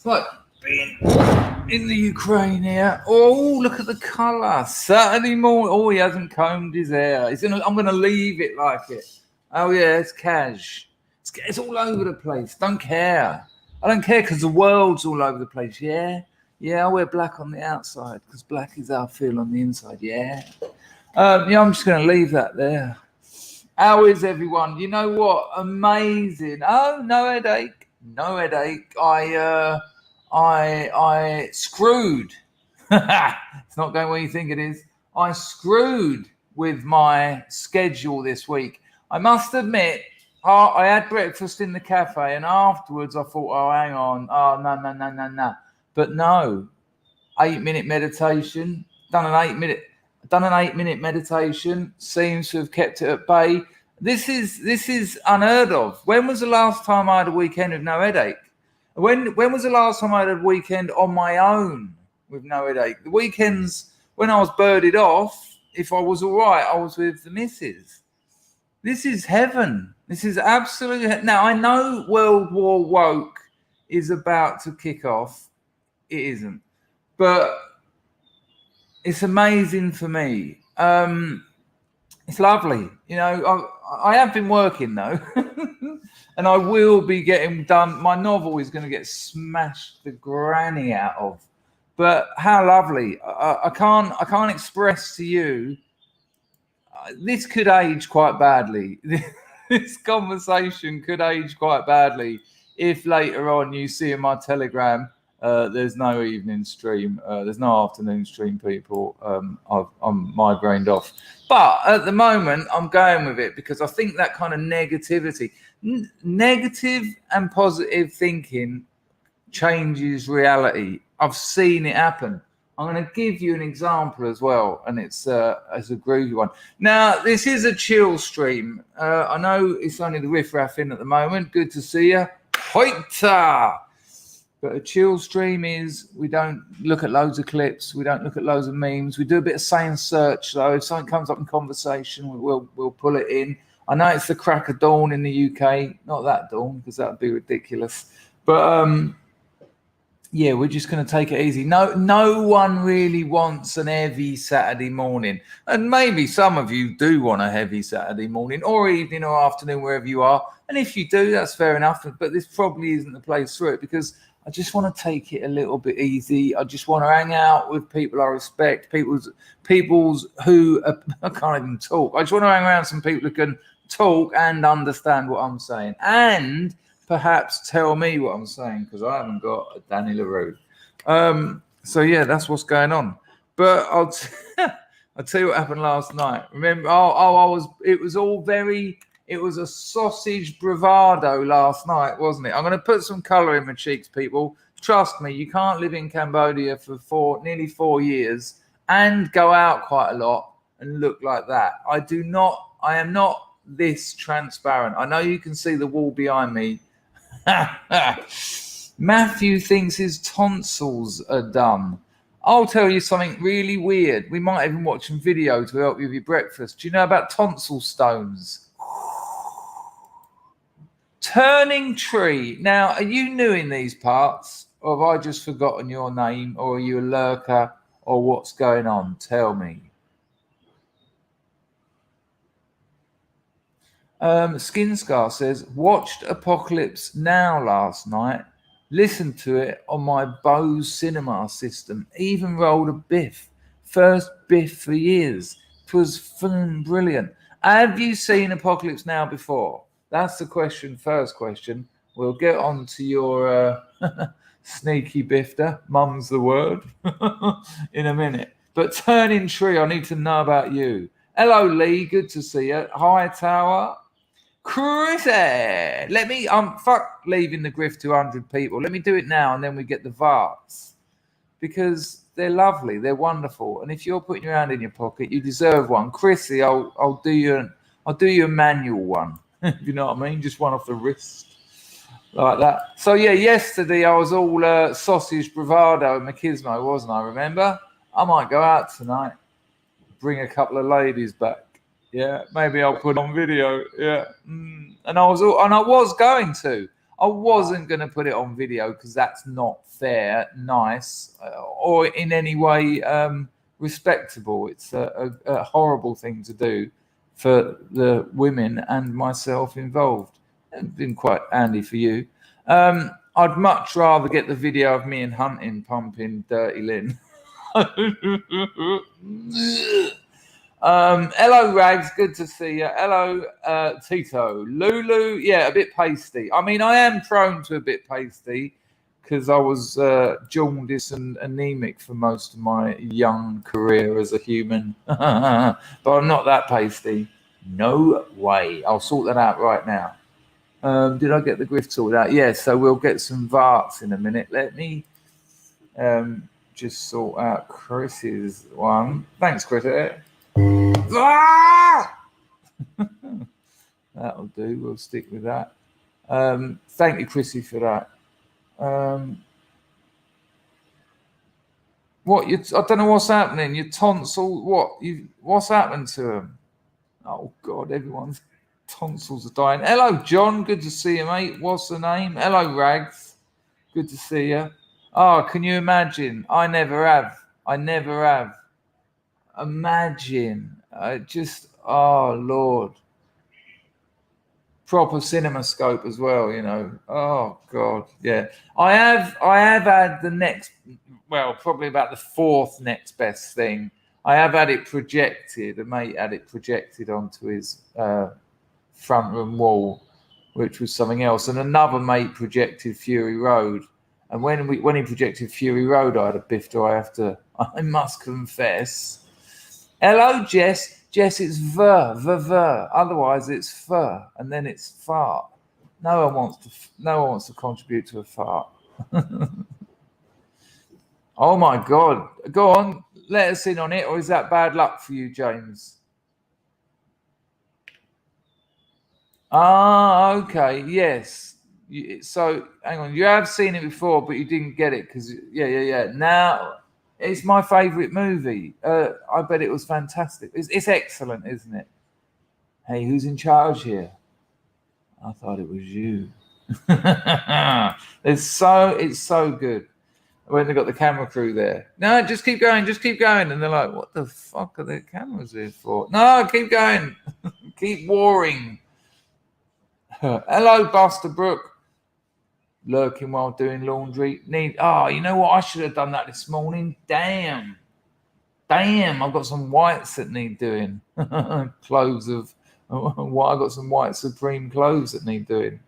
It's like being in the Ukraine here. Oh, look at the colour. Saturday morning. Oh, he hasn't combed his hair. I'm going to leave it like it. Oh, yeah, it's cash. It's all over the place. Don't care. I don't care because the world's all over the place. Yeah. Yeah, I wear black on the outside because black is how I feel on the inside. Yeah. Yeah, I'm just going to leave that there. How is everyone? You know what? Amazing. Oh, no headache. No headache. I screwed. It's not going where you think it is. I screwed with my schedule this week. I must admit, I had breakfast in the cafe, and afterwards I thought, oh, hang on. Oh, no. But no, 8-minute meditation. Done an 8-minute meditation. Seems to have kept it at bay. This is unheard of. When was the last time I had a weekend with no headache? When was the last time I had a weekend on my own with no headache? The weekends when I was birded off, if I was all right, I was with the missus. This is heaven. This is absolute heaven. Now, I know World War Woke is about to kick off. It isn't. But it's amazing for me. It's lovely. You know, I have been working, though. And I will be getting done. My novel is going to get smashed the granny out of. But how lovely. I can't express to you. This could age quite badly. This conversation could age quite badly if later on you see in my Telegram there's no evening stream, there's no afternoon stream, people. I'm migrained off. But at the moment, I'm going with it because I think that kind of negativity, negative and positive thinking changes reality. I've seen it happen. I'm going to give you an example as well, and it's a groovy one. Now, this is a chill stream. I know it's only the riff-raff in at the moment. Good to see you. Hoita! But a chill stream is we don't look at loads of clips. We don't look at loads of memes. We do a bit of saying search, though. If something comes up in conversation, we'll pull it in. I know it's the crack of dawn in the UK. Not that dawn, because that would be ridiculous. But... yeah, we're just going to take it easy. No one really wants an heavy Saturday morning. And maybe some of you do want a heavy Saturday morning or evening or afternoon, wherever you are. And if you do, that's fair enough. But this probably isn't the place for it because I just want to take it a little bit easy. I just want to hang out with people I respect, people's who I can't even talk. I just want to hang around some people who can talk and understand what I'm saying. And perhaps tell me what I'm saying because I haven't got a Danny LaRue. So yeah, that's what's going on. But I'll tell you what happened last night. Remember, it was a sausage bravado last night, wasn't it? I'm going to put some colour in my cheeks, people. Trust me, you can't live in Cambodia for nearly 4 years and go out quite a lot and look like that. I am not this transparent. I know you can see the wall behind me. Matthew thinks his tonsils are done. I'll tell you something really weird. We might even watch some video to help you with your breakfast. Do you know about tonsil stones? Turning tree. Now, are you new in these parts? Or have I just forgotten your name? Or are you a lurker? Or what's going on? Tell me. Skin Scar says, watched Apocalypse Now last night. Listened to it on my Bose cinema system. Even rolled a biff. First biff for years. It was brilliant. Have you seen Apocalypse Now before? That's the question. First question. We'll get on to your sneaky bifter. Mum's the word. In a minute. But Turning Tree, I need to know about you. Hello, Lee. Good to see you. Hi, Tower. Chrissy, let me fuck leaving the grift to 100 people. Let me do it now, and then we get the VARs because they're lovely, they're wonderful. And if you're putting your hand in your pocket, you deserve one. Chrissy, I'll do you a manual one. You know what I mean? Just one off the wrist, like that. So yeah, yesterday I was all sausage bravado and machismo, wasn't I? Remember? I might go out tonight, bring a couple of ladies back. Yeah, maybe I'll put on video. Yeah, and I was going to. I wasn't going to put it on video because that's not fair, nice, or in any way respectable. It's a horrible thing to do for the women and myself involved. It's been quite handy for you. I'd much rather get the video of me and Hunting pumping Dirty Lynn. Hello, Rags. Good to see you. Hello, Tito. Lulu. Yeah, a bit pasty. I mean, I am prone to a bit pasty because I was jaundiced and anemic for most of my young career as a human. But I'm not that pasty. No way. I'll sort that out right now. Did I get the grift sorted out? Yeah, so we'll get some varts in a minute. Let me just sort out Chris's one. Thanks, Chris. Ah! That'll do. We'll stick with that. Thank you, Chrissy, for that. What? I don't know what's happening. Your tonsil. What? What's happened to them? Oh God, everyone's tonsils are dying. Hello, John. Good to see you, mate. What's the name? Hello, Rags. Good to see you. Oh, can you imagine? I never have. Imagine. Oh Lord. Proper cinema scope as well, you know. Oh God, yeah. I have had the next, well, probably about the fourth next best thing. I have had it projected. A mate had it projected onto his front room wall, which was something else. And another mate projected Fury Road. And when he projected Fury Road, I had a biff. I must confess. Hello, Jess. Jess, it's ver. Otherwise, it's fur, and then it's fart. No one wants to contribute to a fart. Oh my God! Go on, let us in on it, or is that bad luck for you, James? Ah, okay, yes. So hang on, you have seen it before, but you didn't get it because yeah. Now. It's my favourite movie. I bet it was fantastic. It's excellent, isn't it? Hey, who's in charge here? I thought it was you. It's so good. When they got the camera crew there. No, just keep going. And they're like, what the fuck are the cameras here for? No, keep going. Keep warring. Hello, Buster Brook. Lurking while doing laundry. You know what? I should have done that this morning. Damn. I've got some whites that need doing. Clothes of what? I've got some white Supreme clothes that need doing.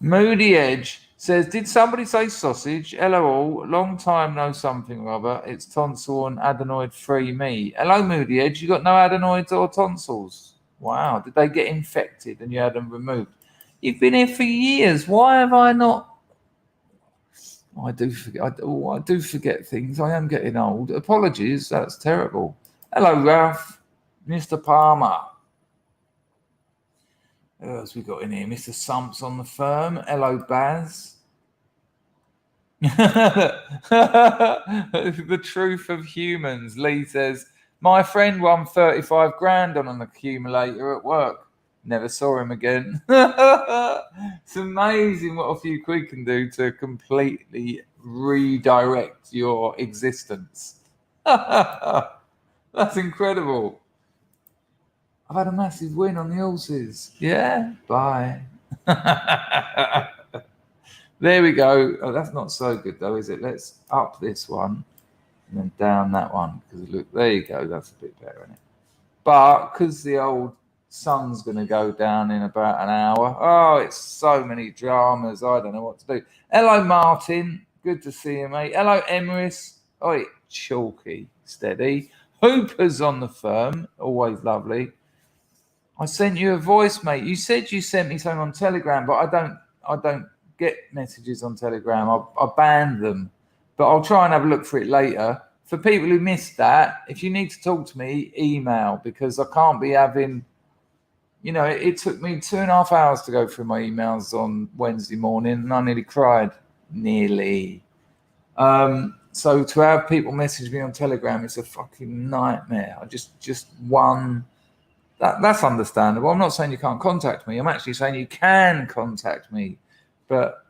Moody Edge says, did somebody say sausage? LOL, long time no something or other. It's tonsil and adenoid free me. Hello, Moody Edge. You got no adenoids or tonsils? Wow. Did they get infected and you had them removed? You've been here for years. Why have I not? I do forget. I do forget things. I am getting old. Apologies. That's terrible. Hello, Ralph. Mr. Palmer. Who else we got in here? Mr. Sumps on the firm. Hello, Baz. The truth of humans. Lee says, my friend won 35 grand on an accumulator at work. Never saw him again. It's amazing what a few quid can do to completely redirect your existence. That's incredible. I've had a massive win on the horses. Yeah, bye. There we go. Oh, that's not so good though, is it? Let's up this one and then down that one. Because look, there you go. That's a bit better, isn't it? But because the old sun's going to go down in about an hour. Oh, it's so many dramas. I don't know what to do. Hello, Martin. Good to see you, mate. Hello, Emeris. Oh, chalky, steady. Hooper's on the firm. Always lovely. I sent you a voice, mate. You said you sent me something on Telegram, but I don't get messages on Telegram. I banned them, but I'll try and have a look for it later. For people who missed that, if you need to talk to me, email, because I can't be having, it took me 2.5 hours to go through my emails on Wednesday morning, and I nearly cried. Nearly. So to have people message me on Telegram, it's a fucking nightmare. I just one. That's understandable. I'm not saying you can't contact me. I'm actually saying you can contact me, but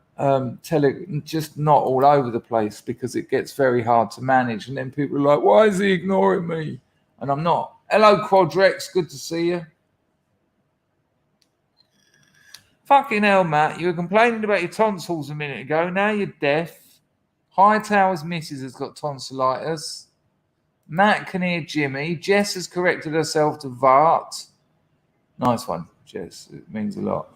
just not all over the place, because it gets very hard to manage. And then people are like, "Why is he ignoring me?" And I'm not. Hello, Quadrex. Good to see you. Fucking hell, Matt. You were complaining about your tonsils a minute ago. Now you're deaf. Hightower's missus has got tonsillitis. Matt can hear Jimmy. Jess has corrected herself to Vart. Nice one, Jess. It means a lot.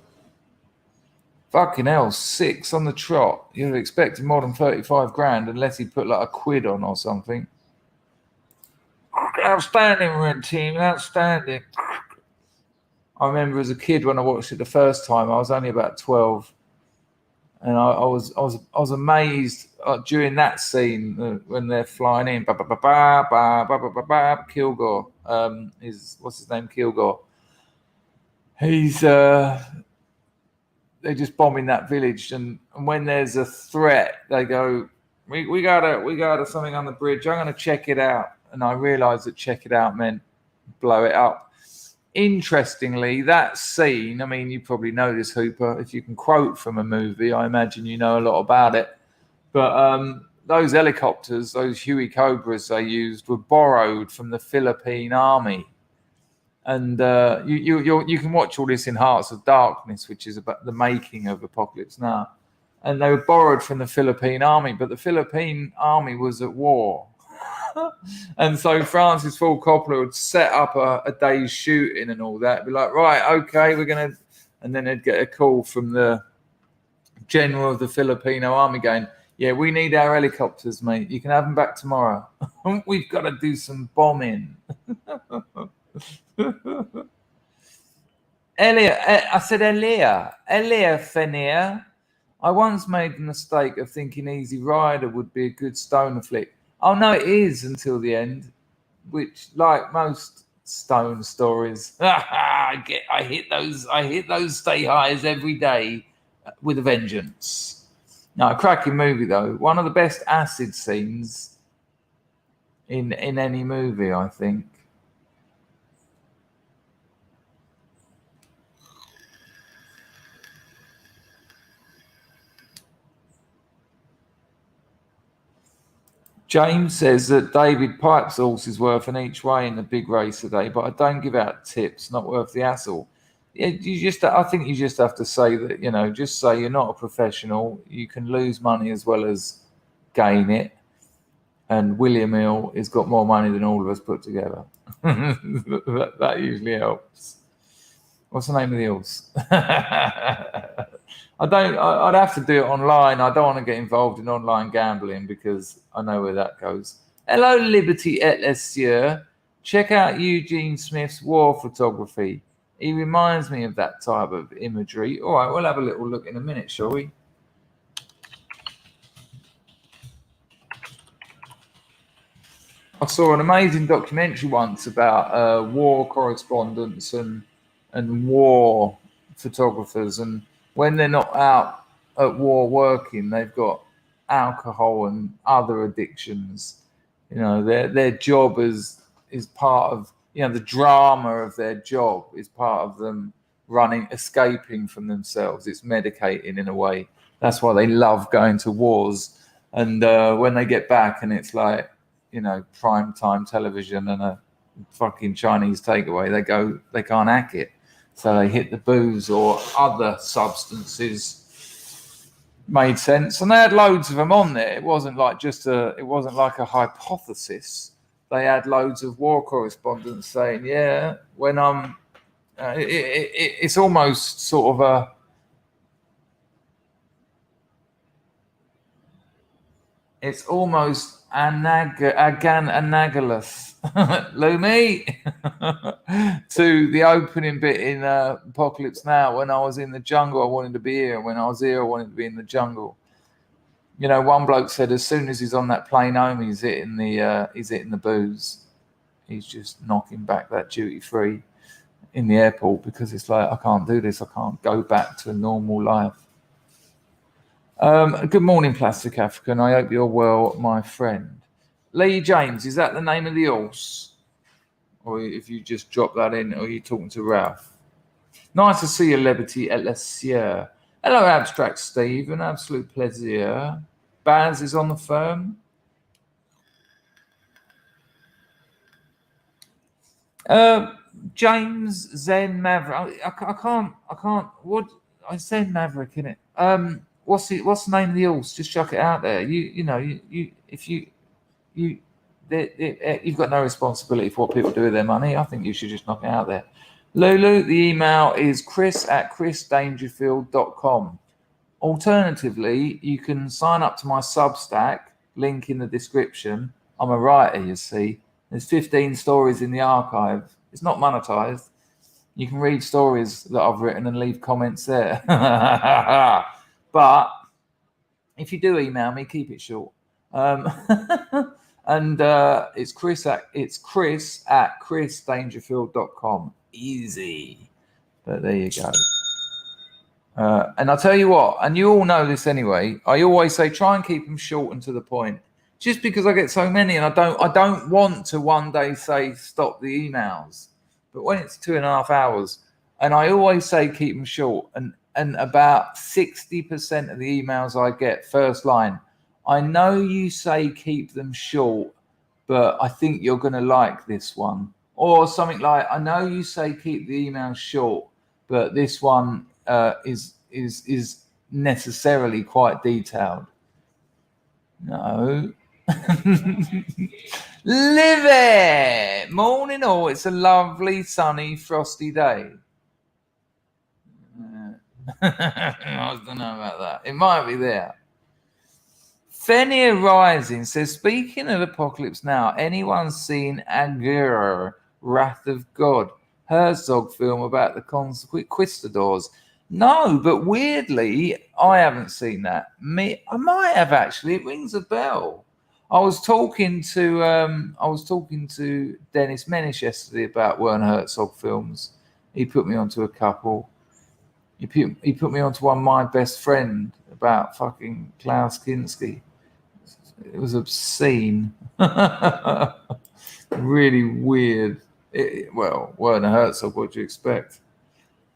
Fucking hell, 6 on the trot. You'd have expected more than 35 grand unless he put like a quid on or something. Outstanding, Red Team. Outstanding. I remember as a kid when I watched it the first time, I was only about 12. And I was amazed during that scene when they're flying in. Kilgore, what's his name? Kilgore. He's they're just bombing that village, and when there's a threat, they go, we got something on the bridge. I'm going to check it out, and I realised that check it out meant blow it up. Interestingly, that scene, I mean, you probably know this, Hooper. If you can quote from a movie, I imagine you know a lot about it. But those helicopters, those Huey Cobras they used, were borrowed from the Philippine Army. And you can watch all this in Hearts of Darkness, which is about the making of Apocalypse Now. And they were borrowed from the Philippine Army, but the Philippine Army was at war. And so Francis Ford Coppola would set up a day's shooting and all that. Be like, right, okay, we're going to... And then they'd get a call from the general of the Filipino Army going, yeah, we need our helicopters, mate. You can have them back tomorrow. We've got to do some bombing. Elia Fenir. I once made the mistake of thinking Easy Rider would be a good stoner flick. Oh no, it is until the end, which, like most stone stories, I hit those stay highs every day with a vengeance. No, a cracking movie though. One of the best acid scenes in any movie, I think. James says that David Pipe's horse is worth an each way in the big race today, but I don't give out tips, not worth the hassle. I think you just have to say that, just say you're not a professional. You can lose money as well as gain it. And William Hill has got more money than all of us put together. that usually helps. What's the name of the horse? I'd have to do it online. I don't want to get involved in online gambling because I know where that goes. Hello, Liberty et Lesieur. Check out Eugene Smith's war photography. He reminds me of that type of imagery. All right, we'll have a little look in a minute, shall we? I saw an amazing documentary once about war correspondents and war photographers, and when they're not out at war working, they've got alcohol and other addictions. Their job is part of the drama of their job is part of them escaping from themselves. It's medicating in a way. That's why they love going to wars. And when they get back and it's like, prime time television and a fucking Chinese takeaway, they can't hack it. So they hit the booze or other substances. Made sense. And they had loads of them on there. It wasn't like a hypothesis. They had loads of war correspondents saying, yeah, when I'm, it's almost sort of it's almost analogous, Lumi, to the opening bit in Apocalypse Now. When I was in the jungle, I wanted to be here. When I was here, I wanted to be in the jungle. One bloke said as soon as he's on that plane home, he's hitting the booze. He's just knocking back that duty free in the airport because it's like, I can't do this. I can't go back to a normal life. Good morning, Plastic African. I hope you're well, my friend. Lee James, is that the name of the horse? Or if you just drop that in, or are you talking to Ralph? Nice to see you, Liberty et la Sierra. Hello, Abstract Steve. An absolute pleasure. Baz is on the phone. James Zen Maverick. I can't. What I said Maverick in it. What's the name of the horse? Just chuck it out there. You've got no responsibility for what people do with their money. I think you should just knock it out there. Lulu, the email is chris@chrisdangerfield.com. Alternatively, you can sign up to my Substack, link in the description. I'm a writer, you see. There's 15 stories in the archive. It's not monetized. You can read stories that I've written and leave comments there. But if you do email me, keep it short. And it's Chris at chrisdangerfield.com. Easy. But there you go. And I'll tell you what, and you all know this anyway, I always say try and keep them short and to the point. Just because I get so many, and I don't want to one day say stop the emails. But when it's 2.5 hours, and I always say keep them short, and about 60% of the emails I get, first line, I know you say keep them short, but I think you're going to like this one. Or something like, I know you say keep the emails short, but this one is necessarily quite detailed. No. Live it! Morning all. It's a lovely, sunny, frosty day. I don't know about that. It might be there. Fenir Rising says, speaking of Apocalypse Now, anyone seen Agur, Wrath of God, Herzog film about the conquistadors? No, but weirdly, I haven't seen that. I might have actually. It rings a bell. I was talking to Dennis Menish yesterday about Werner Herzog films. He put me onto a couple. He put me onto one, my best friend, about fucking Klaus Kinski. It was obscene. Really weird. Werner Herzog, what do you expect?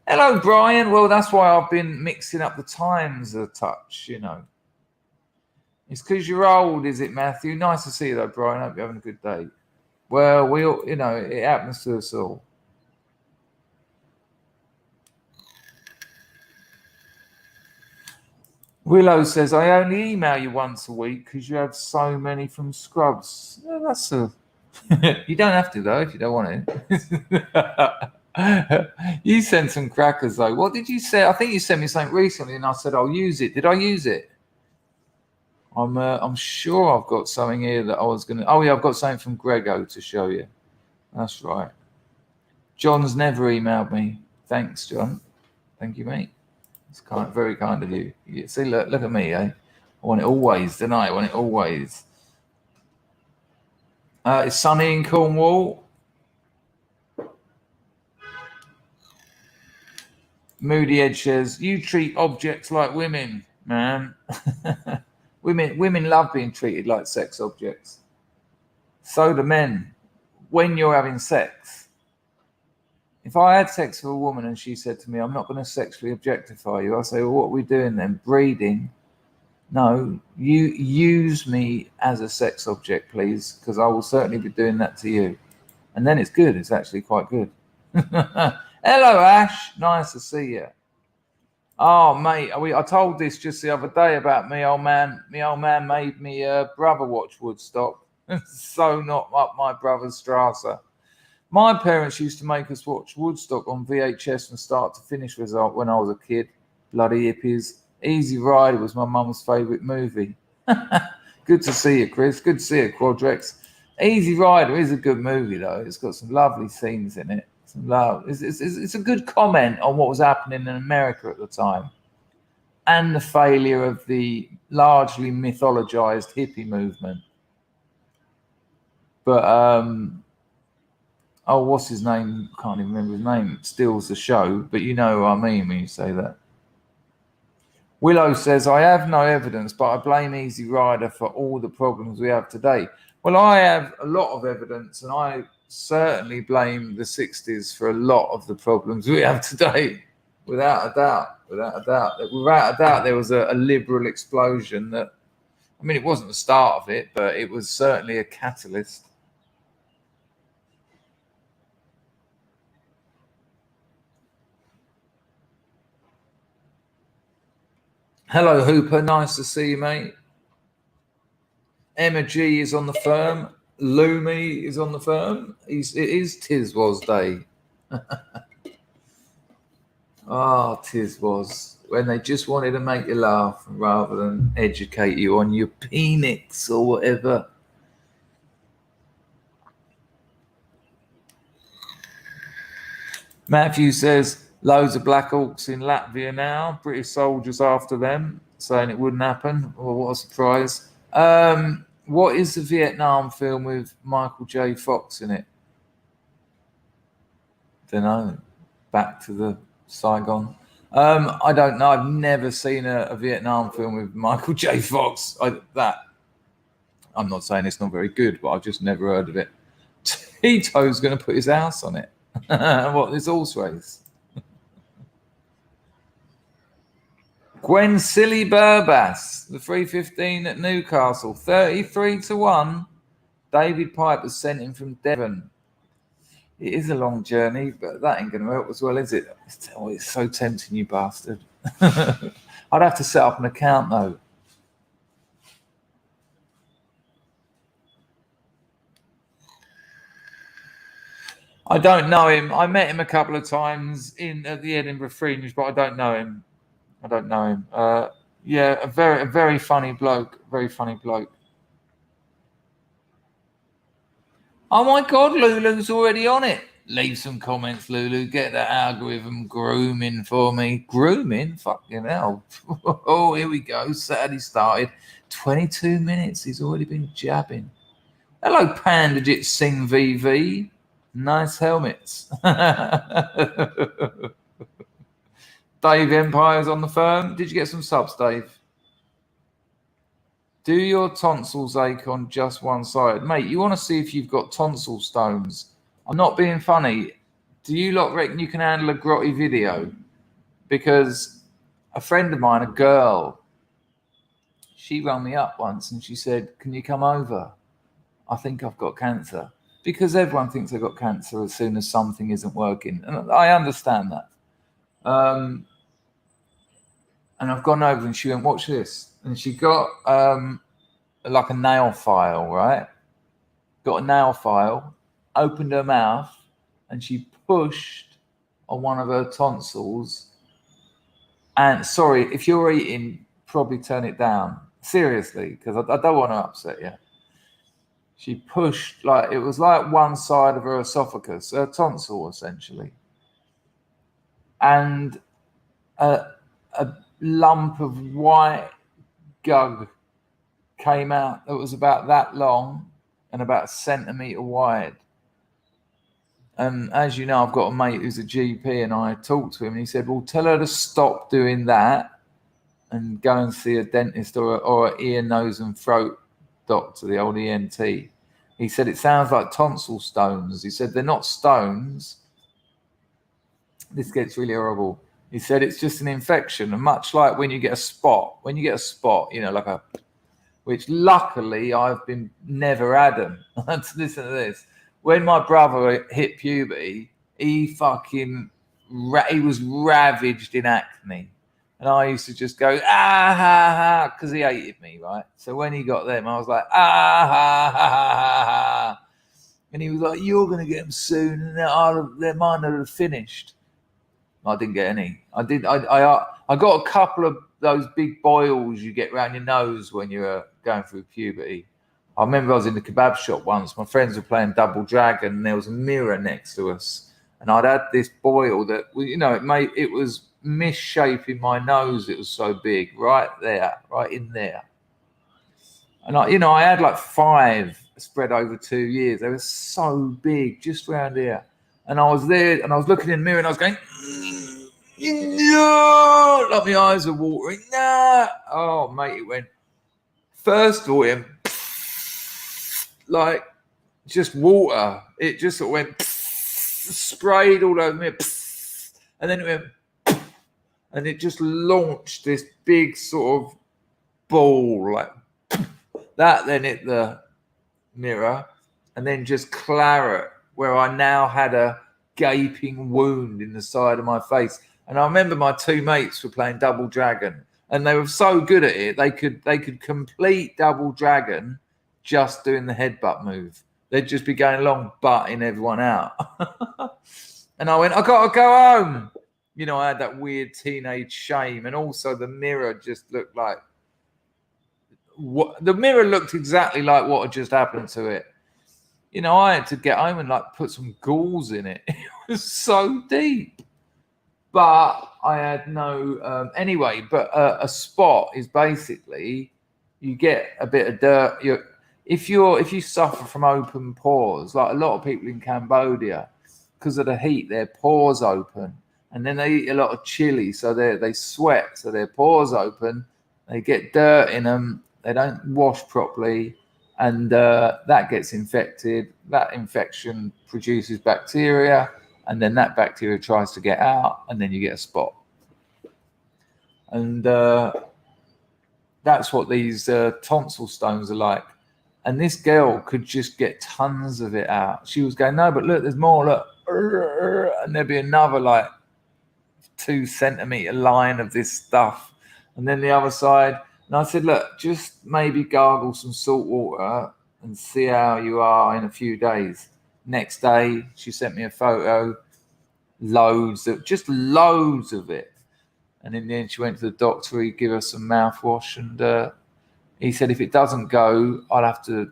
Hello, Brian. Well, that's why I've been mixing up the times a touch, you know. It's because you're old, is it, Matthew? Nice to see you, though, Brian. I hope you're having a good day. Well, we all, you know, it happens to us all. Willow says, I only email you once a week because you have so many from Scrubs. Yeah, that's a... You don't have to, though, if you don't want it. You sent some crackers, though. What did you say? I think you sent me something recently, and I said, I'll use it. Did I use it? I'm sure I've got something here that I was going to... Oh, yeah, I've got something from Grego to show you. That's right. John's never emailed me. Thanks, John. Thank you, mate. It's very kind of you. See, look at me, eh? I want it always, don't I? I want it always. It's sunny in Cornwall. Moody Edge says, you treat objects like women, man. Women love being treated like sex objects. So do men. When you're having sex. If I had sex with a woman and she said to me, I'm not going to sexually objectify you, I say, well, what are we doing then? Breeding? No, you use me as a sex object, please, because I will certainly be doing that to you. And then it's good. It's actually quite good. Hello, Ash. Nice to see you. Oh, mate, I told this just the other day about me old man. My old man made me brother watch Woodstock. So not up my brother's Strasser. My parents used to make us watch Woodstock on VHS from start to finish when I was a kid. Bloody hippies. Easy Rider was my mum's favourite movie. Good to see you, Chris. Good to see you, Quadrex. Easy Rider is a good movie, though. It's got some lovely scenes in it. Some love. It's a good comment on what was happening in America at the time and the failure of the largely mythologized hippie movement. But what's his name? Can't even remember his name. Steals the show, but you know what I mean when you say that. Willow says, I have no evidence, but I blame Easy Rider for all the problems we have today. Well, I have a lot of evidence, and I certainly blame the 60s for a lot of the problems we have today. Without a doubt. Without a doubt, there was a liberal explosion that, I mean, it wasn't the start of it, but it was certainly a catalyst. Hello, Hooper. Nice to see you, mate. Emma G is on the firm. Loomy is on the firm. It is Tis Was Day. Oh, Tis Was. When they just wanted to make you laugh rather than educate you on your penis or whatever. Matthew says, loads of Black Hawks in Latvia now. British soldiers after them, saying it wouldn't happen. Oh, what a surprise. What is the Vietnam film with Michael J. Fox in it? Don't know. Back to the Saigon. I don't know. I've never seen a Vietnam film with Michael J. Fox. I'm not saying it's not very good, but I've just never heard of it. Tito's going to put his house on it. What, this horse race? Gwen Silly Burbas, the 315 at Newcastle, 33-1. David Piper sent him from Devon. It is a long journey, but that ain't going to help as well, is it? It's so tempting, you bastard. I'd have to set up an account, though. I don't know him. I met him a couple of times at the Edinburgh Fringe, but I don't know him. Yeah, a very funny bloke. Very funny bloke. Oh my God, Lulu's already on it. Leave some comments, Lulu. Get that algorithm grooming for me. Grooming? Fucking hell. Oh, here we go. Saturday started. 22 minutes. He's already been jabbing. Hello, Pandajit Singh VV. Nice helmets. Dave Empire's on the firm. Did you get some subs, Dave? Do your tonsils ache on just one side? Mate, you want to see if you've got tonsil stones. I'm not being funny. Do you lot reckon you can handle a grotty video? Because a friend of mine, a girl, she rang me up once and she said, can you come over? I think I've got cancer. Because everyone thinks they've got cancer as soon as something isn't working. And I understand that. And I've gone over and she went, watch this. And she got like a nail file, right? Got a nail file, opened her mouth, and she pushed on one of her tonsils. And sorry, if you're eating, probably turn it down. Seriously, because I don't want to upset you. She pushed, like, it was like one side of her esophagus, her tonsil, essentially. And a lump of white gug came out that was about that long and about a centimetre wide. And as you know, I've got a mate who's a GP, and I talked to him, and he said, well, tell her to stop doing that and go and see a dentist or an ear, nose and throat doctor, the old ENT. He said, it sounds like tonsil stones. He said, they're not stones. This gets really horrible. He said, it's just an infection. And much like when you get a spot, you know, like which luckily I've been never had them. Listen to this. When my brother hit puberty, he was ravaged in acne. And I used to just go, ah, ha, ha, because he hated me, right? So when he got them, I was like, ah, ha, ha, ha, ha. And he was like, you're going to get them soon, and they might not have finished. I didn't get any. I got a couple of those big boils you get around your nose when you're going through puberty. I remember I was in the kebab shop once. My friends were playing Double Dragon, and there was a mirror next to us. And I'd had this boil that, you know, it was misshapen my nose. It was so big, right there, right in there. And I had like 5 spread over 2 years. They were so big, just around here. And I was there, and I was looking in the mirror, and I was going, No, like my eyes are watering. Nah. Oh, mate, it went. First of all, it went like just water. It just sort of went sprayed all over me, and then it went, and it just launched this big sort of ball like that. Then hit the mirror, and then just claret, where I now had a gaping wound in the side of my face. And I remember my two mates were playing Double Dragon, and they were so good at it, they could complete Double Dragon just doing the headbutt move. They'd just be going along, butting everyone out. And I went, I got to go home. You know, I had that weird teenage shame. And also the mirror just looked like, the mirror looked exactly like what had just happened to it. You know, I had to get home and like put some gauze in it. It was so deep. But I had no, anyway, but a spot is basically, you get a bit of dirt. If you suffer from open pores, like a lot of people in Cambodia, because of the heat, their pores open, and then they eat a lot of chili, so they sweat, so their pores open. They get dirt in them. They don't wash properly, and that gets infected. That infection produces bacteria, and then that bacteria tries to get out, and then you get a spot. And that's what these tonsil stones are like. And this girl could just get tons of it out. She was going, no, but look, there's more. Look, and there'd be another like 2 centimeter line of this stuff, and then the other side. And I said, look, just maybe gargle some salt water and see how you are in a few days. Next day, she sent me a photo, loads of it. And in the end, she went to the doctor. He gave her some mouthwash, and he said, if it doesn't go, I'll have to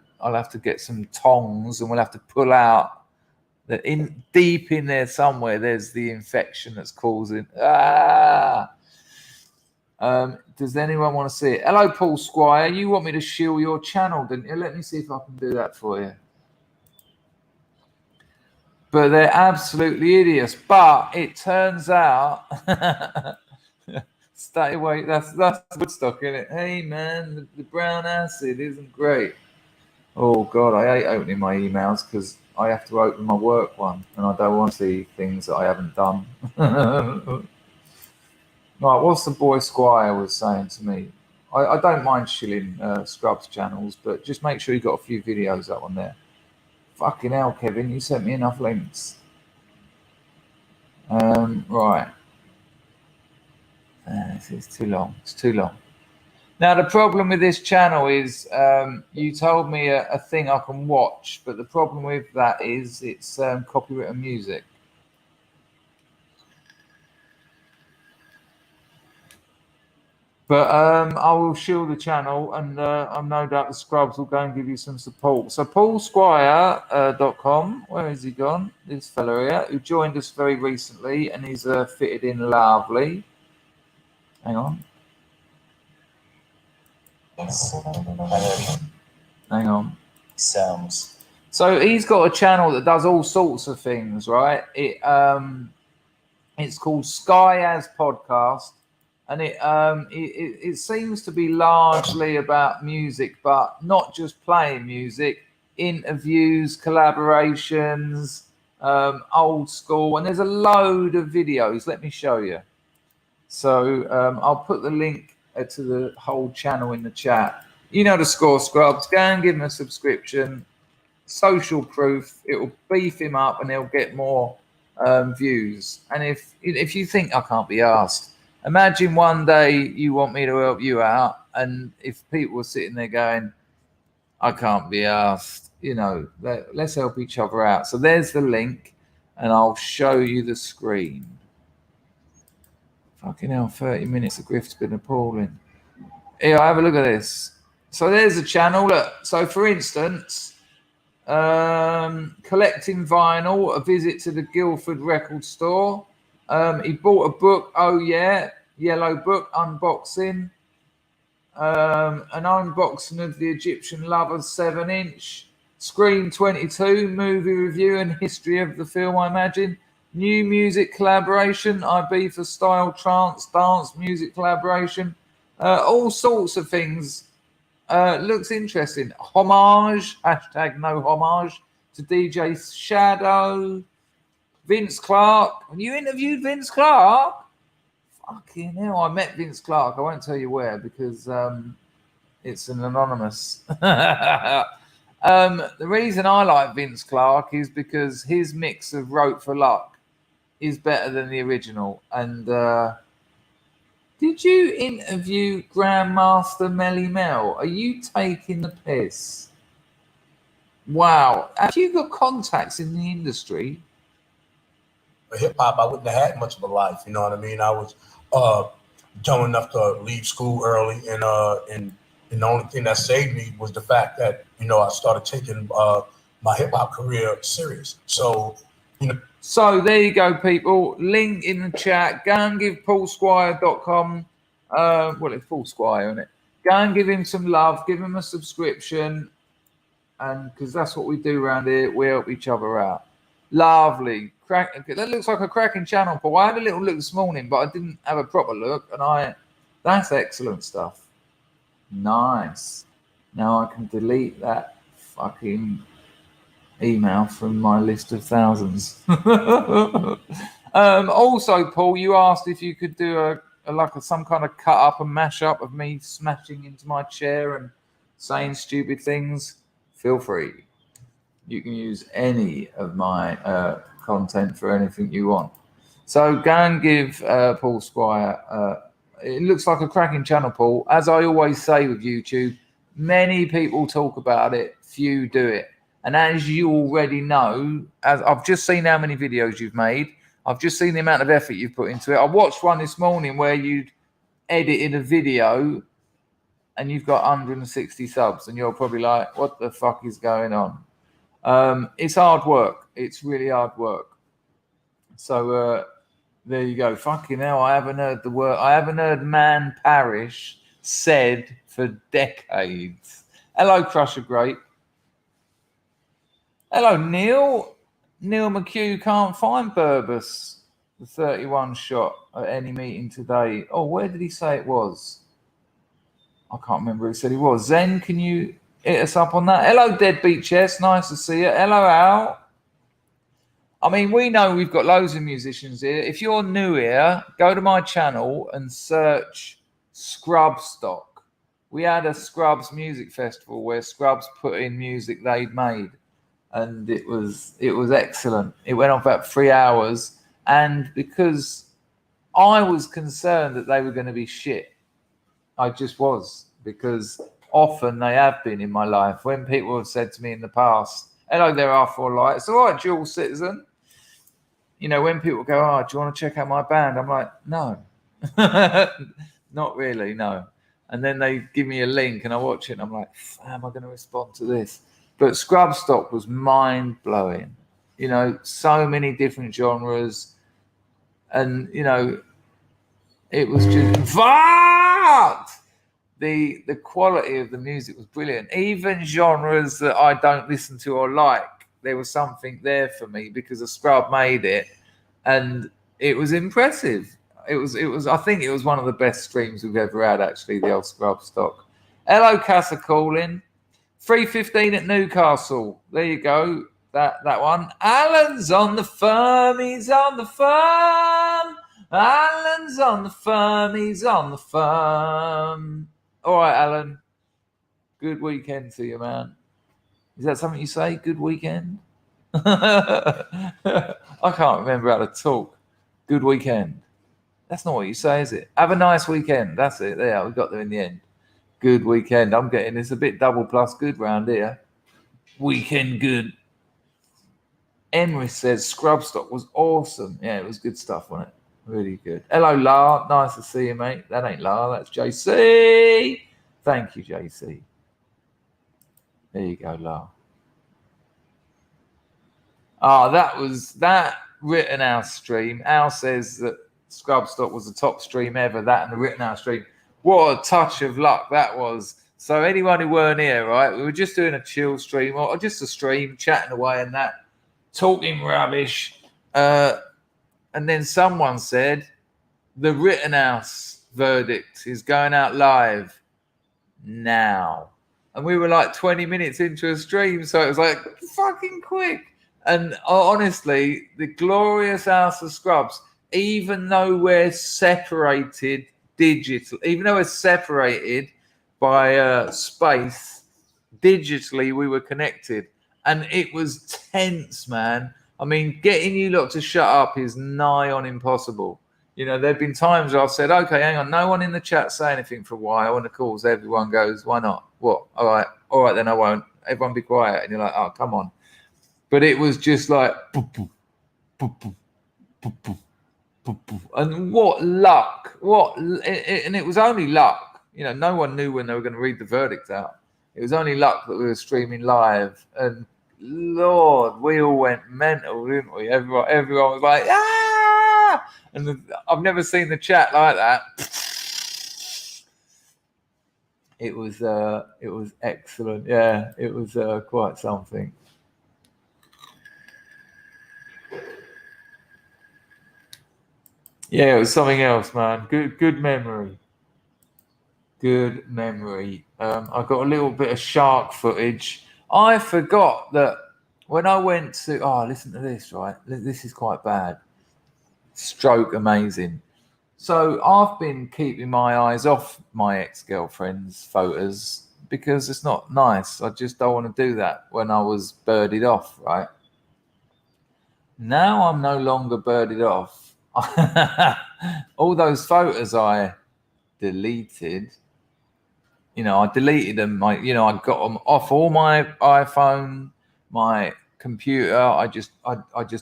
get some tongs, and we'll have to pull out that deep in there somewhere. There's the infection that's causing. Does anyone want to see it? Hello, Paul Squire. You want me to shield your channel, didn't you? Let me see if I can do that for you. But they're absolutely idiots. But it turns out, stay away. That's Woodstock, isn't it? Hey, man, the brown acid isn't great. Oh, God, I hate opening my emails because I have to open my work one, and I don't want to see things that I haven't done. Right, what's the boy Squire was saying to me? I don't mind shilling Scrubs channels, but just make sure you got a few videos up on there. Fucking hell, Kevin, you sent me enough links. Right. It's too long. It's too long. Now, the problem with this channel is you told me a thing I can watch, but the problem with that is it's copyrighted music. But I will shield the channel, and I'm no doubt the Scrubs will go and give you some support. So paulsquire.com, where has he gone? This fellow here, who joined us very recently, and he's fitted in lovely. Hang on. Hang on. Sounds. So he's got a channel that does all sorts of things, right? It's called Sky As Podcast. And it seems to be largely about music, but not just playing music, interviews, collaborations, old school. And there's a load of videos. Let me show you. So I'll put the link to the whole channel in the chat. You know the score, Scrubs. Go and give him a subscription. Social proof. It will beef him up, and he'll get more views. And if you think I can't be asked, imagine one day you want me to help you out, and if people were sitting there going, I can't be asked, you know, let's help each other out. So there's the link, and I'll show you the screen. Fucking hell, 30 minutes of grift's been appalling. Here, have a look at this. So there's the channel. Look, so for instance, collecting vinyl, a visit to the Guildford record store. He bought a book, oh yeah, yellow book, unboxing. An unboxing of the Egyptian Lovers 7-inch. Screen 22, movie review and history of the film, I imagine. New music collaboration, Ibiza style trance dance music collaboration, all sorts of things. Looks interesting. Homage, hashtag no homage to DJ Shadow. Vince Clarke. Have you interviewed Vince Clarke? Fucking hell, I met Vince Clarke. I won't tell you where because it's an anonymous. The reason I like Vince Clarke is because his mix of Rope for Luck is better than the original. And did you interview Grandmaster Melly Mel? Are you taking the piss? Wow. Have you got contacts in the industry? Hip hop, I wouldn't have had much of a life. You know what I mean? I was dumb enough to leave school early, and the only thing that saved me was the fact that I started taking my hip hop career serious. So So there you go, people. Link in the chat. Go and give paulsquire.com. Well, it's Paul Squire, isn't it? Go and give him some love. Give him a subscription, and because that's what we do around here. We help each other out. Lovely. That looks like a cracking channel, Paul. I had a little look this morning, but I didn't have a proper look, and that's excellent stuff. Nice. Now I can delete that fucking email from my list of thousands. Also, Paul, you asked if you could do some kind of cut up and mash up of me smashing into my chair and saying stupid things. Feel free. You can use any of my content for anything you want. So go and give Paul Squire. It looks like a cracking channel, Paul. As I always say with YouTube, many people talk about it, few do it. And as you already know, as I've just seen how many videos you've made, I've just seen the amount of effort you've put into it. I watched one this morning where you'd edited a video and you've got 160 subs, and you're probably like, what the fuck is going on? It's hard work. It's really hard work. So there you go. Fucking hell, I haven't heard the word. I haven't heard man parish said for decades. Hello, Crusher Grape. Hello, Neil. Neil McHugh can't find Burbus, the 31 shot at any meeting today. Oh, where did he say it was? I can't remember who said he was. Zen, can you hit us up on that? Hello, Deadbeat Chess. Nice to see you. Hello, Al. I mean, we know we've got loads of musicians here. If you're new here, go to my channel and search SUBSTACK. We had a Scrubs music festival where Scrubs put in music they'd made, and it was excellent. It went on for about 3 hours, and because I was concerned that they were going to be shit, I just was, because often they have been in my life. When people have said to me in the past, hello there, R4 Light, it's all right, dual citizen. When people go, oh, do you want to check out my band? I'm like, no, not really, no. And then they give me a link and I watch it and I'm like, how am I going to respond to this? But SUBSTACK was mind-blowing. So many different genres. And, it was just fucked. The quality of the music was brilliant. Even genres that I don't listen to or like, there was something there for me because a Scrub made it, and it was impressive. It was. I think it was one of the best streams we've ever had. Actually, the old SUBSTACK. Hello, Casa calling. 3:15 at Newcastle. There you go. That one. Alan's on the firm. He's on the firm. Alan's on the firm. He's on the firm. All right, Alan. Good weekend to you, man. Is that something you say? Good weekend? I can't remember how to talk. Good weekend. That's not what you say, is it? Have a nice weekend. That's it. There, we got there in the end. Good weekend. I'm getting this a bit double plus good round here. Weekend good. Emrys says SUBSTACK was awesome. Yeah, it was good stuff, wasn't it? Really good. Hello, La. Nice to see you, mate. That ain't La. That's JC. Thank you, JC. There you go, La. That Rittenhouse stream. Al says that SUBSTACK was the top stream ever. That and the Rittenhouse stream. What a touch of luck that was. So anyone who weren't here, right? We were just doing a chill stream or just a stream, chatting away and that, talking rubbish. And then someone said, the Rittenhouse verdict is going out live now. And we were like 20 minutes into a stream, so it was like fucking quick. And honestly, the glorious House of Scrubs, even though we're separated digital, even though we're separated by space, digitally we were connected. And it was tense, man. I mean, getting you lot to shut up is nigh on impossible. You know, there have been times where I've said, okay, hang on, no one in the chat say anything for a while. And of course, everyone goes, why not? What? All right, then I won't. Everyone be quiet. And you're like, oh, come on. But it was just like, boop, boop, boop, boop, boop, boop, boop, boop. And what luck. And it was only luck. You know, no one knew when they were going to read the verdict out. It was only luck that we were streaming live. And Lord, we all went mental, didn't we? Everyone was like, ah! And I've never seen the chat like that. It was excellent. Yeah, it was quite something. Yeah, it was something else, man. Good memory. Good memory. I got a little bit of shark footage. I forgot that when I went to... Oh, listen to this, right? This is quite bad. Stroke amazing. So I've been keeping my eyes off my ex-girlfriend's photos because it's not nice. I just don't want to do that when I was birded off, right? Now I'm no longer birded off. All those photos I deleted... You know, I deleted them. I got them off all my iPhone, my computer. I just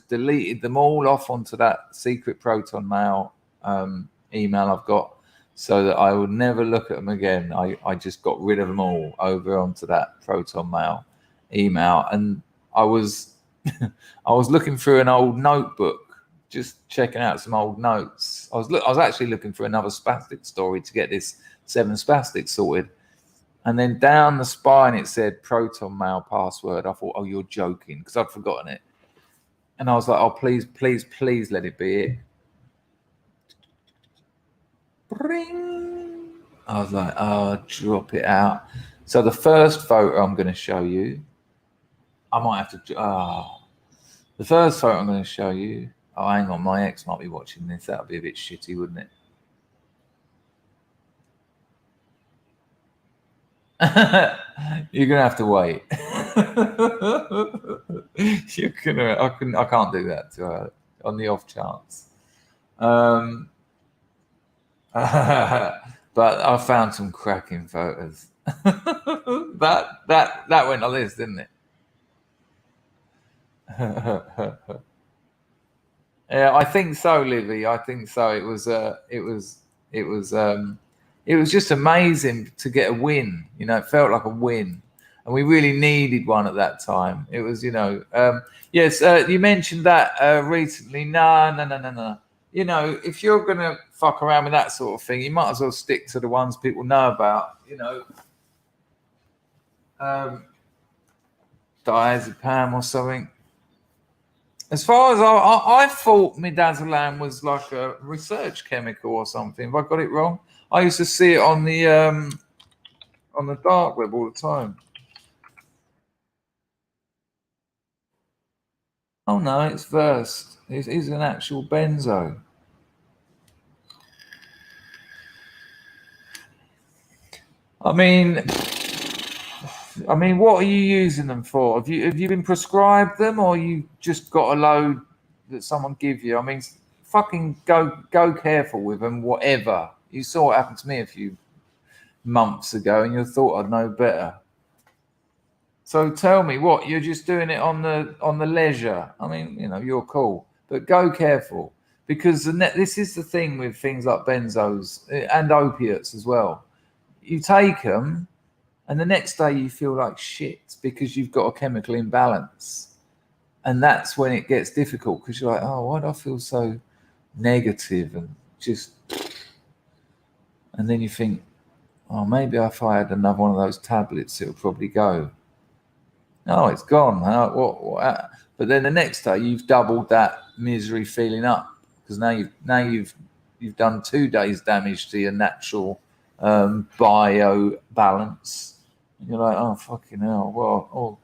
deleted them all off onto that secret Proton Mail email I've got, so that I would never look at them again. I just got rid of them all over onto that Proton Mail email, and I was I was looking through an old notebook, just checking out some old notes. I was actually looking for another spastic story to get this 7 spastics sorted. And then down the spine, it said Proton Mail password. I thought, oh, you're joking, because I'd forgotten it. And I was like, oh, please, please, please let it be it. Bring. I was like, oh, drop it out. So the first photo I'm going to show you, I might have to... the first photo I'm going to show you... Oh, hang on, my ex might be watching this. That would be a bit shitty, wouldn't it? You're gonna have to wait. I can't do that to her on the off chance. But I found some cracking photos. that went on this, didn't it? Yeah, I think so, Livy. I think so. It was just amazing to get a win. You know, it felt like a win. And we really needed one at that time. It was, yes, you mentioned that recently. No. You know, if you're going to fuck around with that sort of thing, you might as well stick to the ones people know about, you know. Diazepam or something. As far as I thought midazolam was like a research chemical or something. Have I got it wrong? I used to see it on the dark web all the time. Oh no, it's versed. It is an actual benzo. I mean, what are you using them for? Have you been prescribed them, or you just got a load that someone give you? I mean, fucking go careful with them. Whatever. You saw what happened to me a few months ago, and you thought I'd know better. So tell me, what, you're just doing it on the leisure? I mean, you know, you're cool, but go careful, because this is the thing with things like benzos and opiates as well. You take them, and the next day you feel like shit because you've got a chemical imbalance, and that's when it gets difficult, because you're like, oh, why do I feel so negative and just. And then you think, oh, maybe if I had another one of those tablets, it would probably go. Oh, it's gone. What? But then the next day, you've doubled that misery feeling up because now you've done 2 days damage to your natural bio balance. And you're like, oh fucking hell. Well,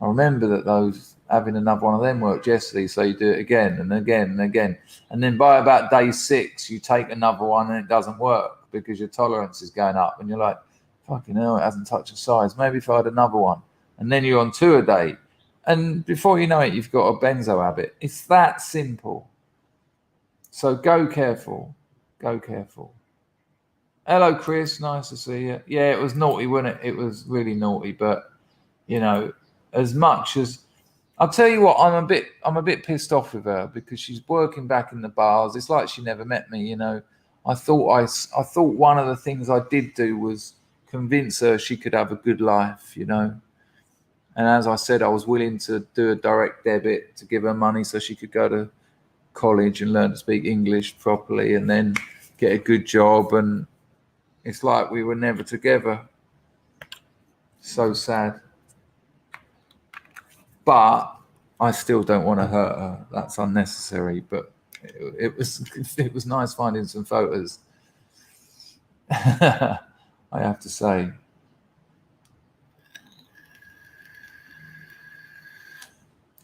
I remember that those having another one of them worked yesterday, so you do it again and again and again, and then by about day 6 you take another one and it doesn't work because your tolerance is going up, and you're like, fucking hell, it hasn't touched the size. Maybe if I had another one, and then you're on 2 a day, and before you know it, you've got a benzo habit. It's that simple. So go careful. Go careful. Hello, Chris. Nice to see you. Yeah, it was naughty, wasn't it? It was really naughty, but you know, as much as I'll tell you what, I'm a bit pissed off with her because she's working back in the bars. It's like she never met me, you know. I thought one of the things I did do was convince her she could have a good life, you know. And as I said, I was willing to do a direct debit to give her money so she could go to college and learn to speak English properly and then get a good job. And it's like we were never together. So sad. But I still don't want to hurt her. That's unnecessary. But it was nice finding some photos. I have to say.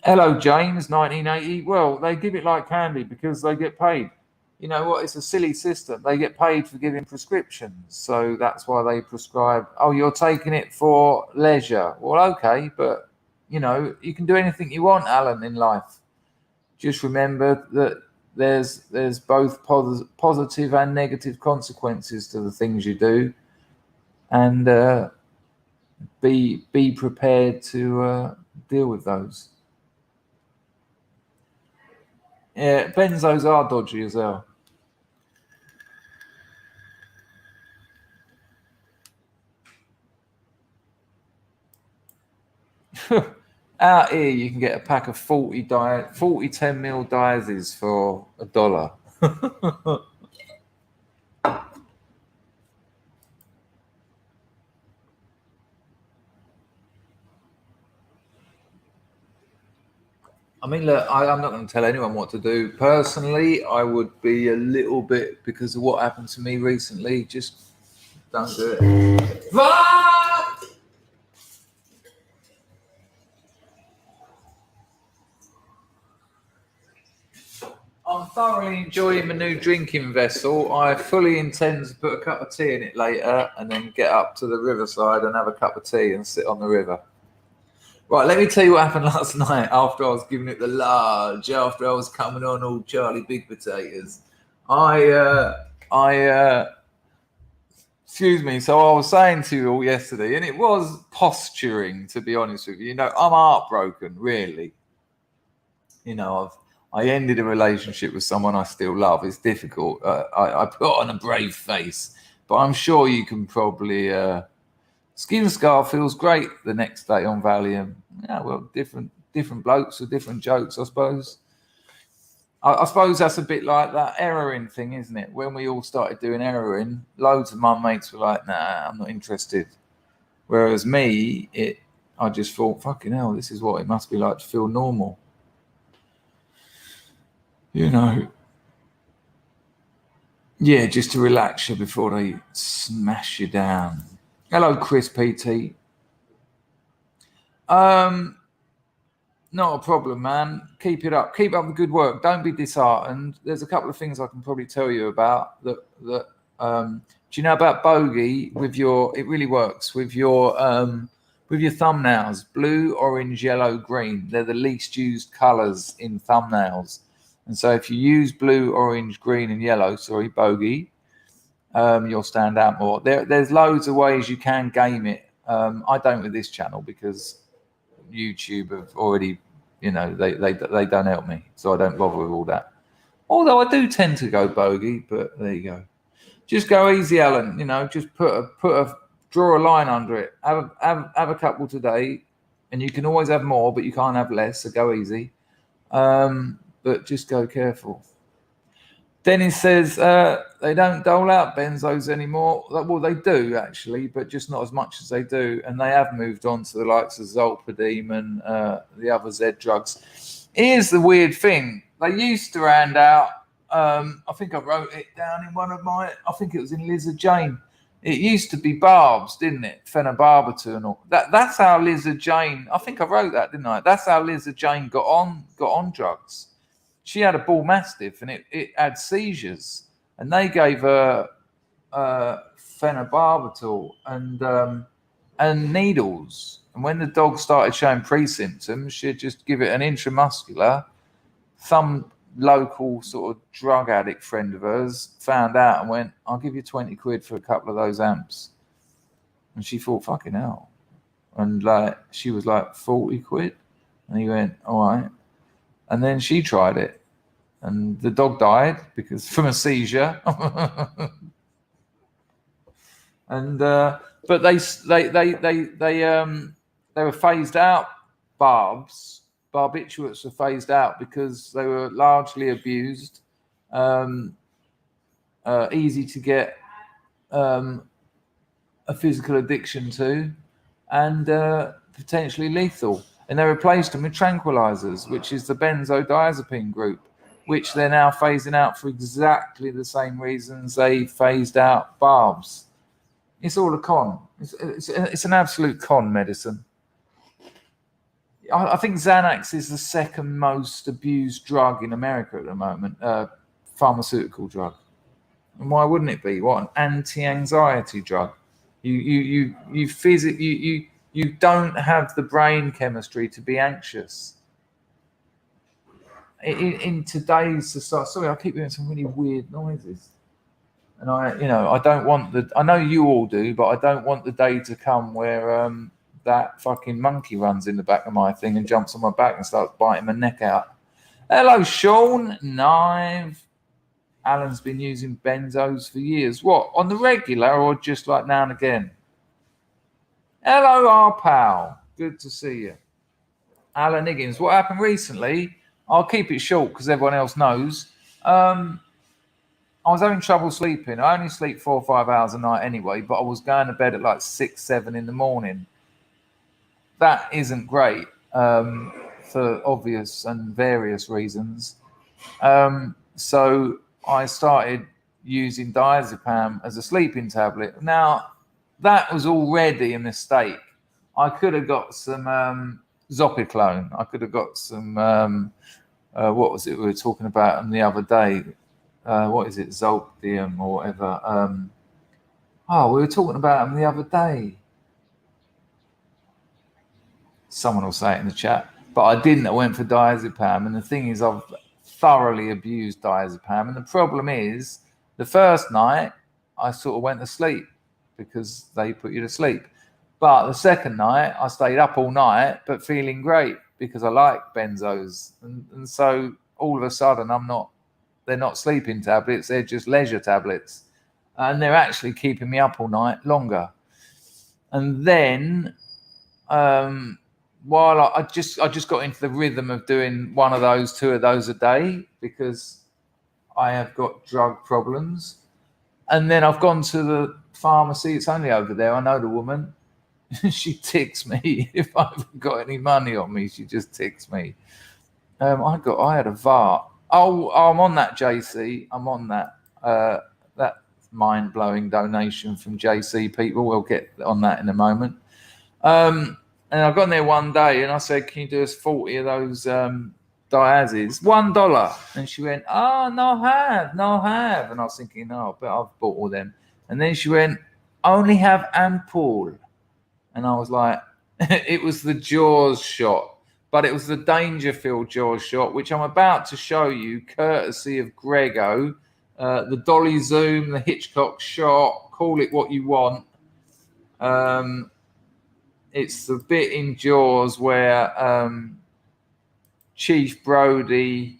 Hello, James, 1980. Well, they give it like candy because they get paid. You know what? It's a silly system. They get paid for giving prescriptions. So that's why they prescribe, oh, you're taking it for leisure. Well, okay, but, you know, you can do anything you want, Alan, in life. Just remember that there's both positive and negative consequences to the things you do. And be prepared to deal with those. Yeah, benzos are dodgy as hell. Out here, you can get a pack of 40 10mm diazes for $1. I mean, look, I'm not going to tell anyone what to do. Personally, I would be a little bit, because of what happened to me recently, just don't do it. Fuck! I'm thoroughly enjoying my new drinking vessel. I fully intend to put a cup of tea in it later and then get up to the riverside and have a cup of tea and sit on the river. Right, let me tell you what happened last night after I was giving it the large, after I was coming on all Charlie Big Potatoes. Excuse me, so I was saying to you all yesterday, and it was posturing, to be honest with you. You know, I'm heartbroken, really. You know, I ended a relationship with someone I still love. It's difficult. I put on a brave face, but I'm sure you can probably... Skin scar feels great the next day on Valium. Yeah, well, different blokes with different jokes, I suppose. I suppose that's a bit like that heroin thing, isn't it? When we all started doing heroin, loads of my mates were like, nah, I'm not interested. Whereas me, I just thought, fucking hell, this is what it must be like to feel normal. You know. Yeah, just to relax you before they smash you down. Hello, Chris PT. Not a problem, man. Keep it up. Keep up the good work. Don't be disheartened. There's a couple of things I can probably tell you about that. Do you know about bogey with your? It really works with your thumbnails. Blue, orange, yellow, green. They're the least used colors in thumbnails. And so if you use blue, orange, green, and yellow, bogey. You'll stand out more. There's loads of ways you can game it. I don't with this channel because YouTube have already, you know, they don't help me, so I don't bother with all that. Although I do tend to go bogey, but there you go. Just go easy, Alan. You know, just draw a line under it. Have a couple today, and you can always have more, but you can't have less. So go easy. But just go careful. Dennis says they don't dole out benzos anymore. Well, they do actually, but just not as much as they do. And they have moved on to the likes of Zolpidem and the other Z drugs. Here's the weird thing. They used to hand out I think I wrote it down in one of my. I think it was in Lizard Jane. It used to be Barbs, didn't it? Phenobarbital and all that. That's how Lizard Jane. I think I wrote that, didn't I? That's how Lizard Jane got on drugs. She had a bull mastiff and it had seizures, and they gave her phenobarbital and needles. And when the dog started showing pre-symptoms, she'd just give it an intramuscular. Some local sort of drug addict friend of hers found out and went, I'll give you 20 quid for a couple of those amps. And she thought, fucking hell. And like she was like, 40 quid? And he went, all right. And then she tried it. And the dog died because from a seizure. And but they were phased out. Barbiturates were phased out because they were largely abused, easy to get a physical addiction to, and potentially lethal. And they replaced them with tranquilizers, which is the benzodiazepine group, which they're now phasing out for exactly the same reasons they phased out barbs. It's all a con. It's an absolute con medicine. I think Xanax is the second most abused drug in America at the moment, pharmaceutical drug. And why wouldn't it be? What an anti-anxiety drug. You don't have the brain chemistry to be anxious. In today's society, sorry, I keep hearing some really weird noises. And I don't want I know you all do, but I don't want the day to come where that fucking monkey runs in the back of my thing and jumps on my back and starts biting my neck out. Hello, Sean. Knive. Alan's been using benzos for years. What, on the regular or just like now and again? Hello, our pal. Good to see you. Alan Higgins. What happened recently? I'll keep it short because everyone else knows. I was having trouble sleeping. I only sleep 4 or 5 hours a night anyway, but I was going to bed at like 6, 7 in the morning. That isn't great for obvious and various reasons. So I started using diazepam as a sleeping tablet. Now, that was already a mistake. I could have got some Zopiclone. I could have got some, what was it we were talking about the other day? What is it? Zolpidem or whatever. We were talking about them the other day. Someone will say it in the chat, but I didn't. I went for diazepam, and the thing is, I've thoroughly abused diazepam, and the problem is, the first night I sort of went to sleep because they put you to sleep, but the second night I stayed up all night, but feeling great because I like benzos, and so all of a sudden they're not sleeping tablets; they're just leisure tablets, and they're actually keeping me up all night longer, and then. While I just got into the rhythm of doing 1 of those, 2 of those a day because I have got drug problems. And then I've gone to the pharmacy. It's only over there. I know the woman. She ticks me if I haven't got any money on me. She just ticks me. I had a VAR. Oh, I'm on that, JC. I'm on that. That mind-blowing donation from JC people. We'll get on that in a moment. And I got in there one day and I said, can you do us 40 of those diazes? $1. And she went, no have. And I was thinking, no, but I've bought all them. And then she went, only have ampoule. And I was like, it was the Jaws shot, but it was the Dangerfield Jaws shot, which I'm about to show you, courtesy of Grego. The dolly zoom, the Hitchcock shot, call it what you want. It's the bit in Jaws where Chief Brody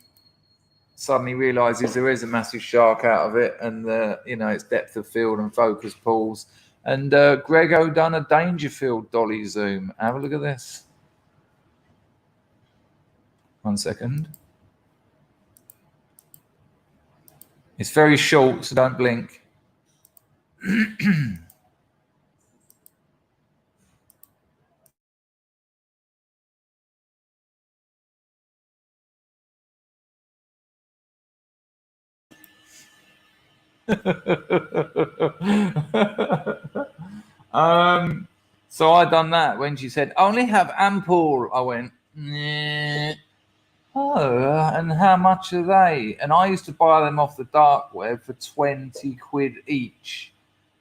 suddenly realizes there is a massive shark out of it, and it's depth of field and focus pulls. And Grego done a Dangerfield dolly zoom. Have a look at this. 1 second. It's very short, so don't blink. So I done that when she said, only have ample. I went, nah. Oh, and how much are they? And I used to buy them off the dark web for 20 quid each.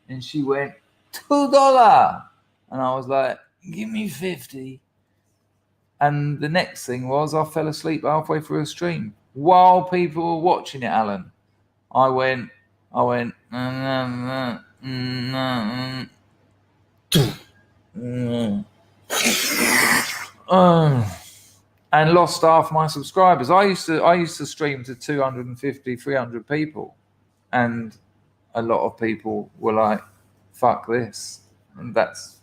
And she went, $2. And I was like, give me 50. And the next thing was I fell asleep halfway through a stream while people were watching it, Alan. I went, and lost half my subscribers. I used to stream to 250, 300 people, and a lot of people were like, fuck this. And that's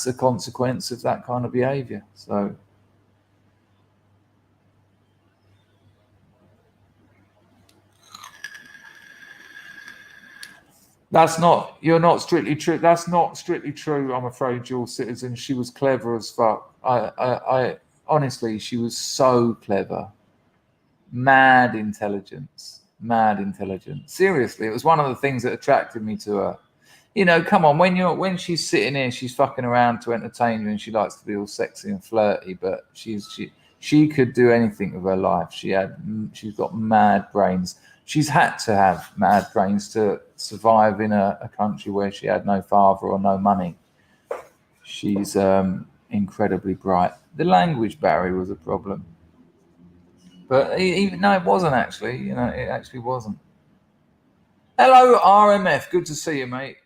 a consequence of that kind of behavior. So that's not strictly true. I'm afraid, Dual Citizen. She was clever as fuck. I honestly, she was so clever. Mad intelligence. Seriously, it was one of the things that attracted me to her. You know, come on, when she's sitting here, she's fucking around to entertain you, and she likes to be all sexy and flirty, but she could do anything with her life. She's got mad brains. She's had to have mad brains to survive in a country where she had no father or no money. She's incredibly bright. The language barrier was a problem. But no, it wasn't actually. You know, it actually wasn't. Hello, RMF. Good to see you, mate.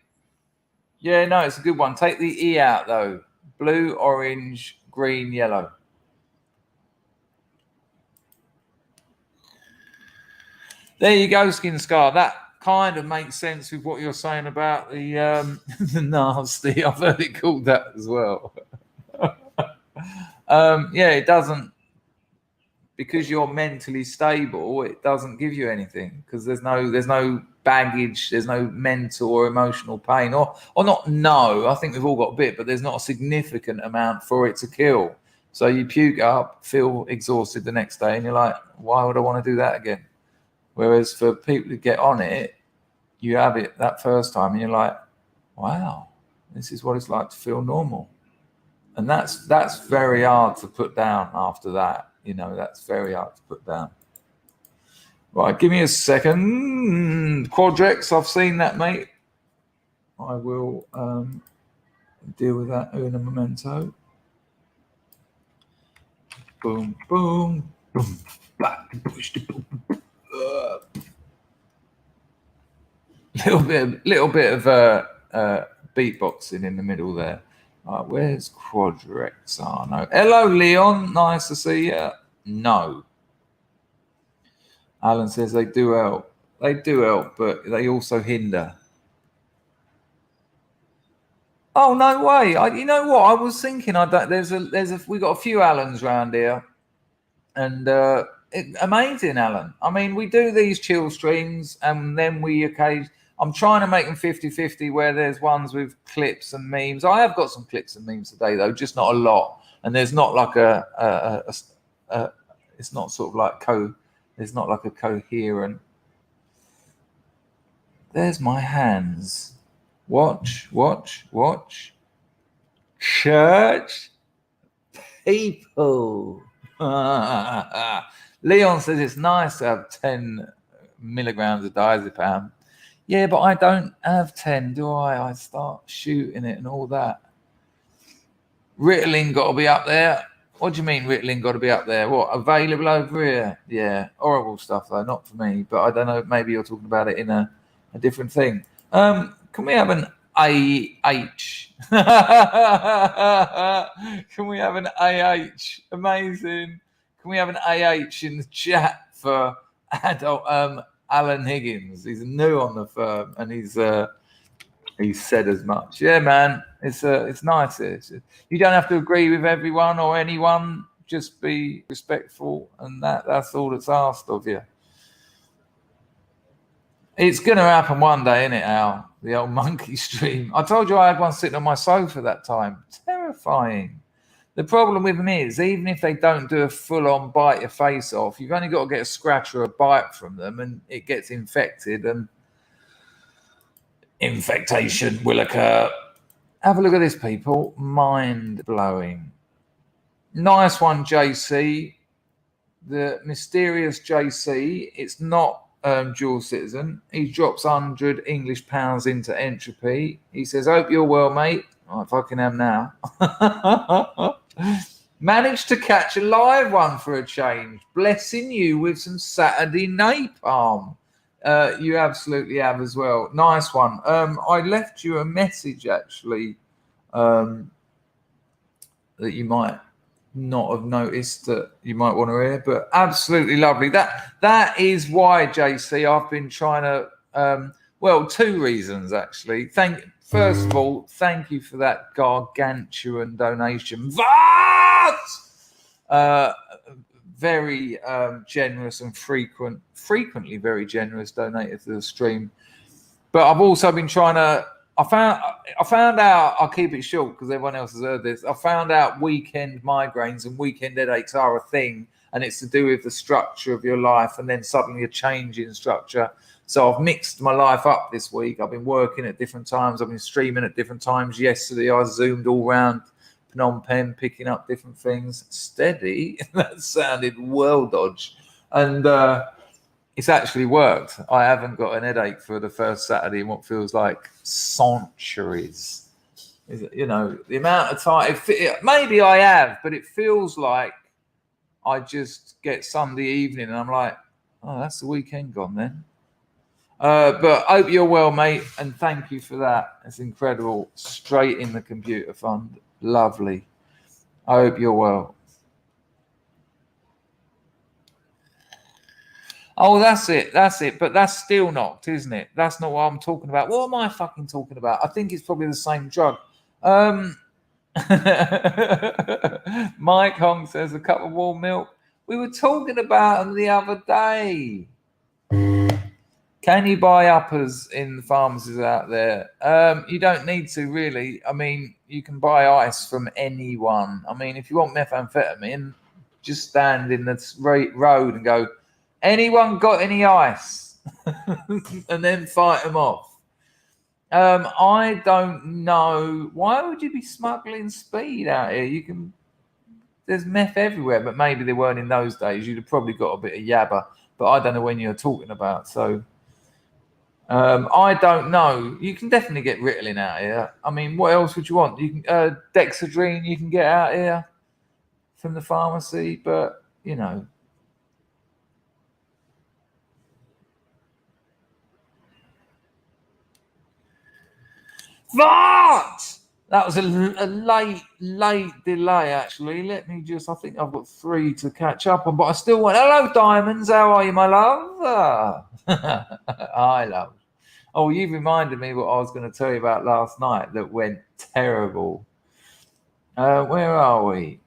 Yeah, no, it's a good one. Take the E out, though. Blue, orange, green, yellow. There you go, Skin Scar. That kind of makes sense with what you're saying about the the nasty. I've heard it called that as well. Yeah, it doesn't, because you're mentally stable. It doesn't give you anything because there's no baggage, there's no mental or emotional pain, or not. No, I think we've all got a bit, but there's not a significant amount for it to kill. So you puke up, feel exhausted the next day, and you're like, why would I want to do that again? Whereas for people to get on it, you have it that first time, and you're like, wow, this is what it's like to feel normal. And that's very hard to put down after that. You know, that's very hard to put down. Right, give me a second. Quadrex, I've seen that, mate. I will deal with that in a memento. Boom, boom, boom. Little bit of beatboxing in the middle there. Where's Quadrex? Oh, no. Hello, Leon. Nice to see you. No. Alan says they do help. They do help, but they also hinder. Oh, no way. You know what? I was thinking we got a few Allans around here. And amazing, Alan. I mean, we do these chill streams, and then I'm trying to make them 50-50 where there's ones with clips and memes. I have got some clips and memes today, though, just not a lot. And there's not like it's not sort of like there's not like a coherent. There's my hands. Watch. Church people. Leon says it's nice to have 10 milligrams of diazepam. Yeah, but I don't have 10, do I? I start shooting it and all that. Ritalin got to be up there. What do you mean Ritalin got to be up there? What, available over here? Yeah, horrible stuff though, not for me. But I don't know, maybe you're talking about it in a different thing. Can we have an AH? Can we have an AH? Amazing. Can we have an AH in the chat for adult Alan Higgins? He's new on the firm, and he's said as much. Yeah, man, it's nice. You don't have to agree with everyone or anyone. Just be respectful, and that's all that's asked of you. It's going to happen one day, isn't it, Al? The old monkey stream. I told you I had one sitting on my sofa that time. Terrifying. The problem with them is, even if they don't do a full-on bite your face off, you've only got to get a scratch or a bite from them, and it gets infected, and infectation will occur. Have a look at this, people. Mind-blowing. Nice one, JC. The mysterious JC. It's not dual citizen. He drops 100 English pounds into entropy. He says, hope you're well, mate. I fucking am now. Managed to catch a live one for a change. Blessing you with some Saturday napalm. You absolutely have as well. Nice one. I left you a message, actually, that you might not have noticed that you might want to hear, but absolutely lovely. That is why, JC, I've been trying to, well, two reasons, actually. First of all, thank you for that gargantuan donation. Very generous and frequently very generous donator to the stream. But I've also been trying to, I found out, I'll keep it short because everyone else has heard this. I found out weekend migraines and weekend headaches are a thing, and it's to do with the structure of your life and then suddenly a change in structure. So I've mixed my life up this week. I've been working at different times. I've been streaming at different times. Yesterday I zoomed all around Phnom Penh, picking up different things. Steady. That sounded well dodge. And it's actually worked. I haven't got an headache for the first Saturday in what feels like centuries. You know, the amount of time, maybe I have, but it feels like I just get Sunday evening and I'm like, oh, that's the weekend gone then. But hope you're well, mate, and thank you for that. It's incredible. Straight in the computer fund. Lovely. I hope you're well. Oh, that's it. But that's still knocked, isn't it? That's not what I'm talking about. What am I fucking talking about? I think it's probably the same drug. Mike Hong says a cup of warm milk. We were talking about them the other day. Can you buy uppers in the pharmacies out there? You don't need to, really. I mean, you can buy ice from anyone. I mean, if you want methamphetamine, just stand in the road and go, anyone got any ice? And then fight them off. I don't know. Why would you be smuggling speed out here? There's meth everywhere, but maybe they weren't in those days. You'd have probably got a bit of yabba, but I don't know when you're talking about, so... I don't know. You can definitely get Ritalin out here. I mean, what else would you want? You can Dexedrine you can get out here from the pharmacy, but you know. What? That was a late delay, actually. Let me just, I think I've got 3 to catch up on, but I still want, hello, Diamonds. How are you, my love? Hi, love. Oh, you've reminded me what I was going to tell you about last night that went terrible. Where are we?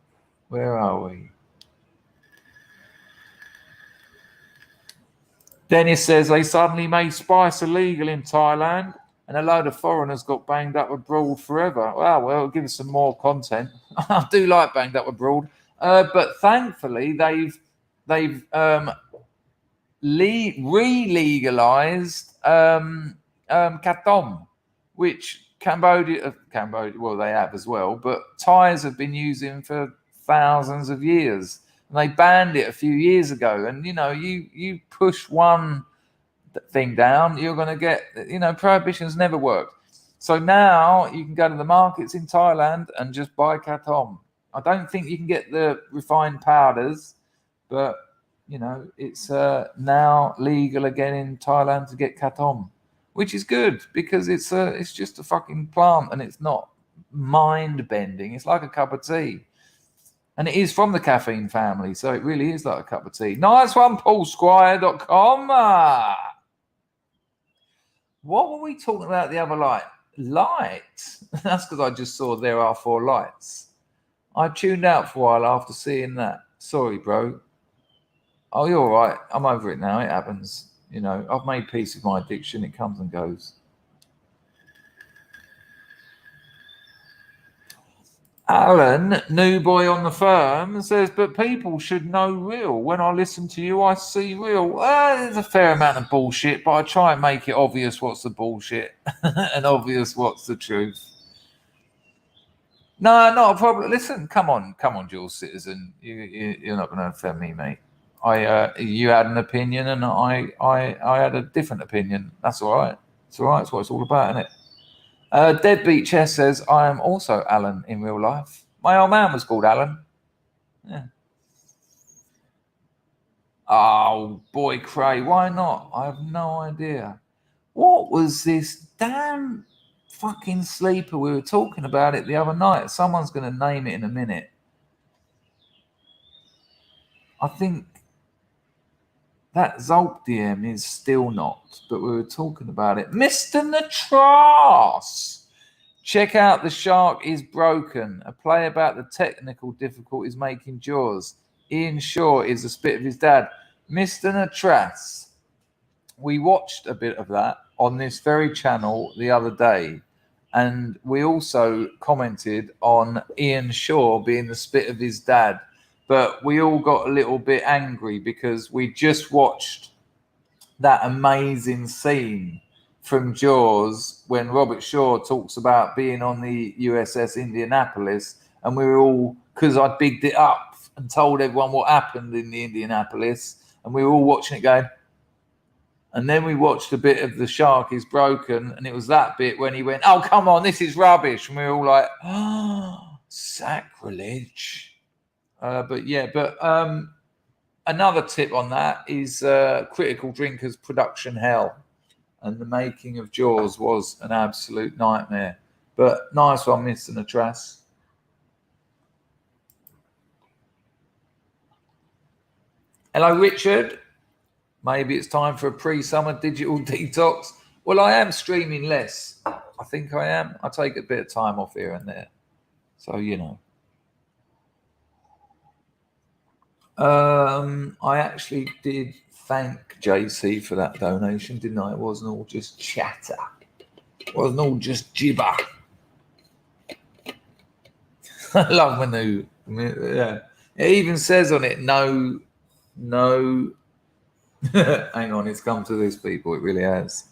Dennis says they suddenly made spice illegal in Thailand and a load of foreigners got banged up abroad forever. Well, it'll give us some more content. I do like banged up abroad. But thankfully, they've re-legalized Katom, which Cambodia, well, they have as well, but Thais have been using for thousands of years. And they banned it a few years ago. And, you know, you push one thing down, you're going to get, you know, prohibition's never worked. So now you can go to the markets in Thailand and just buy Katom. I don't think you can get the refined powders, but you know, it's now legal again in Thailand to get Katom, which is good because it's just a fucking plant and it's not mind-bending. It's like a cup of tea. And it is from the caffeine family, so it really is like a cup of tea. Nice one, PaulSquire.com. What were we talking about the other light? Light? That's because I just saw there are 4 lights. I tuned out for a while after seeing that. Sorry, bro. Oh, you're all right. I'm over it now. It happens. You know, I've made peace with my addiction. It comes and goes. Alan, new boy on the firm, says, but people should know real. When I listen to you, I see real. There's a fair amount of bullshit, but I try and make it obvious what's the bullshit and obvious what's the truth. No, not a problem. Listen, come on, Jules Citizen. You're not going to offend me, mate. You had an opinion, and I had a different opinion. That's all right. It's all right. It's what it's all about, isn't it? Deadbeat Chess says, I am also Alan in real life. My old man was called Alan. Yeah. Oh, boy, Cray, why not? I have no idea. What was this damn fucking sleeper? We were talking about it the other night. Someone's going to name it in a minute. I think that Zolpdiem is still not, but we were talking about it. Mr. Natras! Check out The Shark is Broken, a play about the technical difficulties making Jaws. Ian Shaw is the spit of his dad. Mr. Natras, we watched a bit of that on this very channel the other day, and we also commented on Ian Shaw being the spit of his dad, but we all got a little bit angry because we just watched that amazing scene from Jaws when Robert Shaw talks about being on the USS Indianapolis, and we were all, because I bigged it up and told everyone what happened in the Indianapolis, and we were all watching it going, and then we watched a bit of The Shark is Broken, and it was that bit when he went, oh, come on, this is rubbish, and we were all like, oh, sacrilege. Another tip on that is Critical Drinkers Production Hell. And the making of Jaws was an absolute nightmare. But nice one, Mr. Natras. Hello, Richard. Maybe it's time for a pre-summer digital detox. Well, I am streaming less. I think I am. I take a bit of time off here and there. So, you know. I actually did thank JC for that donation, didn't I? It wasn't all just chatter. It wasn't all just gibber. I love Manu. Yeah. It even says on it, no. Hang on, it's come to this, people. It really has.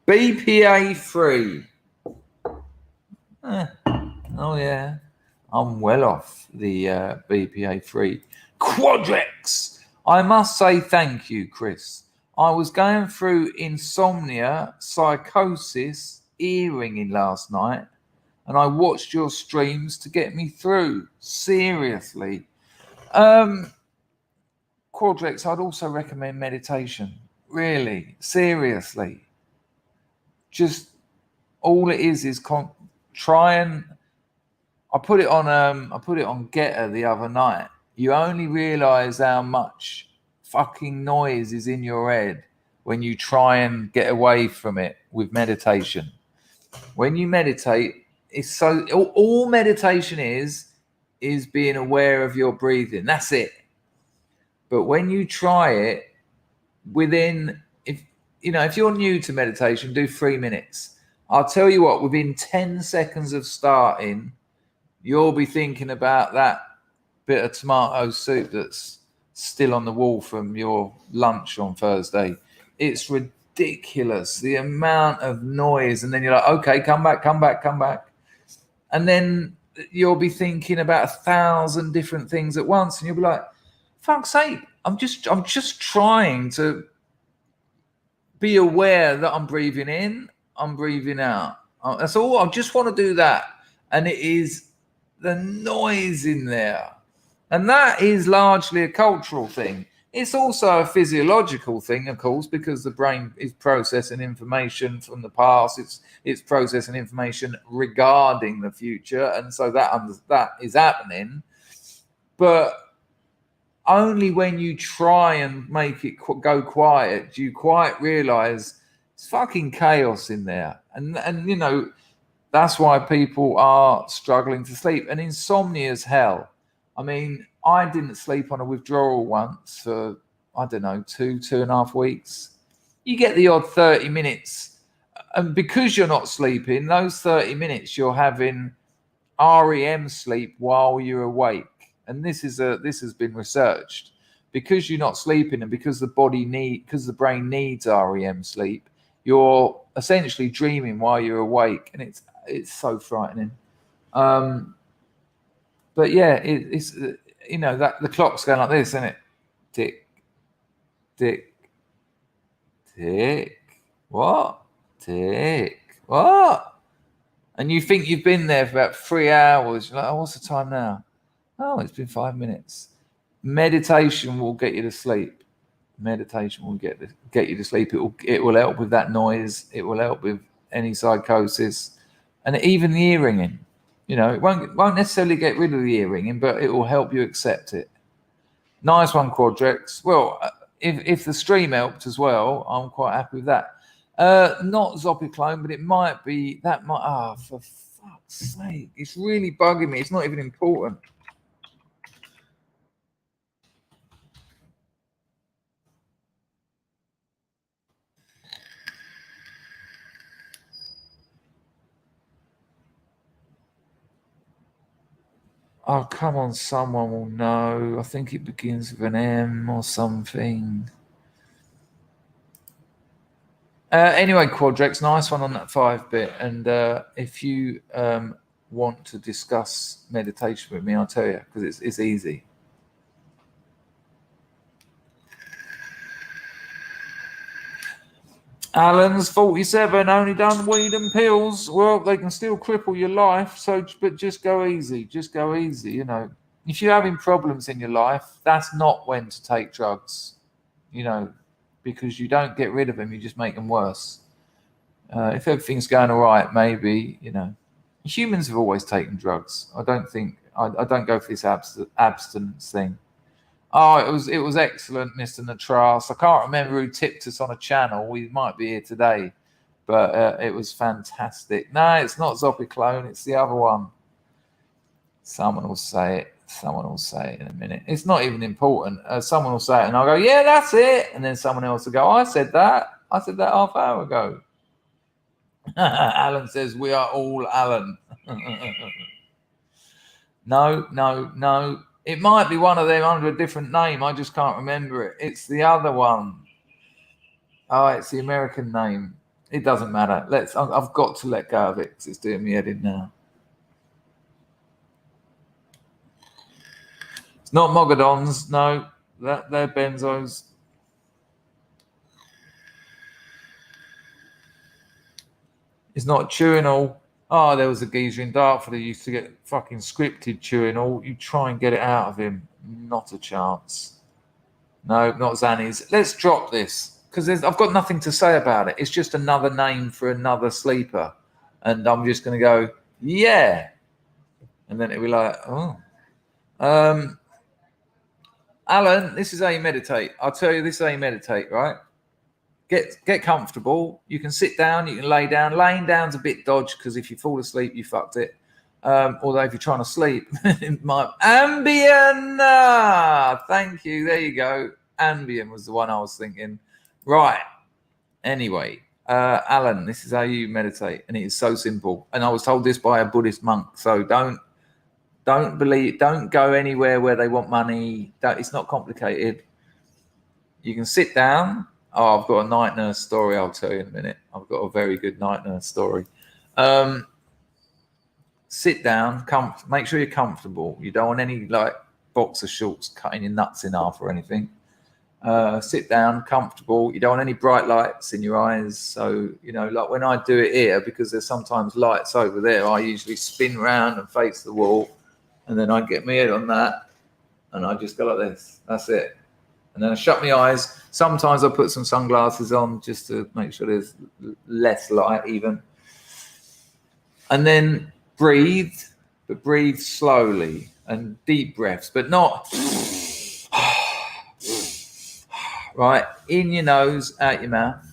BPA free. Oh, yeah. I'm well off the BPA free. Quadrex. I must say thank you, Chris. I was going through insomnia, psychosis, earringing last night, and I watched your streams to get me through. Seriously. Quadrex, I'd also recommend meditation. Really. Seriously. Just all it is try and I put it on Getter the other night. You only realize how much fucking noise is in your head when you try and get away from it with meditation. When you meditate, it's so all meditation is being aware of your breathing. That's it. But when you try it, if you're new to meditation, do 3 minutes. I'll tell you what, within 10 seconds of starting, you'll be thinking about that bit of tomato soup that's still on the wall from your lunch on Thursday. It's ridiculous, the amount of noise. And then you're like, okay, come back. And then you'll be thinking about 1,000 different things at once. And you'll be like, fuck's sake, I'm just trying to be aware that I'm breathing in, I'm breathing out. That's all. I just want to do that. And it is the noise in there. And that is largely a cultural thing. It's also a physiological thing, of course, because the brain is processing information from the past. It's processing information regarding the future. And so that is happening. But only when you try and make it go quiet do you quite realize it's fucking chaos in there. And that's why people are struggling to sleep. And insomnia is hell. I mean, I didn't sleep on a withdrawal once for, I don't know, 2.5 weeks. You get the odd 30 minutes. And because you're not sleeping, those 30 minutes you're having REM sleep while you're awake. And this has been researched. Because you're not sleeping and because the brain needs REM sleep, you're essentially dreaming while you're awake, and it's so frightening. But yeah, it's that the clock's going like this, isn't it? Tick, tick, tick. What? Tick. What? And you think you've been there for about 3 hours. You're like, oh, what's the time now? Oh, it's been 5 minutes. Meditation will get you to sleep. Meditation will get you to sleep. It will help with that noise. It will help with any psychosis, and even the ear ringing. It won't necessarily get rid of the ear ringing, but it will help you accept it. Nice one, Quadrex. Well, if the stream helped as well, I'm quite happy with that. Not Zopiclone, but it might be that. For fuck's sake, it's really bugging me. It's not even important. Oh, come on, someone will know. I think it begins with an M or something. Anyway, Quadrex, nice one on that 5-bit. And if you want to discuss meditation with me, I'll tell you, because it's easy. Alan's 47, only done weed and pills. Well, they can still cripple your life. But just go easy. Just go easy. If you're having problems in your life, that's not when to take drugs. Because you don't get rid of them, you just make them worse. If everything's going all right, maybe. Humans have always taken drugs. I don't go for this abstinence thing. Oh, it was excellent, Mr. Natras. I can't remember who tipped us on a channel. We might be here today, but it was fantastic. No, it's not Zopiclone. It's the other one. Someone will say it. Someone will say it in a minute. It's not even important. Someone will say it, and I'll go, yeah, that's it. And then someone else will go, I said that half an hour ago. Alan says, we are all Alan. No. It might be one of them under a different name. I just can't remember it. It's the other one. Oh, it's the American name. It doesn't matter. I've got to let go of it because it's doing me head in now. It's not Mogadons. No, they're benzos. It's not Tuinal. Oh, there was a geezer in Dartford who used to get fucking scripted Tuinal. You try and get it out of him. Not a chance. No, not Zannies. Let's drop this because I've got nothing to say about it. It's just another name for another sleeper. And I'm just going to go, yeah. And then it'll be like, oh. Alan, this is how you meditate. I'll tell you, this is how you meditate, right? Get comfortable. You can sit down, you can lay down. Laying down's a bit dodgy because if you fall asleep, you fucked it. Although if you're trying to sleep, Ambien. Thank you. There you go. Ambien was the one I was thinking. Right. Anyway, Alan, this is how you meditate, and it is so simple. And I was told this by a Buddhist monk. So don't go anywhere where they want money. It's not complicated. You can sit down. Oh, I've got a night nurse story I'll tell you in a minute. I've got a very good night nurse story. Sit down, make sure you're comfortable. You don't want any boxer shorts cutting your nuts in half or anything. Sit down, comfortable. You don't want any bright lights in your eyes. So, like when I do it here, because there's sometimes lights over there, I usually spin around and face the wall. And then I get my head on that. And I just go like this. That's it. And then I shut my eyes. Sometimes I put some sunglasses on just to make sure there's less light even. And then breathe, but breathe slowly and deep breaths, but not right in your nose, out your mouth.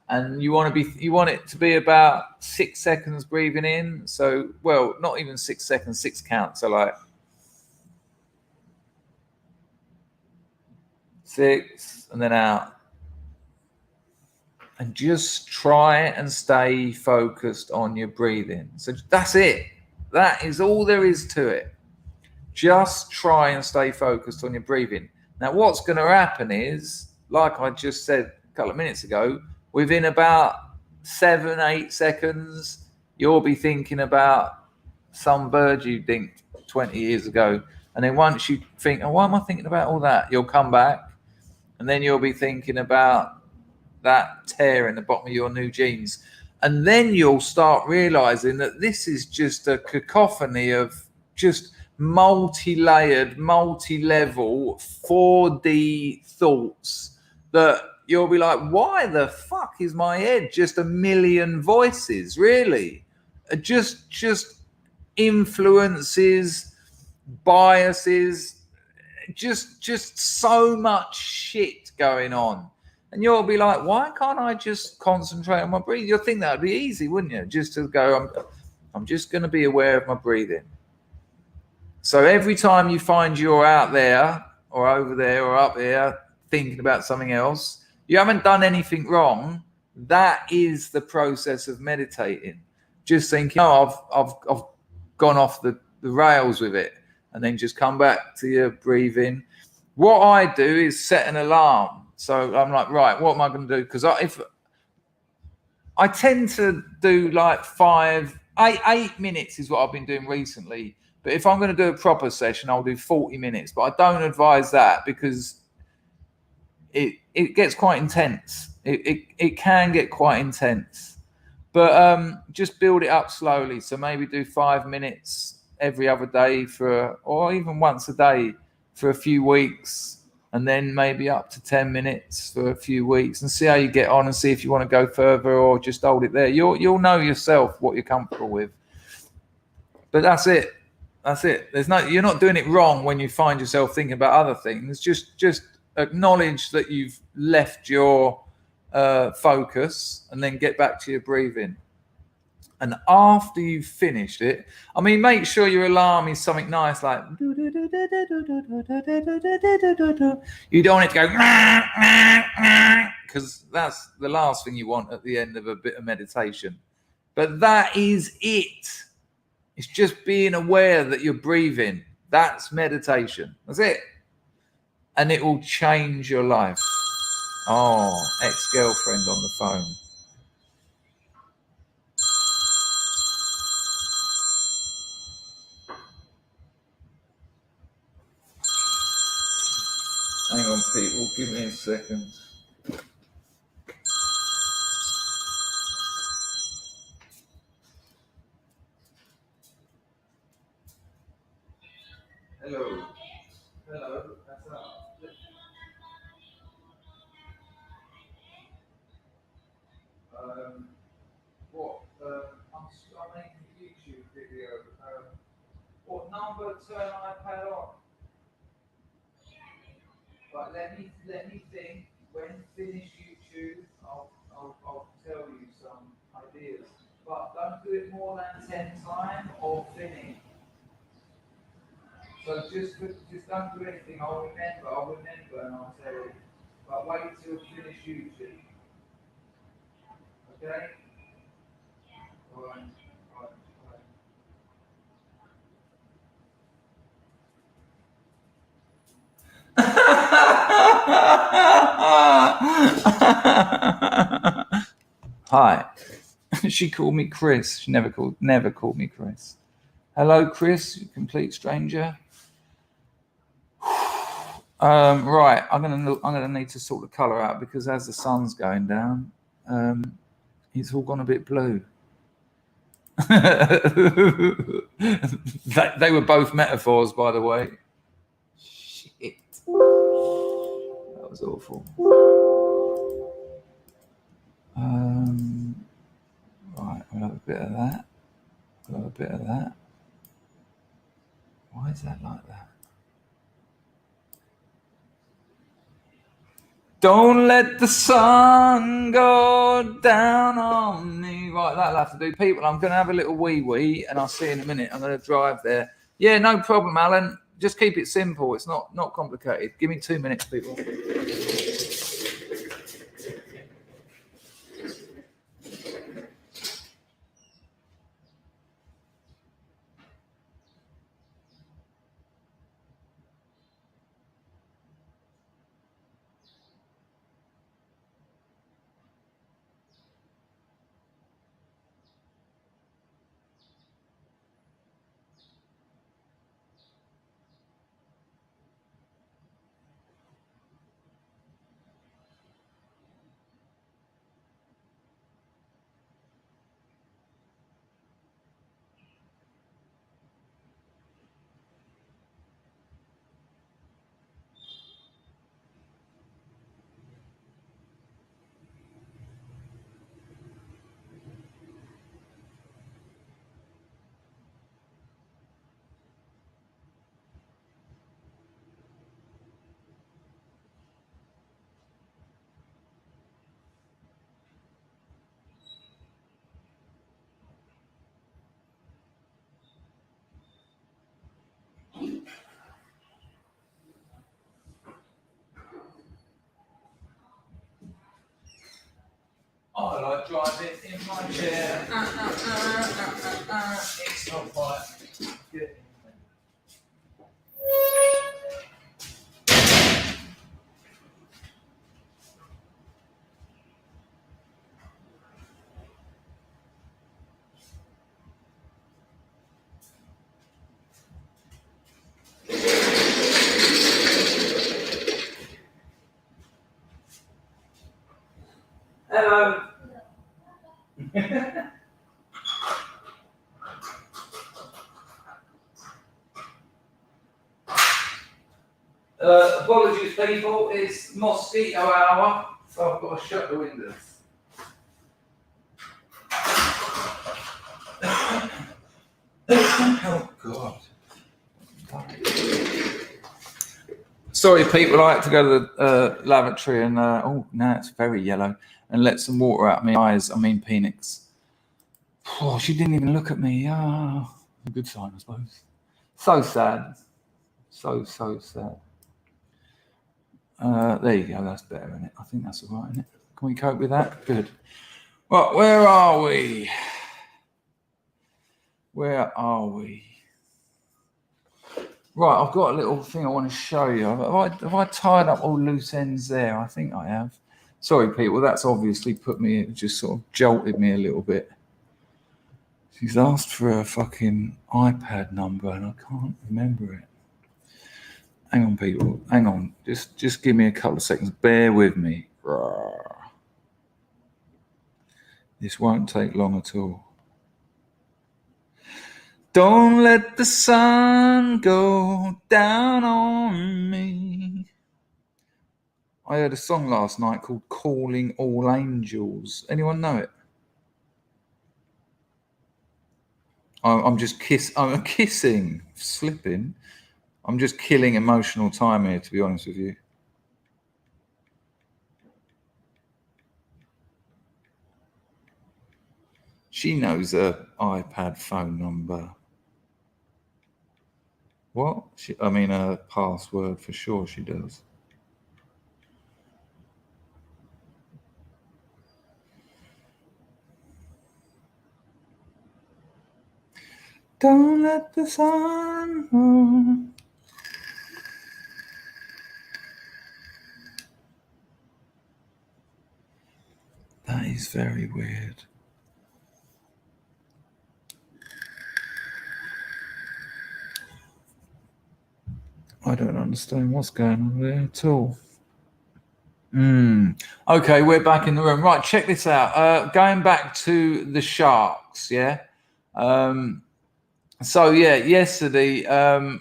And you want it to be about 6 seconds breathing in. So, well, not even 6 seconds, 6 counts. So like 6 and then out. and just try and stay focused on your breathing. So that's it. That is all there is to it. Just try and stay focused on your breathing. Now, what's going to happen is, like I just said a couple of minutes ago, within about 7-8 seconds, you'll be thinking about some bird you think 20 years ago. And then once you think, oh, why am I thinking about all that? You'll come back, and then you'll be thinking about that tear in the bottom of your new jeans. And then you'll start realizing that this is just a cacophony of just multi-layered, multi-level 4D thoughts that you'll be like, why the fuck is my head just a million voices? Really? Just influences, biases, just so much shit going on. And you'll be like, why can't I just concentrate on my breathing? You'll think that would be easy, wouldn't you? Just to go, I'm just going to be aware of my breathing. So every time you find you're out there or over there or up there thinking about something else, you haven't done anything wrong. That is the process of meditating. Just thinking, oh, I've gone off the rails with it, and then just come back to your breathing. What I do is set an alarm. So I'm like, right, what am I going to do? Because if I tend to do like 8 minutes is what I've been doing recently. But if I'm going to do a proper session, I'll do 40 minutes. But I don't advise that because it gets quite intense. It can get quite intense. But just build it up slowly. So maybe do 5 minutes every other day or even once a day for a few weeks. And then maybe up to 10 minutes for a few weeks, and see how you get on, and see if you want to go further or just hold it there. You'll know yourself what you're comfortable with. But that's it. That's it. You're not doing it wrong when you find yourself thinking about other things. Just acknowledge that you've left your focus, and then get back to your breathing. And after you've finished it, I mean, make sure your alarm is something nice like, you don't want it to go, because that's the last thing you want at the end of a bit of meditation. But that is it. It's just being aware that you're breathing. That's meditation. That's it. And it will change your life. Oh, ex-girlfriend on the phone. Hang on, people. Give me a second. Hello. Hello. That's up. I'm making a YouTube video. What number turn iPad on? But let me think. When finish YouTube, I'll tell you some ideas. But don't do it more than 10 times or finish. So just don't do anything. I'll remember, and I'll tell you. But wait till finish YouTube. Okay? All right. Hi. She called me Chris. She never called me Chris. Hello, Chris, you complete stranger. Right, I'm gonna need to sort the colour out, because as the sun's going down, it's all gone a bit blue. They were both metaphors, by the way. Shit. That was awful. Right, we'll have a bit of that. We'll have a bit of that. Why is that like that? Don't let the sun go down on me. Right, that'll have to do. People, I'm going to have a little wee, and I'll see you in a minute. I'm going to drive there. Yeah, no problem, Alan. Just keep it simple. It's not complicated. Give me 2 minutes, people. driving in my chair. It's not quite good. Hello. Apologies, people. It's mosquito hour, so I've got to shut the windows. Oh God. Sorry, people. I had to go to the lavatory and oh, now it's very yellow, and let some water out of my eyes. I mean, Phoenix. Oh, she didn't even look at me. Ah, a good sign, I suppose. So sad. So sad. There you go. That's better, isn't it? I think that's all right, isn't it? Can we cope with that? Good. Well, where are we? Where are we? Right, I've got a little thing I want to show you. Have I tied up all loose ends there? I think I have. Sorry, people. That's obviously put me, it just sort of jolted me a little bit. She's asked for a fucking iPad number and I can't remember it. Hang on, people. Hang on. Just give me a couple of seconds. Bear with me. This won't take long at all. Don't let the sun go down on me. I heard a song last night called Calling All Angels. Anyone know it? I'm kissing, slipping. I'm just killing emotional time here, to be honest with you. She knows her iPad phone number. What? Her password for sure she does. Don't let the sun go. That is very weird. I don't understand what's going on there at all. Okay, we're back in the room. Right, check this out. Going back to the sharks, yeah? Yesterday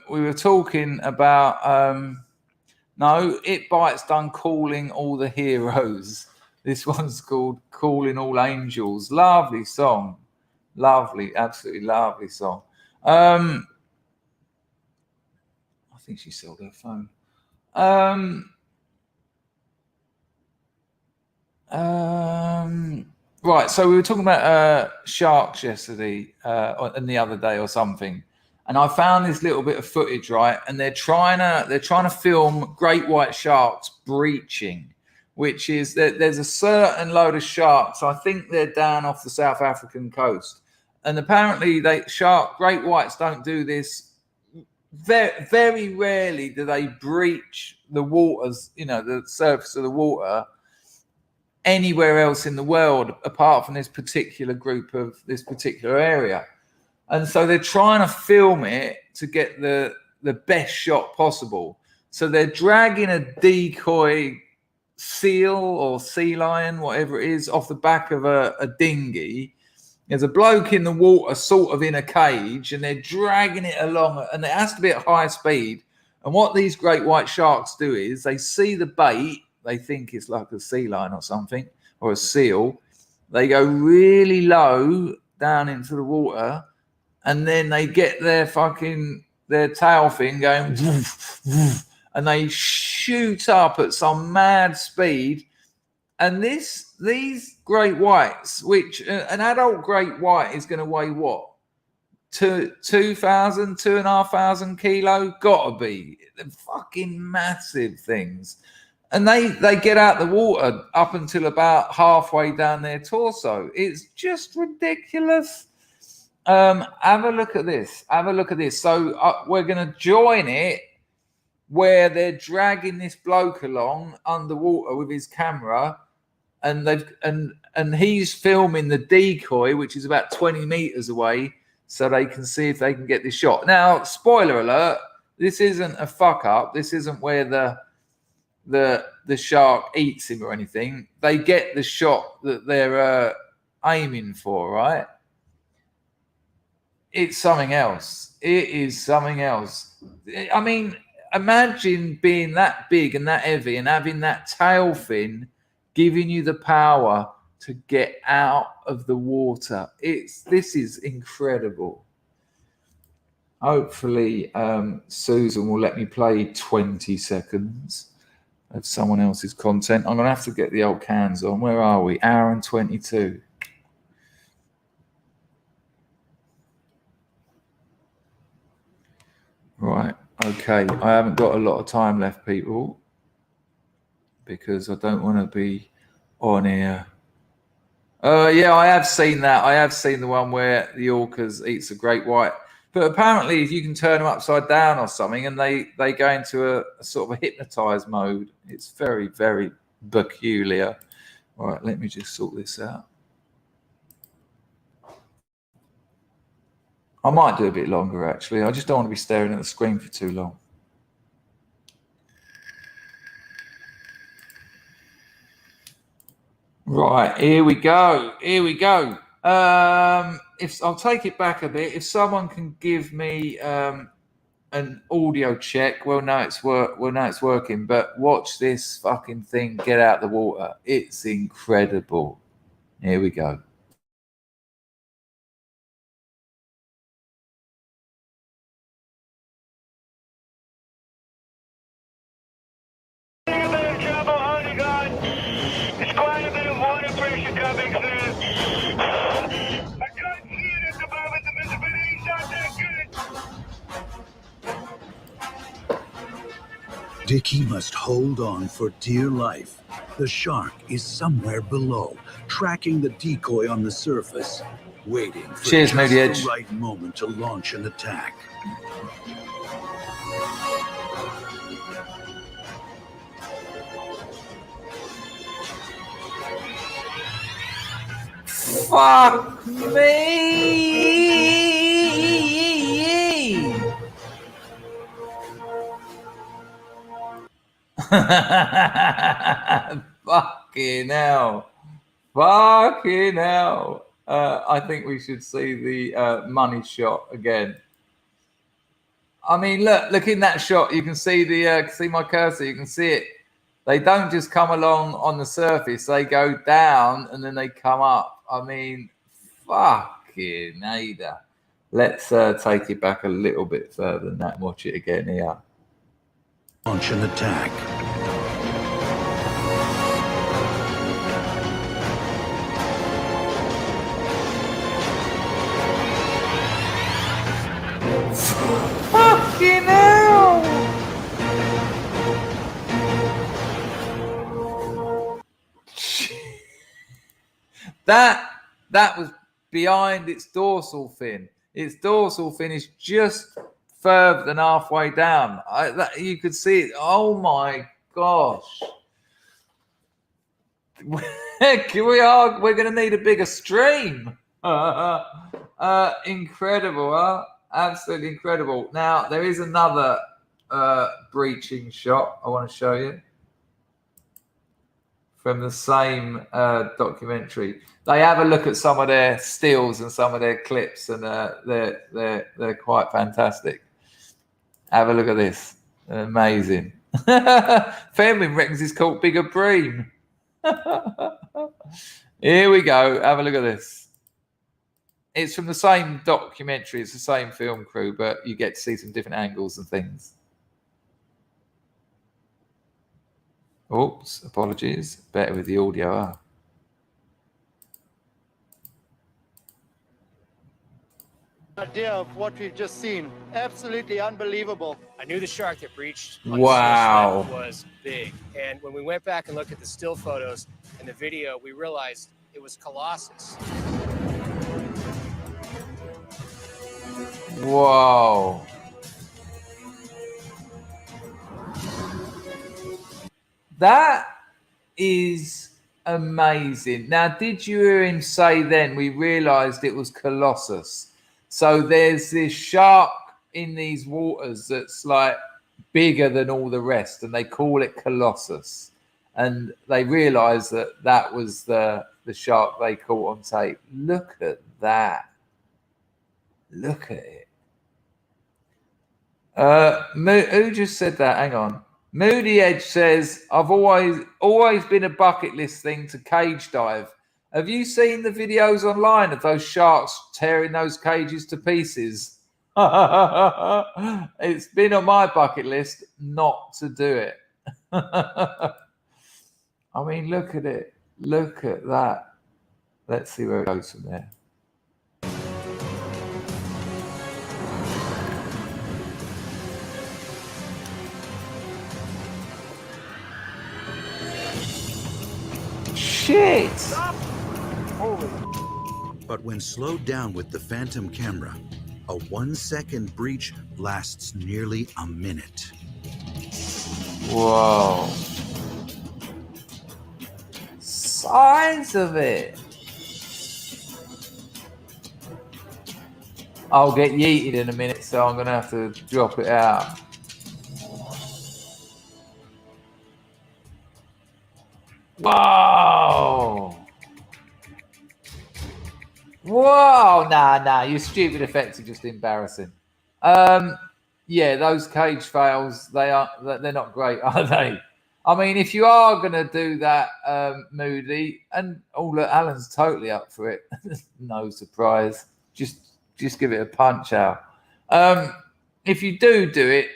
we were talking about... no, It Bites done Calling All the Heroes. This one's called Calling All Angels. Lovely song. Lovely, absolutely lovely song. I think she sold her phone. Right, so we were talking about sharks yesterday and the other day or something, and I found this little bit of footage, right? And they're trying to film great white sharks breaching, which is that there's a certain load of sharks. I think they're down off the South African coast, and apparently great whites don't do this. Very, very rarely do they breach the waters, the surface of the water anywhere else in the world apart from this particular group of this particular area. And so they're trying to film it to get the best shot possible. So they're dragging a decoy seal or sea lion, whatever it is, off the back of a dinghy. There's a bloke in the water, sort of in a cage, and they're dragging it along, and it has to be at high speed. And what these great white sharks do is they see the bait, they think it's like a sea lion or something, or a seal. They go really low down into the water, and then they get their tail fin going, woof, woof, and they shoot up at some mad speed. And these great whites, which an adult great white is going to weigh what? 2,500 kilo? Gotta be. They're fucking massive things. And they get out the water up until about halfway down their torso. It's just ridiculous. Have a look at this. Have a look at this. So we're going to join it where they're dragging this bloke along underwater with his camera, and he's filming the decoy, which is about 20 meters away, so they can see if they can get this shot. Now, spoiler alert, this isn't a fuck up. This isn't where the shark eats him or anything. They get the shot that they're aiming for, right? It's something else. It is something else. I mean, imagine being that big and that heavy and having that tail fin giving you the power to get out of the water. This is incredible. Hopefully, Susan will let me play 20 seconds of someone else's content. I'm going to have to get the old cans on. Where are we? Hour and 22. Right. Okay. I haven't got a lot of time left, people, because I don't want to be on here. Yeah, I have seen that. I have seen the one where the orcas eats a great white. But apparently you can turn them upside down or something, and they go into a sort of a hypnotized mode. It's very, very peculiar. All right, let me just sort this out. I might do a bit longer, actually. I just don't want to be staring at the screen for too long. Right, here we go. Here we go. If I'll take it back a bit. If someone can give me an audio check, we'll know it's working. But watch this fucking thing get out the water. It's incredible. Here we go. There's quite a bit of water pressure coming through. I can't see it at the moment. The visibility's not that good. Dickie must hold on for dear life. The shark is somewhere below, tracking the decoy on the surface, waiting for Cheers, just Moody Edge. the right moment to launch an attack. Fuck me! Fucking hell. Fucking hell. I think we should see the money shot again. I mean, look in that shot. You can see see my cursor. You can see it. They don't just come along on the surface. They go down and then they come up. I mean, fucking Ada. Let's take it back a little bit further than that and watch it again here. Launch an attack. Fucking hell! That was behind its dorsal fin. Its dorsal fin is just further than halfway down. You could see it. Oh my gosh! We're going to need a bigger stream. Incredible, huh? Absolutely incredible. Now there is another breaching shot I want to show you from the same documentary. They have a look at some of their stills and some of their clips, and they're quite fantastic. Have a look at this. Amazing. Fairman reckons it's called Bigger Bream. Here we go. Have a look at this. It's from the same documentary. It's the same film crew, but you get to see some different angles and things. Oops, apologies. Better with the audio, huh? idea of what we've just seen. Absolutely unbelievable. I knew the shark that breached on Wow. the seal was big. And when we went back and looked at the still photos and the video, we realized it was Colossus. Whoa. That is amazing. Now, did you hear him say then we realized it was Colossus? So there's this shark in these waters that's like bigger than all the rest, and they call it Colossus. And they realized that that was the shark they caught on tape. Look at that. Look at it. Who just said that? Hang on. Moody Edge says, I've always been a bucket list thing to cage dive. Have you seen the videos online of those sharks tearing those cages to pieces? It's been on my bucket list not to do it. I mean, look at it. Look at that. Let's see where it goes from there. Shit! But when slowed down with the Phantom camera, a 1 second breach lasts nearly a minute. Whoa. Size of it. I'll get yeeted in a minute, so I'm going to have to drop it out. Whoa. Whoa. Nah. Your stupid effects are just embarrassing. Yeah, those cage fails, they're not great, are they? I mean, if you are going to do that, Moody, and look, Alan's totally up for it. No surprise. Just give it a punch out. If you do it,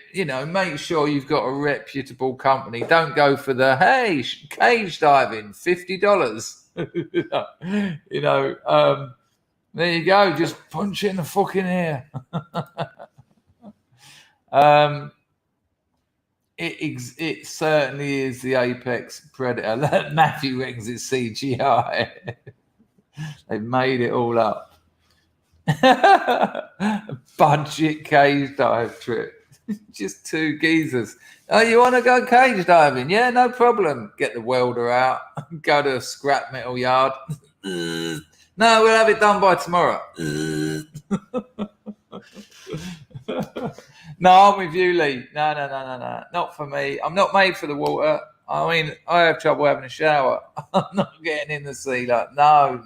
make sure you've got a reputable company. Don't go for the, hey, cage diving, $50. There you go. Just punch it in the fucking ear. It certainly is the apex predator. Matthew reckons it's CGI. They've made it all up. Budget cage dive trip. Just two geezers. Oh, you want to go cage diving? Yeah, no problem. Get the welder out. Go to a scrap metal yard. No, we'll have it done by tomorrow. No, I'm with you, Lee. No. Not for me. I'm not made for the water. I mean, I have trouble having a shower. I'm not getting in the sea. Like, no.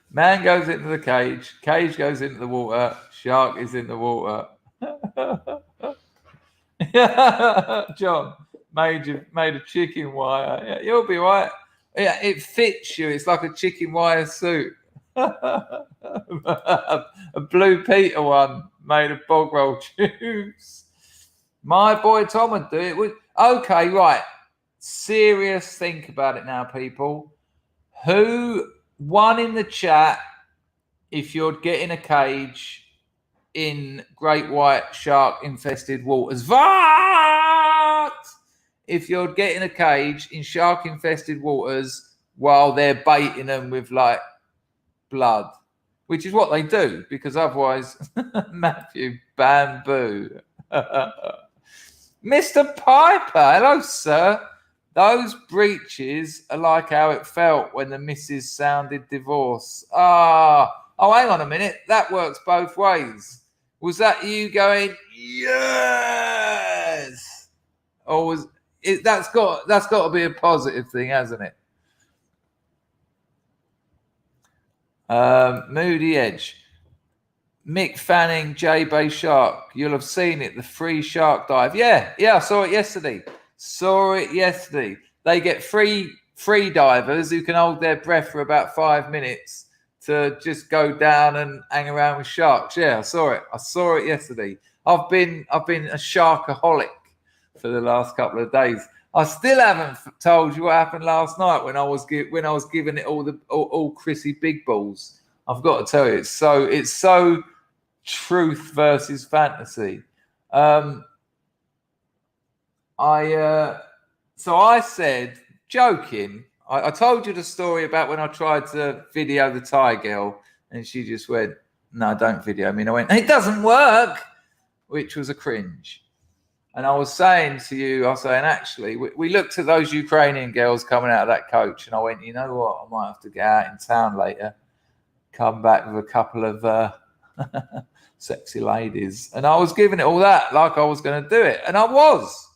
Man goes into the cage goes into the water, shark is in the water. John made a chicken wire. Yeah, you'll be right. Yeah, it fits you. It's like a chicken wire suit. A Blue Peter one made of bog roll tubes. My boy Tom would do it. Okay, right. Serious think about it now, people. Who won in the chat if you're getting a cage in great white shark infested waters? Vote! If you're getting a cage in shark infested waters while they're baiting them with like blood, which is what they do, because otherwise, Matthew, bamboo. Mr. Piper, hello, sir. Those breaches are like how it felt when the missus sounded divorce. Oh, hang on a minute. That works both ways. Was that you going, yes? Or was it? That's got to be a positive thing, hasn't it? Moody Edge. Mick Fanning, J-Bay Shark. You'll have seen it. The free shark dive. Yeah, I saw it yesterday. They get free divers who can hold their breath for about 5 minutes to just go down and hang around with sharks. Yeah, I saw it yesterday. I've been a sharkaholic for the last couple of days. I still haven't told you what happened last night when I was giving it all Chrissy big balls. I've got to tell you, it's so truth versus fantasy. So I said, joking, I told you the story about when I tried to video the Thai girl, and she just went, "No, don't video me." And I went, "It doesn't work," which was a cringe. And I was saying to you, actually, we looked at those Ukrainian girls coming out of that coach, and I went, you know what? I might have to get out in town later, come back with a couple of sexy ladies. And I was giving it all that like I was going to do it. And I was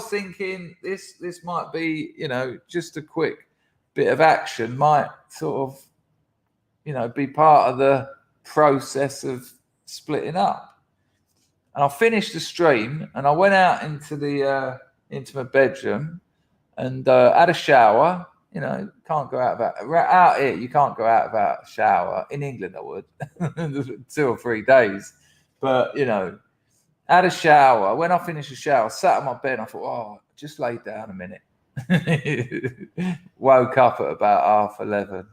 thinking this might be, just a quick bit of action, might sort of, be part of the process of splitting up. And I finished the stream, and I went out into my bedroom and had a shower. Can't go out out here. You can't go out without a shower. In England, I would 2 or 3 days. But had a shower. When I finished the shower, sat on my bed. And I thought, oh, just lay down a minute. Woke up at about 11:30.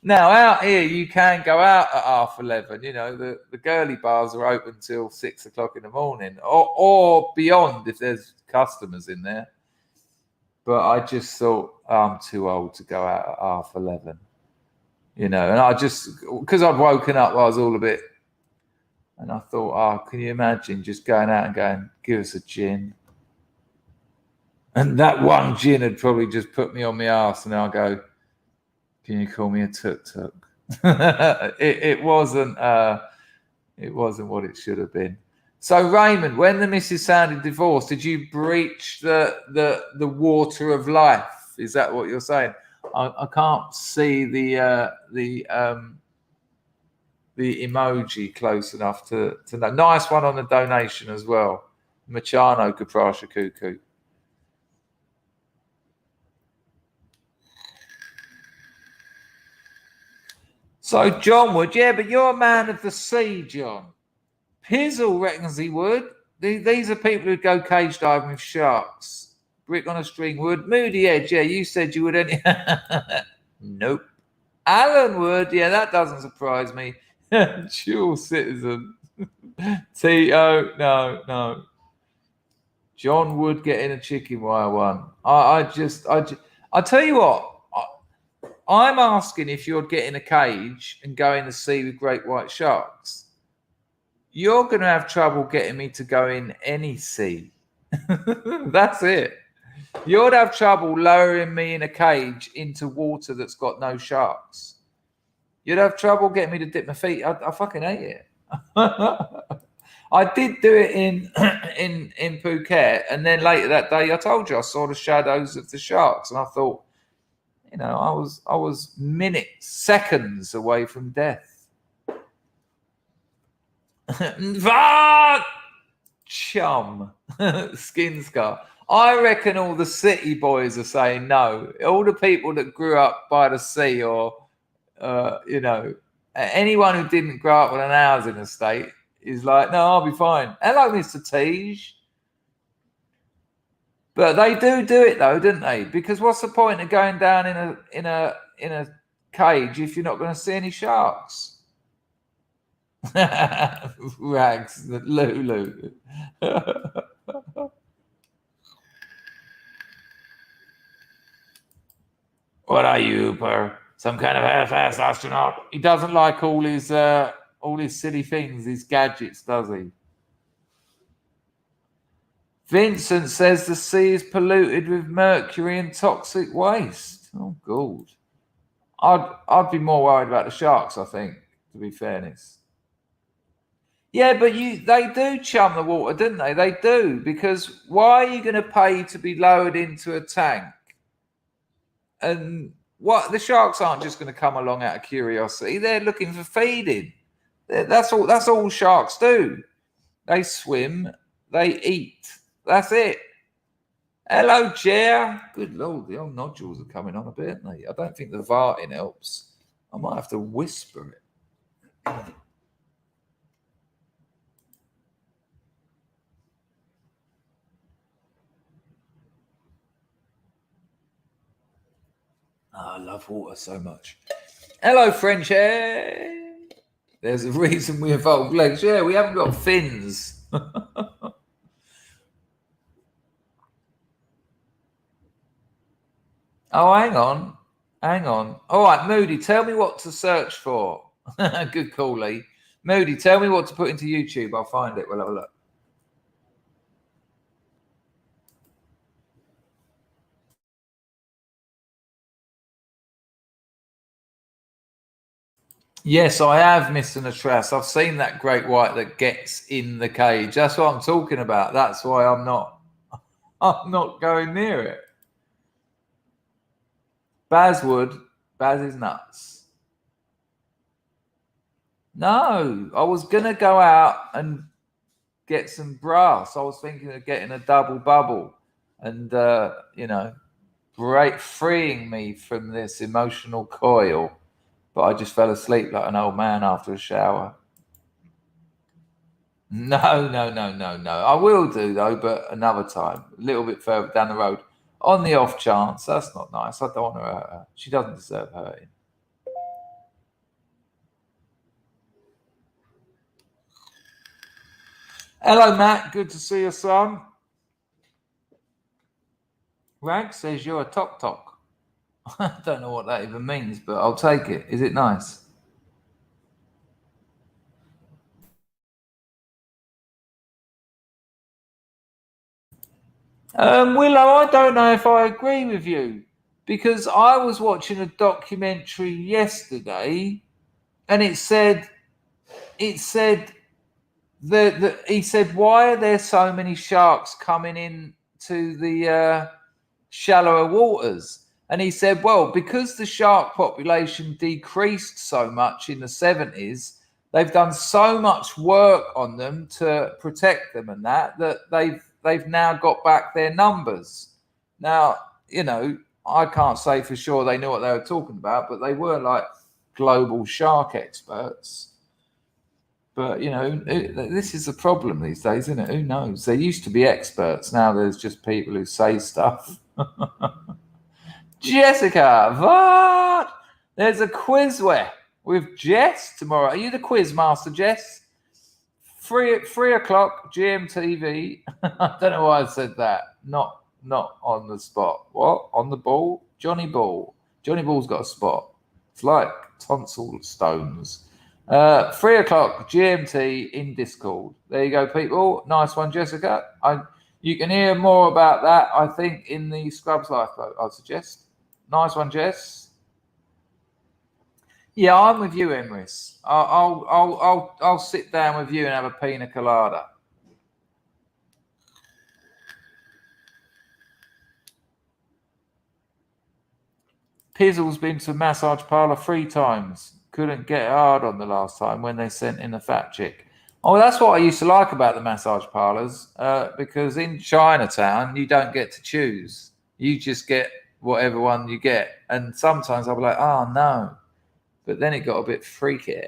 Now out here you can go out at 11:30. The girly bars are open till 6 o'clock in the morning, or beyond if there's customers in there. But I just thought I'm too old to go out at 11:30. And I just, because I'd woken up, I was all a bit, and I thought, oh, can you imagine just going out and going, give us a gin? And that one gin had probably just put me on my arse, and I'll go, can you call me a tuk-tuk? It wasn't what it should have been. So Raymond, when the missus sounded divorced, did you breach the water of life? Is that what you're saying? I can't see the emoji close enough to know. Nice one on the donation as well. Machano Kaprasha Cuckoo. So John would, yeah, but you're a man of the sea, John. Pizzle reckons he would. These are people who go cage diving with sharks. Brick on a string would. Moody Edge, yeah, you said you would. Nope. Alan would, yeah, that doesn't surprise me. Dual citizen. Tito, no. John would get in a chicken wire one. I tell you what. I'm asking if you'd get in a cage and go in the sea with great white sharks. You're going to have trouble getting me to go in any sea. That's it. You'd have trouble lowering me in a cage into water that's got no sharks. You'd have trouble getting me to dip my feet. I fucking hate it. I did do it in Phuket, and then later that day, I told you I saw the shadows of the sharks, and I thought, I was minutes, seconds away from death. Chum. Skin scar. I reckon all the city boys are saying no. All the people that grew up by the sea, or anyone who didn't grow up on an housing estate is like, no, I'll be fine. Hello, Mr. Teege. But they do it though, don't they? Because what's the point of going down in a cage if you're not going to see any sharks? Rags, Lulu. What are you, Per? Some kind of half-assed astronaut? He doesn't like all his silly things, his gadgets, does he? Vincent says the sea is polluted with mercury and toxic waste. Oh, God. I'd be more worried about the sharks, I think, to be fairness. Yeah, but they do chum the water, don't they? They do, because why are you going to pay to be lowered into a tank? And what, the sharks aren't just going to come along out of curiosity. They're looking for feeding. That's all sharks do. They swim, they eat. That's it. Hello, Chair. Good Lord, the old nodules are coming on a bit, aren't they? I don't think the farting helps. I might have to whisper it. love water so much. Hello, Frenchie. There's a reason we evolved legs. Yeah, we haven't got fins. Oh, hang on. All right, Moody, tell me what to search for. Good call, Lee. Moody, tell me what to put into YouTube. I'll find it. We'll have a look. Yes, I have, Mr. Natras. I've seen that great white that gets in the cage. That's what I'm talking about. That's why I'm not going near it. Baz is nuts. No, I was going to go out and get some brass. I was thinking of getting a double bubble and, freeing me from this emotional coil. But I just fell asleep like an old man after a shower. No. I will do, though, but another time, a little bit further down the road. On the off chance, that's not nice. I don't want to hurt her. She doesn't deserve hurting. Hello, Matt. Good to see you, son. Rag says you're a tok. I don't know what that even means, but I'll take it. Is it nice? Willow, I don't know if I agree with you, because I was watching a documentary yesterday, and it said that he said, why are there so many sharks coming in to the shallower waters? And he said, well, because the shark population decreased so much in the 70s, they've done so much work on them to protect them and that they've now got back their numbers. Now, I can't say for sure they knew what they were talking about, but they were like global shark experts. But, this is the problem these days, isn't it? Who knows? There used to be experts. Now there's just people who say stuff. Jessica, what? There's a quiz with Jess tomorrow. Are you the quiz master, Jess? 3 o'clock GMTV. I don't know why I said that. Not on the spot. What? On the ball? Johnny Ball. Johnny Ball's got a spot. It's like tonsil stones. 3 o'clock GMT in Discord. There you go, people. Nice one, Jessica. You can hear more about that, I think, in the Scrubs Lifeboat, I'd suggest. Nice one, Jess. Yeah, I'm with you, Emrys. I'll sit down with you and have a pina colada. Pizzle's been to massage parlor 3 times. Couldn't get hard on the last time when they sent in a fat chick. Oh, that's what I used to like about the massage parlors, because in Chinatown, you don't get to choose. You just get whatever one you get. And sometimes I'll be like, oh, no. But then it got a bit freaky.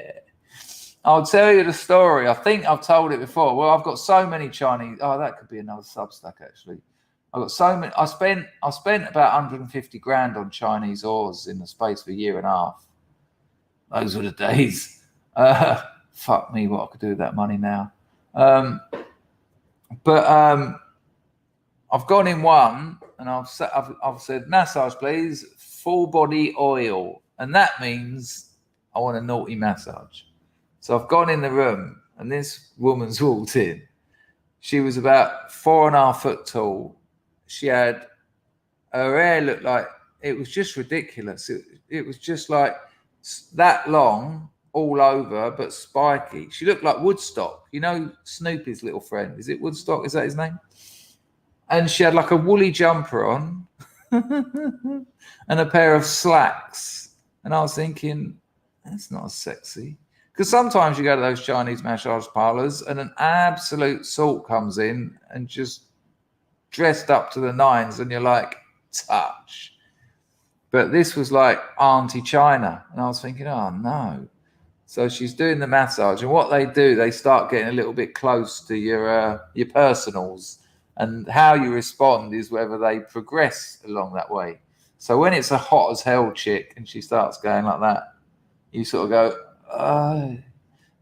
I'll tell you the story. I think I've told it before. Well, I've got so many Chinese. Oh, that could be another Substack, actually. I've got so many. I spent about 150 grand on Chinese ores in the space of a year and a half. Those were the days. Fuck me, what I could do with that money now. But I've gone in one and I've said, massage, please, full body oil. And that means I want a naughty massage. So I've gone in the room and this woman's walked in. She was about 4.5 foot tall. She had, her hair looked like, it was just ridiculous. It was just like that long all over, but spiky. She looked like Woodstock. You know Snoopy's little friend. Is it Woodstock? Is that his name? And she had like a woolly jumper on and a pair of slacks. And I was thinking, that's not sexy. Because sometimes you go to those Chinese massage parlors and an absolute salt comes in and just dressed up to the nines and you're like, touch. But this was like Auntie China. And I was thinking, oh, no. So she's doing the massage. And what they do, they start getting a little bit close to your personals. And how you respond is whether they progress along that way. So when it's a hot as hell chick and she starts going like that, you sort of go, oh.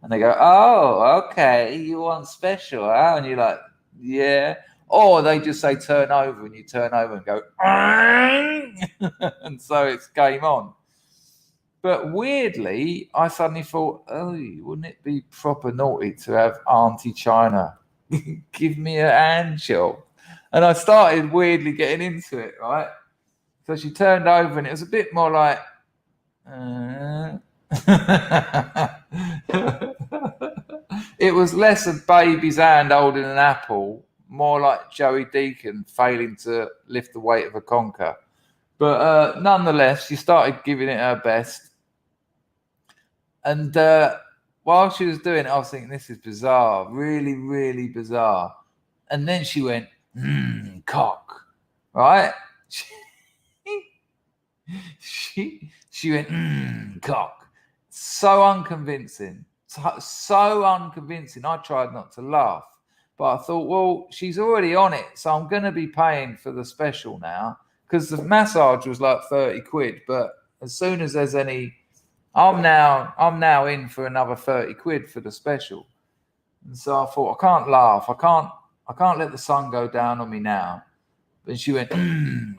And they go, oh, okay, you want special, huh? And you're like, yeah. Or they just say turn over, and you turn over and go, and so it's game on. But weirdly, I suddenly thought, oh, wouldn't it be proper naughty to have Auntie China give me a hand job? And I started weirdly getting into it, right? So she turned over, and it was a bit more like, it was less a baby's hand holding an apple, more like Joey Deacon failing to lift the weight of a conker. But nonetheless, she started giving it her best. And while she was doing it, I was thinking, this is bizarre, really, really bizarre. And then she went, cock, right? She went, cock. So unconvincing. So unconvincing. I tried not to laugh. But I thought, well, she's already on it, so I'm going to be paying for the special now. Because the massage was like 30 quid. But as soon as there's any... I'm now in for another 30 quid for the special. And so I thought, I can't laugh. I can't let the sun go down on me now. But she went,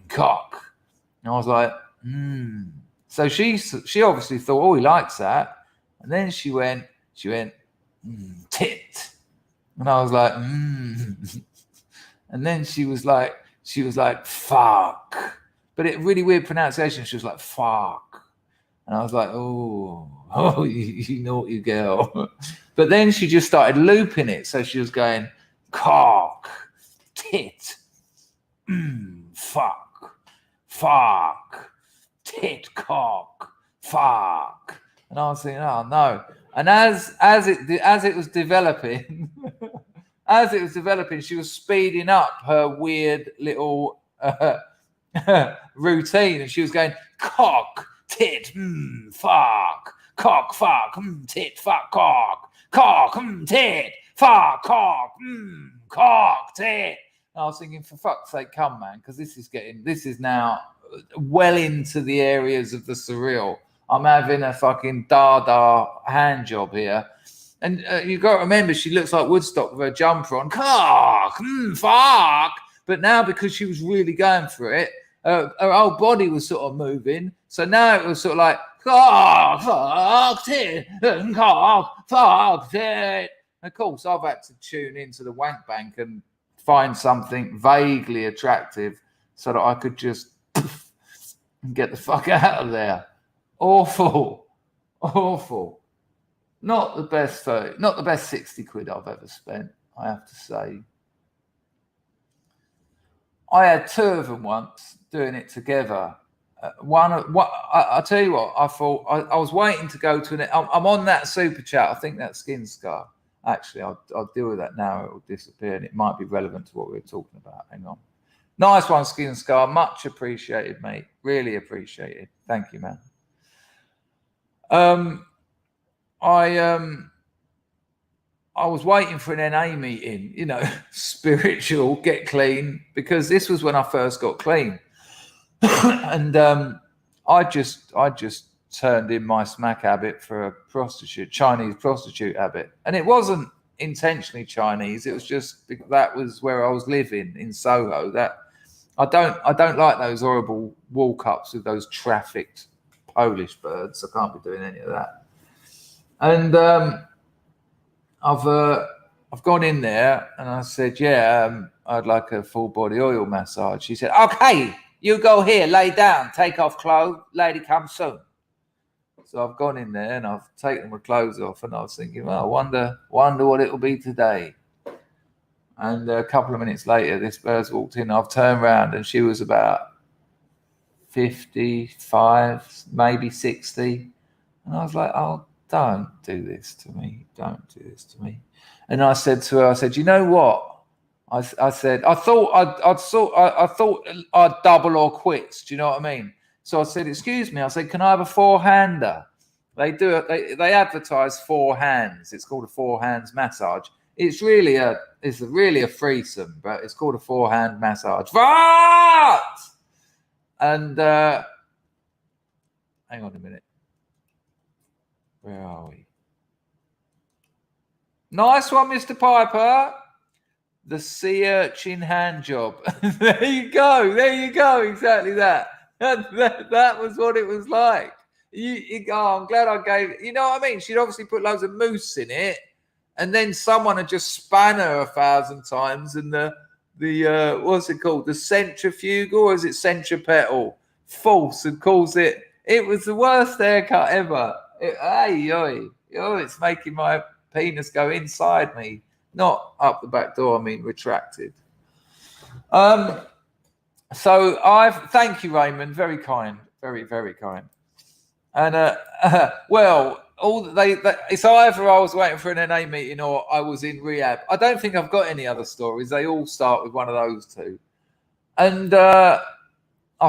cock. And I was like, So she obviously thought, oh, he likes that. And then she went, tit. And I was like, And then she was like, fuck. But it really weird pronunciation. She was like, fuck. And I was like, oh, you naughty girl. But then she just started looping it. So she was going, cock, tit, fuck, tit, cock, fuck. And I was thinking, oh no. And as it was developing, she was speeding up her weird little routine, and she was going, cock, tit, fuck, cock, fuck, tit, fuck, cock, tit, fuck, cock, tit. And I was thinking, for fuck's sake, come, man, because this is now well into the areas of the surreal. I'm having a fucking dada hand job here. And you've got to remember, she looks like Woodstock with her jumper on. Cock, fuck. But now, because she was really going for it, her whole body was sort of moving. So now it was sort of like, cock, fuck, tit, cock, fuck, tit. Of course, I've had to tune into the wank bank and find something vaguely attractive so that I could just get the fuck out of there. Awful. Not the best 60 quid I've ever spent, I have to say. I had two of them once doing it together. I'll tell you what, I thought I was waiting to go to I'm on that super chat. I think that's Skin Scar. Actually, I'll deal with that now. It will disappear, and it might be relevant to what we were talking about. Hang on. Nice one, Skin Scar. Much appreciated, mate. Really appreciated. Thank you, man. I was waiting for an NA meeting, spiritual, get clean, because this was when I first got clean. And I just turned in my smack habit for a Chinese prostitute habit. And it wasn't intentionally Chinese. It was just, that was where I was living in Soho. That I don't like those horrible walk-ups with those trafficked Polish birds. I can't be doing any of that. And I've gone in there and I said, I'd like a full body oil massage. She said, okay, you go here, lay down, take off clothes, lady come soon. So I've gone in there and I've taken my clothes off, and I was thinking, well, I wonder what it'll be today. And a couple of minutes later, this bird's walked in. I've turned around and she was about 55, maybe 60. And I was like, oh, don't do this to me. Don't do this to me. And I said to her, you know what? I said, I thought I'd double or quits. Do you know what I mean? So I said, excuse me. I said, can I have a four-hander? They do it. They advertise 4 hands. It's called a 4 hands massage. It's really a threesome, but it's called a 4-hand massage. What? And hang on a minute. Where are we? Nice one, Mr. Piper. The sea urchin hand job. There you go. There you go. Exactly that. That was what it was like. I'm glad I gave it. You know what I mean? She'd obviously put loads of mousse in it, and then someone had just span her 1,000 times, and the what's it called? The centrifugal, or is it centripetal? False, and calls it. It was the worst haircut ever. It's making my penis go inside me, not up the back door. I mean, retracted. So thank you, Raymond. Very kind, very, very kind. And well, it's either I was waiting for an NA meeting or I was in rehab. I don't think I've got any other stories. They all start with one of those two. And I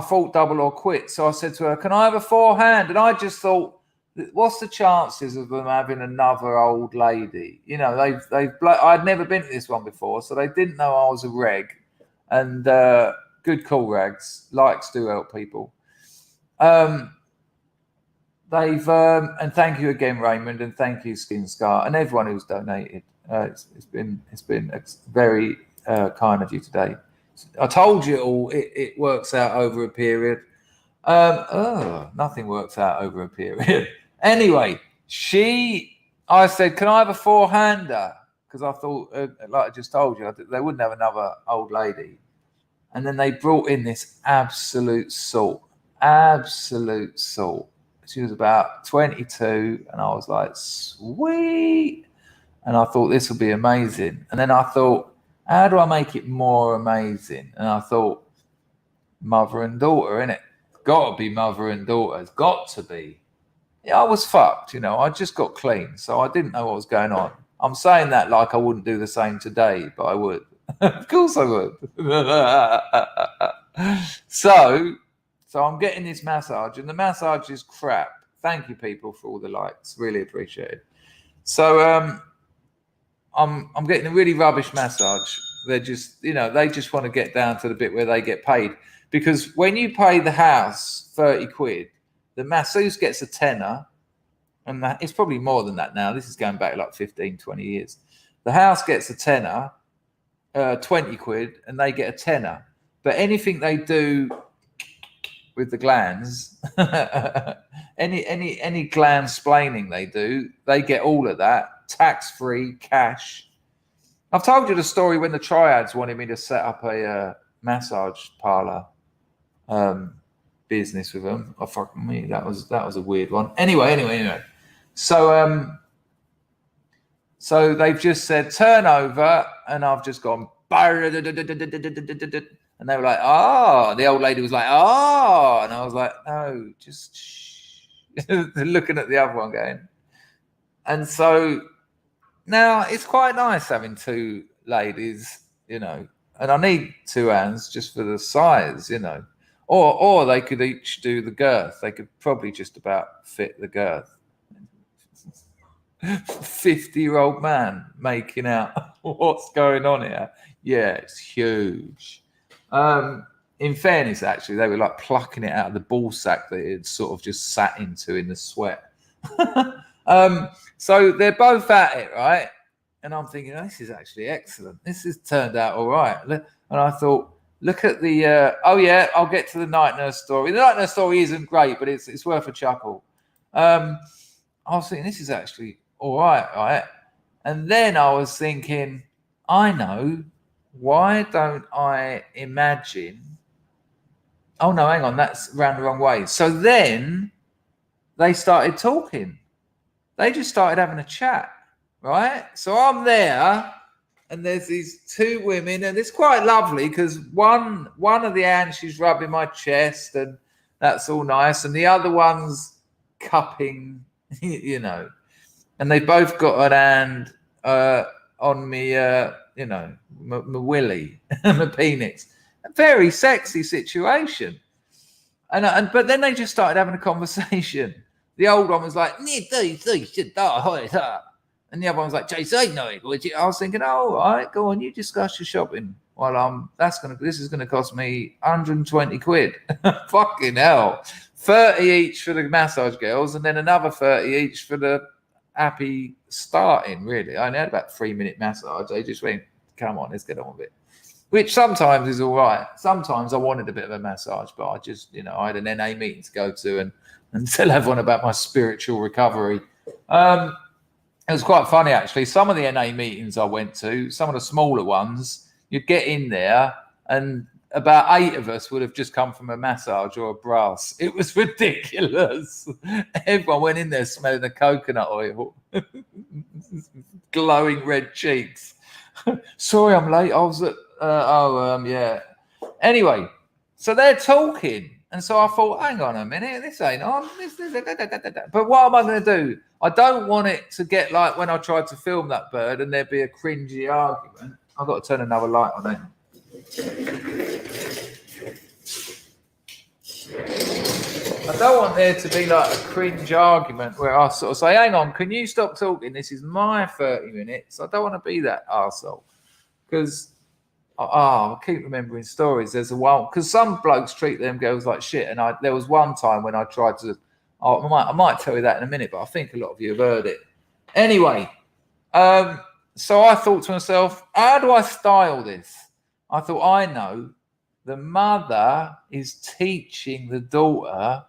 thought double or quit. So I said to her, "Can I have a forehand?" And I just thought, what's the chances of them having another old lady? You know, I'd never been to this one before, so they didn't know I was a reg. And good call, Rags. Likes do help people. They've and thank you again, Raymond, and thank you, Skin Scar, and everyone who's donated. It's been very kind of you today. I told you all it works out over a period. Nothing works out over a period. Anyway, I said, "Can I have a four-hander?" Because I thought, like I just told you, they wouldn't have another old lady. And then they brought in this absolute salt. She was about 22, and I was like, sweet. And I thought, this will be amazing. And then I thought, how do I make it more amazing? And I thought, mother and daughter, innit? Got to be mother and daughter. It's got to be. Yeah, I was fucked, you know. I just got clean, so I didn't know what was going on. I'm saying that like I wouldn't do the same today, but I would. Of course I would. So I'm getting this massage, and the massage is crap. Thank you, people, for all the likes. Really appreciate it. So I'm getting a really rubbish massage. They're just, you know, they just want to get down to the bit where they get paid. Because when you pay the house 30 quid, the masseuse gets a tenner, and it's probably more than that now. This is going back like 15, 20 years. The house gets a tenner, 20 quid, and they get a tenner. But anything they do with the glands, any gland splaining they do, they get all of that, tax-free, cash. I've told you the story when the Triads wanted me to set up a massage parlor business with them. Oh, fuck me, that was a weird one. Anyway. So they've just said turn over, and I've just gone, and they were like, oh, the old lady was like, oh, and I was like, no, just shh. Looking at the other one going. And so now it's quite nice having two ladies, you know, and I need two hands just for the size, you know, or they could each do the girth. They could probably just about fit the girth. 50-year-old man making out what's going on here. Yeah, it's huge. In fairness, actually, they were like plucking it out of the ball sack that it sort of just sat into in the sweat. So they're both at it, right? And I'm thinking, oh, this is actually excellent. This has turned out all right. And I thought, look at the, oh yeah, I'll get to the night nurse story. The night nurse story isn't great, but it's worth a chuckle. I was thinking, this is actually all right, right? And then I was thinking, I know, why don't I imagine? Oh no, hang on, that's round the wrong way. So then they started talking. They just started having a chat, right? So I'm there, and there's these two women, and it's quite lovely because one of the hands, she's rubbing my chest, and that's all nice, and the other one's cupping, you know, and they both got an hand on me, you know, my willy, my penis. A very sexy situation. And but then they just started having a conversation. The old one was like, and the other one was like, I was thinking, oh, all right, go on, you discuss your shopping Well, this is gonna cost me 120 quid. Fucking hell. 30 each for the massage girls, and then another 30 each for the happy starting, really. I only had about 3-minute massage. They just went, come on, let's get on with it. Which sometimes is all right. Sometimes I wanted a bit of a massage, but I just, I had an NA meeting to go to and tell everyone about my spiritual recovery. It was quite funny, actually. Some of the NA meetings I went to, some of the smaller ones, you'd get in there and about 8 of us would have just come from a massage or a brass. It was ridiculous. Everyone went in there smelling the coconut oil, glowing red cheeks. Sorry, I'm late. I was at, yeah. Anyway, so they're talking. And so I thought, hang on a minute, this ain't on. But what am I going to do? I don't want it to get like when I tried to film that bird and there'd be a cringy argument. I've got to turn another light on it. I don't want there to be like a cringe argument where I sort of say, hang on, can you stop talking? This is my 30 minutes. I don't want to be that arsehole. Because, I keep remembering stories. There's a one, because some blokes treat them girls like shit. And there was one time when I tried to, I might tell you that in a minute, but I think a lot of you have heard it. Anyway, so I thought to myself, how do I style this? I thought, I know. The mother is teaching the daughter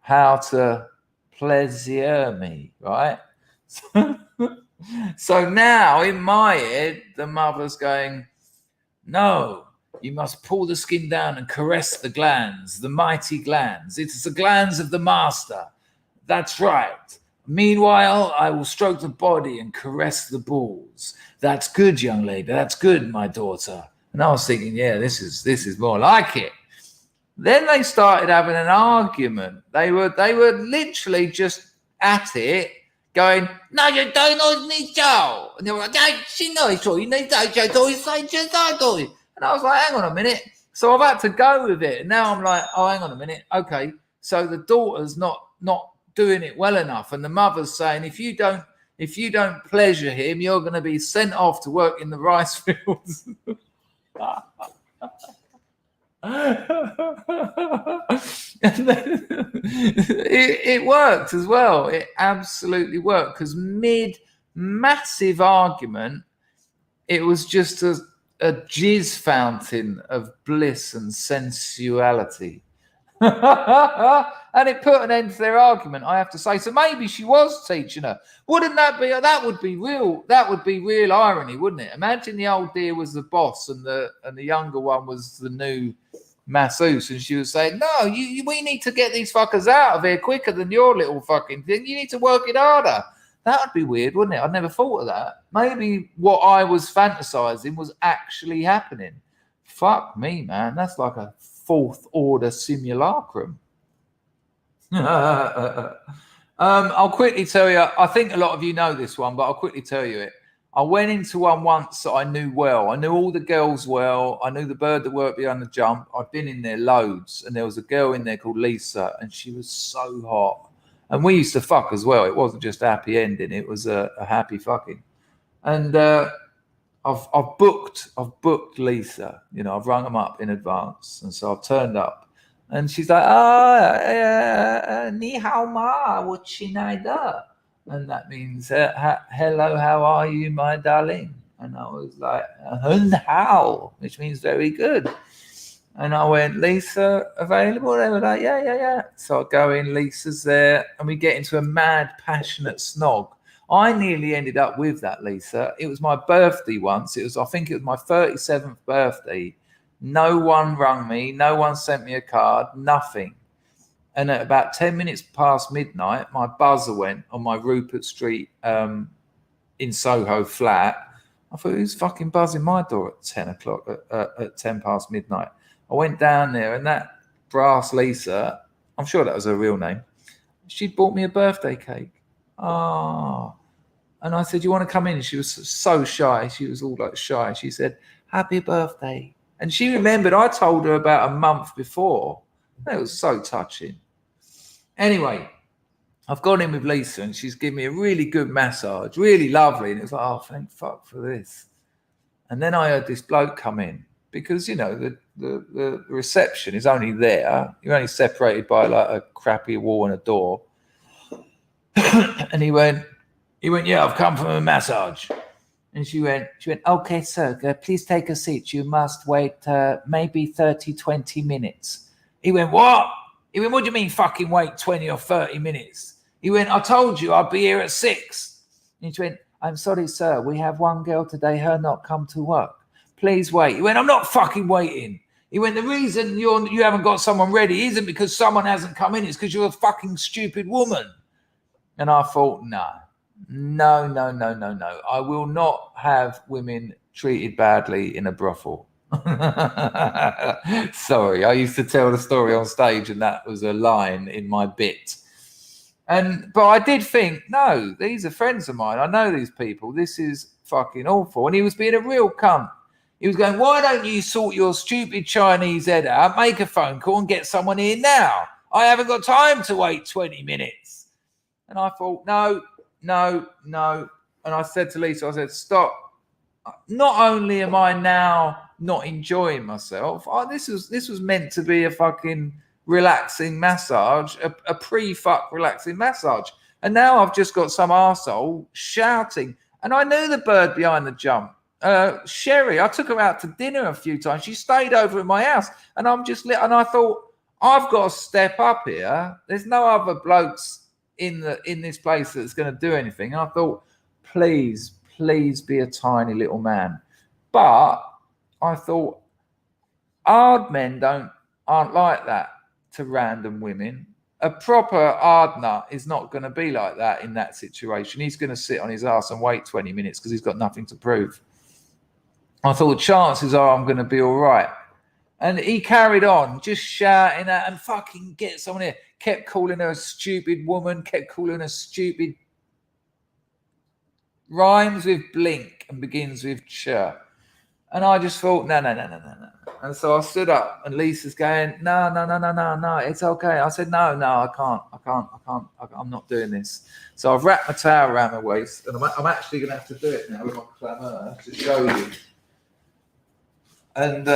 how to pleasure me, right? So now in my head, the mother's going, no, you must pull the skin down and caress the glands, the mighty glands. It's the glands of the master. That's right. Meanwhile, I will stroke the body and caress the balls. That's good, young lady. That's good, my daughter. And I was thinking, yeah, this is more like it. Then they started having an argument. They were literally just at it, going, no, you don't need to. And they were like, she knows you need to do it. And I was like, hang on a minute. So I've had to go with it. And now I'm like, oh, hang on a minute. Okay. So the daughter's not doing it well enough. And the mother's saying, if you don't pleasure him, you're going to be sent off to work in the rice fields. And then it worked as well. It absolutely worked because mid-massive argument, it was just a jizz fountain of bliss and sensuality. And it put an end to their argument, I have to say. So maybe she was teaching her. Wouldn't that be? That would be real irony, wouldn't it? Imagine the old dear was the boss and the younger one was the new masseuse, and she was saying, "No, we need to get these fuckers out of here quicker than your little fucking thing. You need to work it harder." That would be weird, wouldn't it? I'd never thought of that. Maybe what I was fantasizing was actually happening. Fuck me, man. That's like a fourth order simulacrum. I'll quickly tell you, I think a lot of you know this one, but I'll quickly tell you it. I went into one once that I knew well. I knew all the girls well. I knew the bird that worked behind the jump. I'd been in there loads, and there was a girl in there called Lisa, and she was so hot. And we used to fuck as well. It wasn't just a happy ending. It was a happy fucking. And I've booked Lisa. You know, I've rung them up in advance, and so I've turned up. And she's like, ni hao ma, what Chinaida? And that means, hello, how are you, my darling? And I was like, hun hao, which means very good. And I went, Lisa available? They were like, yeah. So I go in, Lisa's there, and we get into a mad, passionate snog. I nearly ended up with that Lisa. It was my birthday once. I think it was my 37th birthday. No one rung me. No one sent me a card. Nothing. And at about 10 minutes past midnight, my buzzer went on my Rupert Street in Soho flat. I thought, who's fucking buzzing my door at 10 o'clock, at 10 past midnight? I went down there, and that brass Lisa, I'm sure that was her real name, she'd bought me a birthday cake. And I said, you want to come in? And she was so shy. She was all like shy. She said, happy birthday. And she remembered I told her about a month before. That was so touching. Anyway, I've gone in with Lisa, and she's given me a really good massage, really lovely. And it was like, oh, thank fuck for this. And then I heard this bloke come in, because, you know, the reception is only there. You're only separated by like a crappy wall and a door. And he went, yeah, I've come from a massage. And she went, okay, sir, please take a seat. You must wait maybe 30, 20 minutes. He went, what? He went, what do you mean fucking wait 20 or 30 minutes? He went, I told you I'd be here at 6. And she went, I'm sorry, sir. We have one girl today, her not come to work. Please wait. He went, I'm not fucking waiting. He went, the reason you haven't got someone ready isn't because someone hasn't come in. It's because you're a fucking stupid woman. And I thought, no. I will not have women treated badly in a brothel. Sorry, I used to tell the story on stage and that was a line in my bit. But I did think, no, these are friends of mine. I know these people. This is fucking awful. And he was being a real cunt. He was going, why don't you sort your stupid Chinese head out, make a phone call and get someone here now? I haven't got time to wait 20 minutes. And I thought, no. And I said to Lisa, I said, stop. Not only am I now not enjoying myself, this was meant to be a fucking relaxing massage, a pre-fuck relaxing massage. And now I've just got some arsehole shouting. And I knew the bird behind the jump. Sherry, I took her out to dinner a few times. She stayed over at my house. And and I thought, I've got to step up here. There's no other blokes in this place that's going to do anything. And I thought, please be a tiny little man. But I thought, hard men aren't like that to random women. A proper hard nut is not going to be like that in that situation. He's going to sit on his ass and wait 20 minutes because he's got nothing to prove. I thought, chances are I'm going to be all right. And he carried on just shouting at and fucking get someone here. Kept calling her a stupid woman, kept calling her stupid. Rhymes with blink and begins with chirp. And I just thought, no. And so I stood up and Lisa's going, no, it's okay. I said, no, I can't. I'm not doing this. So I've wrapped my towel around my waist and I'm actually going to have to do it now with my clamor to show you. And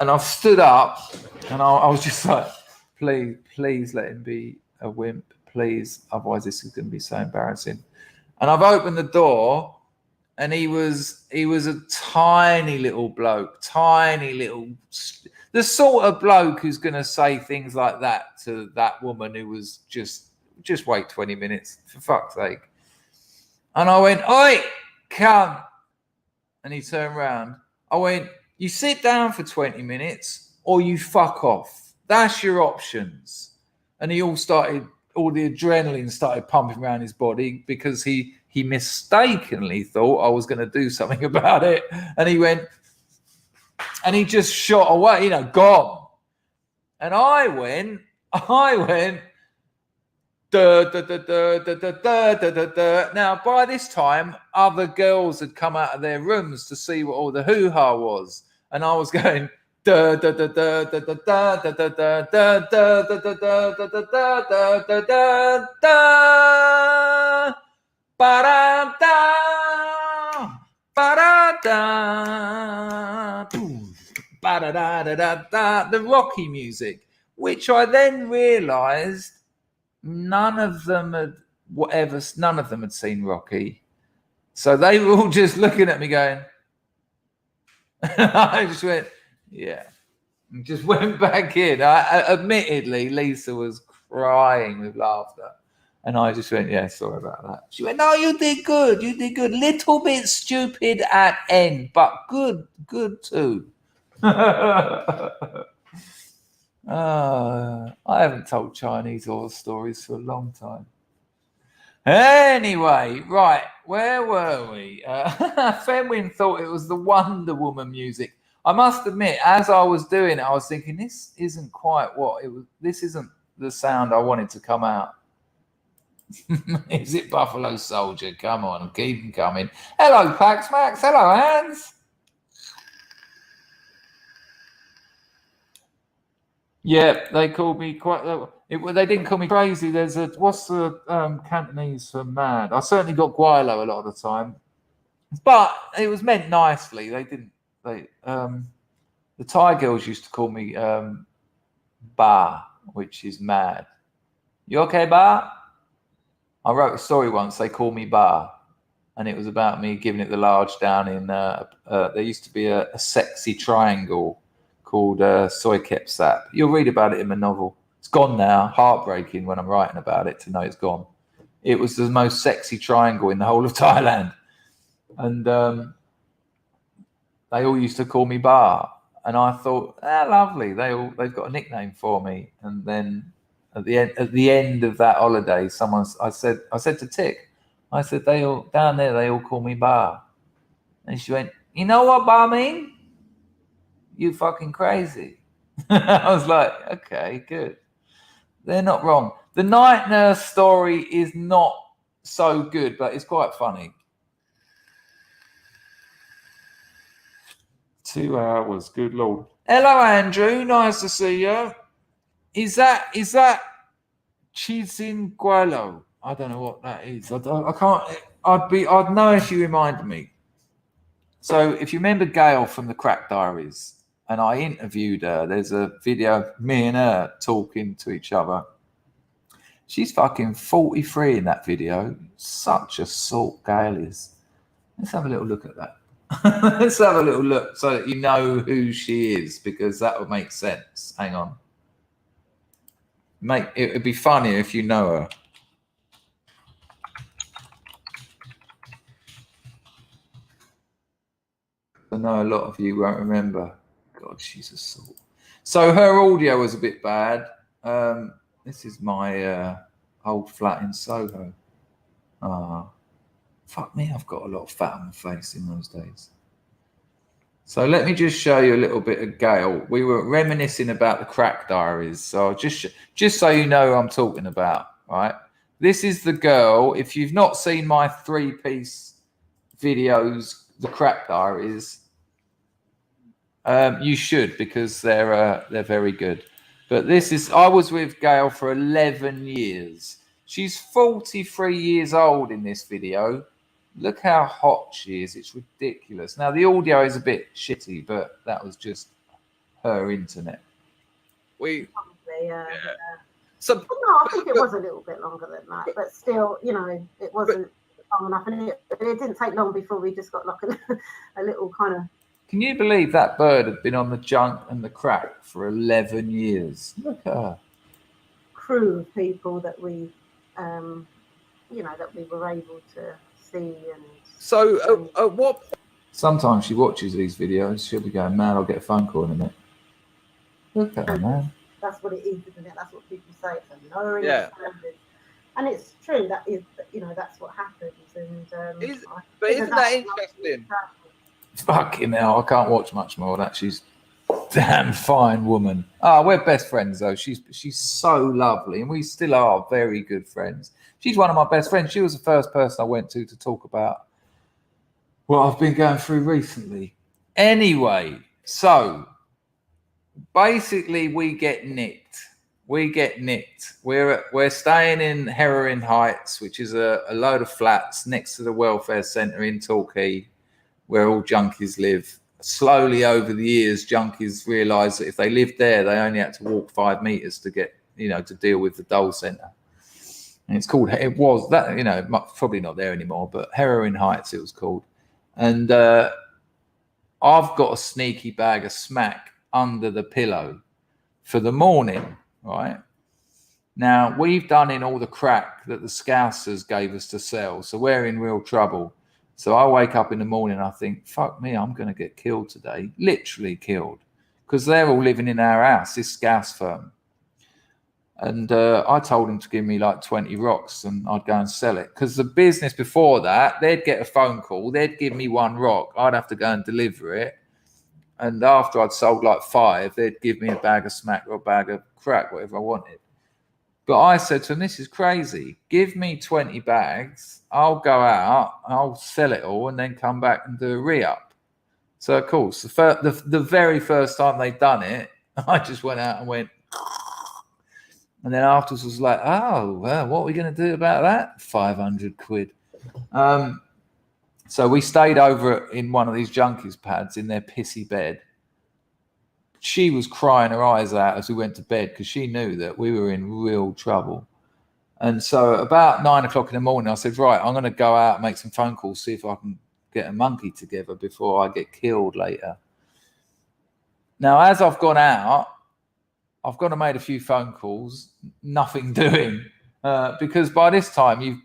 I've stood up and I was just like, please let him be a wimp, please. Otherwise this is going to be so embarrassing. And I've opened the door and he was a tiny little bloke, the sort of bloke who's going to say things like that to that woman who was just wait 20 minutes, for fuck's sake. And I went, oi, come. And he turned around. I went, you sit down for 20 minutes or you fuck off. That's your options. And all the adrenaline started pumping around his body because he mistakenly thought I was going to do something about it. And he went, and he just shot away, gone. And I went, Now, by this time, other girls had come out of their rooms to see what all the hoo-ha was. And I was going, the Rocky music, which I then realised none of them had seen Rocky. So they were all just looking at me going, I just went, yeah, and just went back in. Admittedly, Lisa was crying with laughter. And I just went, yeah, sorry about that. She went, no, you did good. Little bit stupid at end, but good too. I haven't told Chinese horror stories for a long time. Anyway, right, where were we? Fenwin thought it was the Wonder Woman music. I must admit, as I was doing it, I was thinking, this isn't quite what it was. This isn't the sound I wanted to come out. Is it Buffalo Soldier? Come on, keep them coming. Hello, Pax Max. Hello, Hans. Yeah, they called me they didn't call me crazy. There's what's the Cantonese for mad? I certainly got guilo a lot of the time, but it was meant nicely. They didn't the Thai girls used to call me Ba, which is mad. You okay, Ba? I wrote a story once. They called me Ba, and it was about me giving it the large down in. There used to be a sexy triangle called SUPSTACK. You'll read about it in my novel. It's gone now. Heartbreaking when I'm writing about it to know it's gone. It was the most sexy triangle in the whole of Thailand, and they all used to call me Ba. And I thought, lovely. They've got a nickname for me. And then at the end of that holiday, I said to Tick, I said, they all down there, they all call me Ba. And she went, you know what Ba mean? You fucking crazy. I was like, okay, good. They're not wrong. The night nurse story is not so good, but it's quite funny. 2 hours, good Lord. Hello, Andrew. Nice to see you. Is that Chisingualo? I don't know what that is. I can't. I'd know if you reminded me. So, if you remember Gail from the Crack Diaries, and I interviewed her. There's a video of me and her talking to each other. She's fucking 43 in that video. Such a salt Gail is. Let's have a little look at that. Let's have a little look so that you know who she is, because that would make sense. Hang on. Mate, it would be funnier if you know her. I know a lot of you won't remember. God, she's a salt. So her audio was a bit bad. This is my old flat in Soho. Fuck me, I've got a lot of fat on my face in those days. So let me just show you a little bit of Gail. We were reminiscing about the Crack Diaries. So just so you know who I'm talking about, right? This is the girl. If you've not seen my 3-piece videos, the Crack Diaries, you should, because they're very good. But I was with Gail for 11 years. She's 43 years old in this video. Look how hot she is. It's ridiculous. Now, the audio is a bit shitty, but that was just her internet. Probably, yeah. So, no, I think it was a little bit longer than that, but still, it wasn't long enough. And it didn't take long before we just got like a little kind of... Can you believe that bird had been on the junk and the crack for 11 years? Look at her. Crew of people that we, that we were able to see. And so what? Sometimes she watches these videos. She'll be going, man, I'll get a phone call in a minute. Look at her, man. That's what it is, isn't it? That's what people say. It's a lowering Yeah. standards. And it's true. That is, that's what happens. And but isn't that interesting? Fucking hell, I can't watch much more of that. She's a damn fine woman. We're best friends though. She's so lovely, and we still are very good friends. She's one of my best friends. She was the first person I went to talk about what I've been going through recently. Anyway, so basically we get nicked. We're staying in Heroin Heights, which is a load of flats next to the welfare centre in Torquay, where all junkies live. Slowly over the years, junkies realised that if they lived there, they only had to walk 5 meters to get, to deal with the dole centre. And it was that, probably not there anymore, but Heroin Heights it was called. And I've got a sneaky bag of smack under the pillow for the morning, right? Now, we've done in all the crack that the Scousers gave us to sell, so we're in real trouble. So I wake up in the morning and I think, fuck me, I'm going to get killed today. Literally killed. Because they're all living in our house, this Scouse firm. And I told them to give me like 20 rocks and I'd go and sell it. Because the business before that, they'd get a phone call. They'd give me 1 rock. I'd have to go and deliver it. And after I'd sold like 5, they'd give me a bag of smack or a bag of crack, whatever I wanted. But I said to them, this is crazy. Give me 20 bags. I'll go out, I'll sell it all, and then come back and do a re-up. So, of course, the very first time they'd done it, I just went out and went, and then afterwards was like, oh, well, what are we going to do about that? 500 quid. So we stayed over in one of these junkies pads in their pissy bed. She was crying her eyes out as we went to bed because she knew that we were in real trouble. And so about 9 o'clock in the morning, I said, right, I'm going to go out and make some phone calls, see if I can get a monkey together before I get killed later. Now, as I've gone out, I've gone and made a few phone calls, nothing doing. Because by this time you've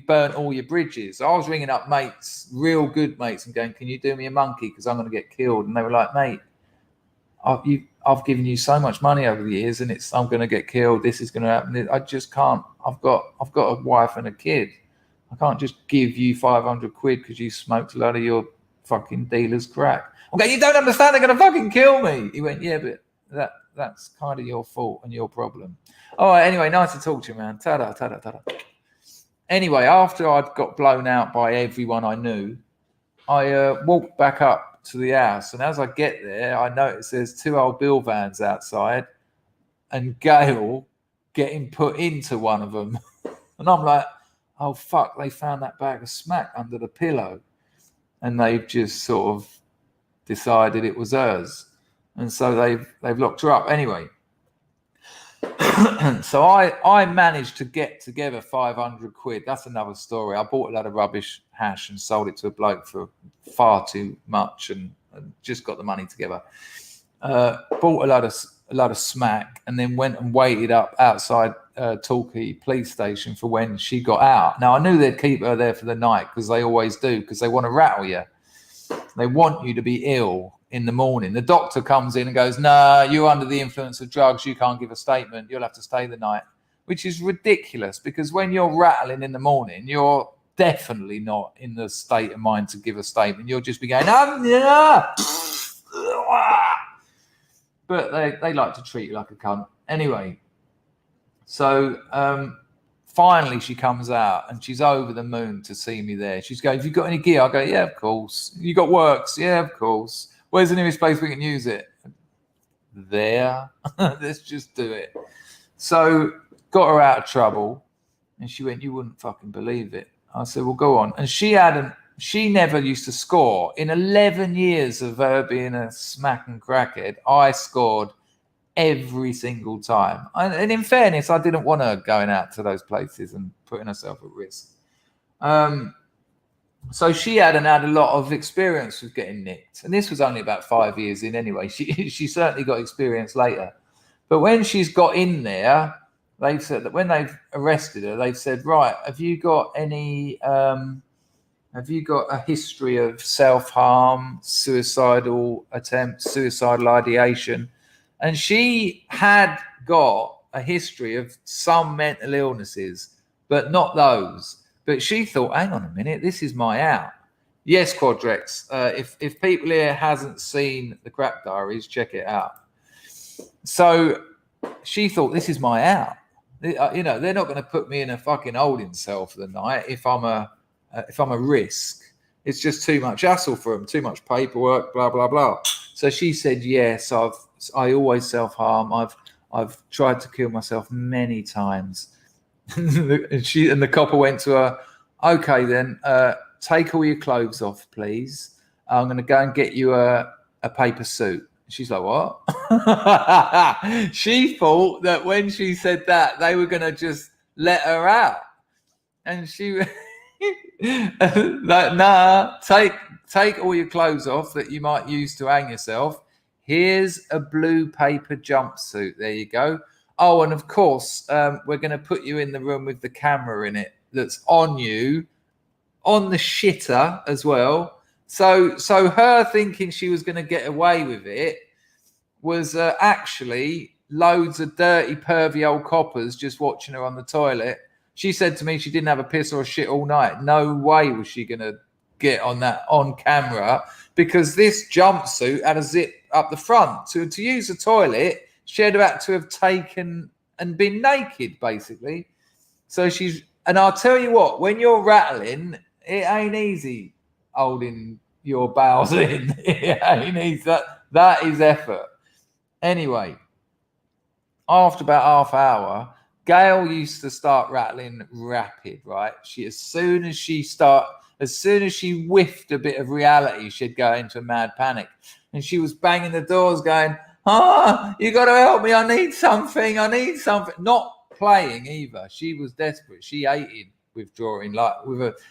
burnt all your bridges. I was ringing up mates, real good mates, and going, can you do me a monkey? Because I'm going to get killed. And they were like, mate, I've given you so much money over the years, and I'm going to get killed. This is going to happen. I just can't. I've got a wife and a kid. I can't just give you 500 quid because you smoked a lot of your fucking dealer's crack. I'm going, you don't understand. They're going to fucking kill me. He went, yeah, but that's kind of your fault and your problem. All right, anyway, nice to talk to you, man. Ta-da, ta-da, ta-da. Anyway, after I'd got blown out by everyone I knew, I walked back up to the house. And as I get there, I notice there's 2 old bill vans outside and Gail getting put into one of them. And I'm like, oh, fuck, they found that bag of smack under the pillow. And they've just sort of decided it was hers. And so they've locked her up. Anyway, so I managed to get together 500 quid. That's another story. I bought a lot of rubbish hash and sold it to a bloke for far too much and just got the money together. Bought a lot of smack and then went and waited up outside Torquay police station for when she got out. Now, I knew they'd keep her there for the night because they always do, because they want to rattle you. They want you to be ill in the morning. The doctor comes in and goes, no, you're under the influence of drugs. You can't give a statement. You'll have to stay the night, which is ridiculous because when you're rattling in the morning, you're definitely not in the state of mind to give a statement. You'll just be going, but they like to treat you like a cunt. Anyway, so finally she comes out and she's over the moon to see me there. She's going, have you got any gear? I go, yeah, of course. You got works? Yeah, of course. Where's the nearest place we can use it? There. Let's just do it. So got her out of trouble. And she went, you wouldn't fucking believe it. I said, well, go on. And she never used to score. In 11 years of her being a smack and crackhead, I scored every single time. And in fairness, I didn't want her going out to those places and putting herself at risk. So she hadn't had a lot of experience with getting nicked. And this was only about 5 years in anyway. She certainly got experience later. But when she's got in there, they've said that when they've arrested her, they've said, right, have you got a history of self-harm, suicidal attempts, suicidal ideation? And she had got a history of some mental illnesses, but not those. But she thought, hang on a minute, this is my out. Yes, Quadrex, if people here hasn't seen the Crap Diaries, check it out. So she thought, this is my out. You know, they're not going to put me in a fucking holding cell for the night if I'm a risk. It's just too much hassle for them, too much paperwork, blah, blah, blah. So she said, yes, I always self-harm. I've tried to kill myself many times. and the copper went to her, okay then, take all your clothes off, please. I'm going to go and get you a paper suit. She's like, what? She thought that when she said that, they were going to just let her out. And she like, nah, take all your clothes off that you might use to hang yourself. Here's a blue paper jumpsuit. There you go. Oh, and of course, we're going to put you in the room with the camera in it that's on you, on the shitter as well. So her thinking she was going to get away with it was actually loads of dirty, pervy old coppers just watching her on the toilet. She said to me she didn't have a piss or a shit all night. No way was she going to get on that on camera because this jumpsuit had a zip up the front. To use the toilet, she had had to have taken and been naked, basically. So and I'll tell you what, when you're rattling, it ain't easy holding your bowels in. It ain't easy. That is effort. Anyway, after about half hour, Gail used to start rattling rapid, right? As soon as she As soon as she whiffed a bit of reality, she'd go into a mad panic. And she was banging the doors going, you got to help me. I need something. Not playing either. She was desperate. She hated withdrawing.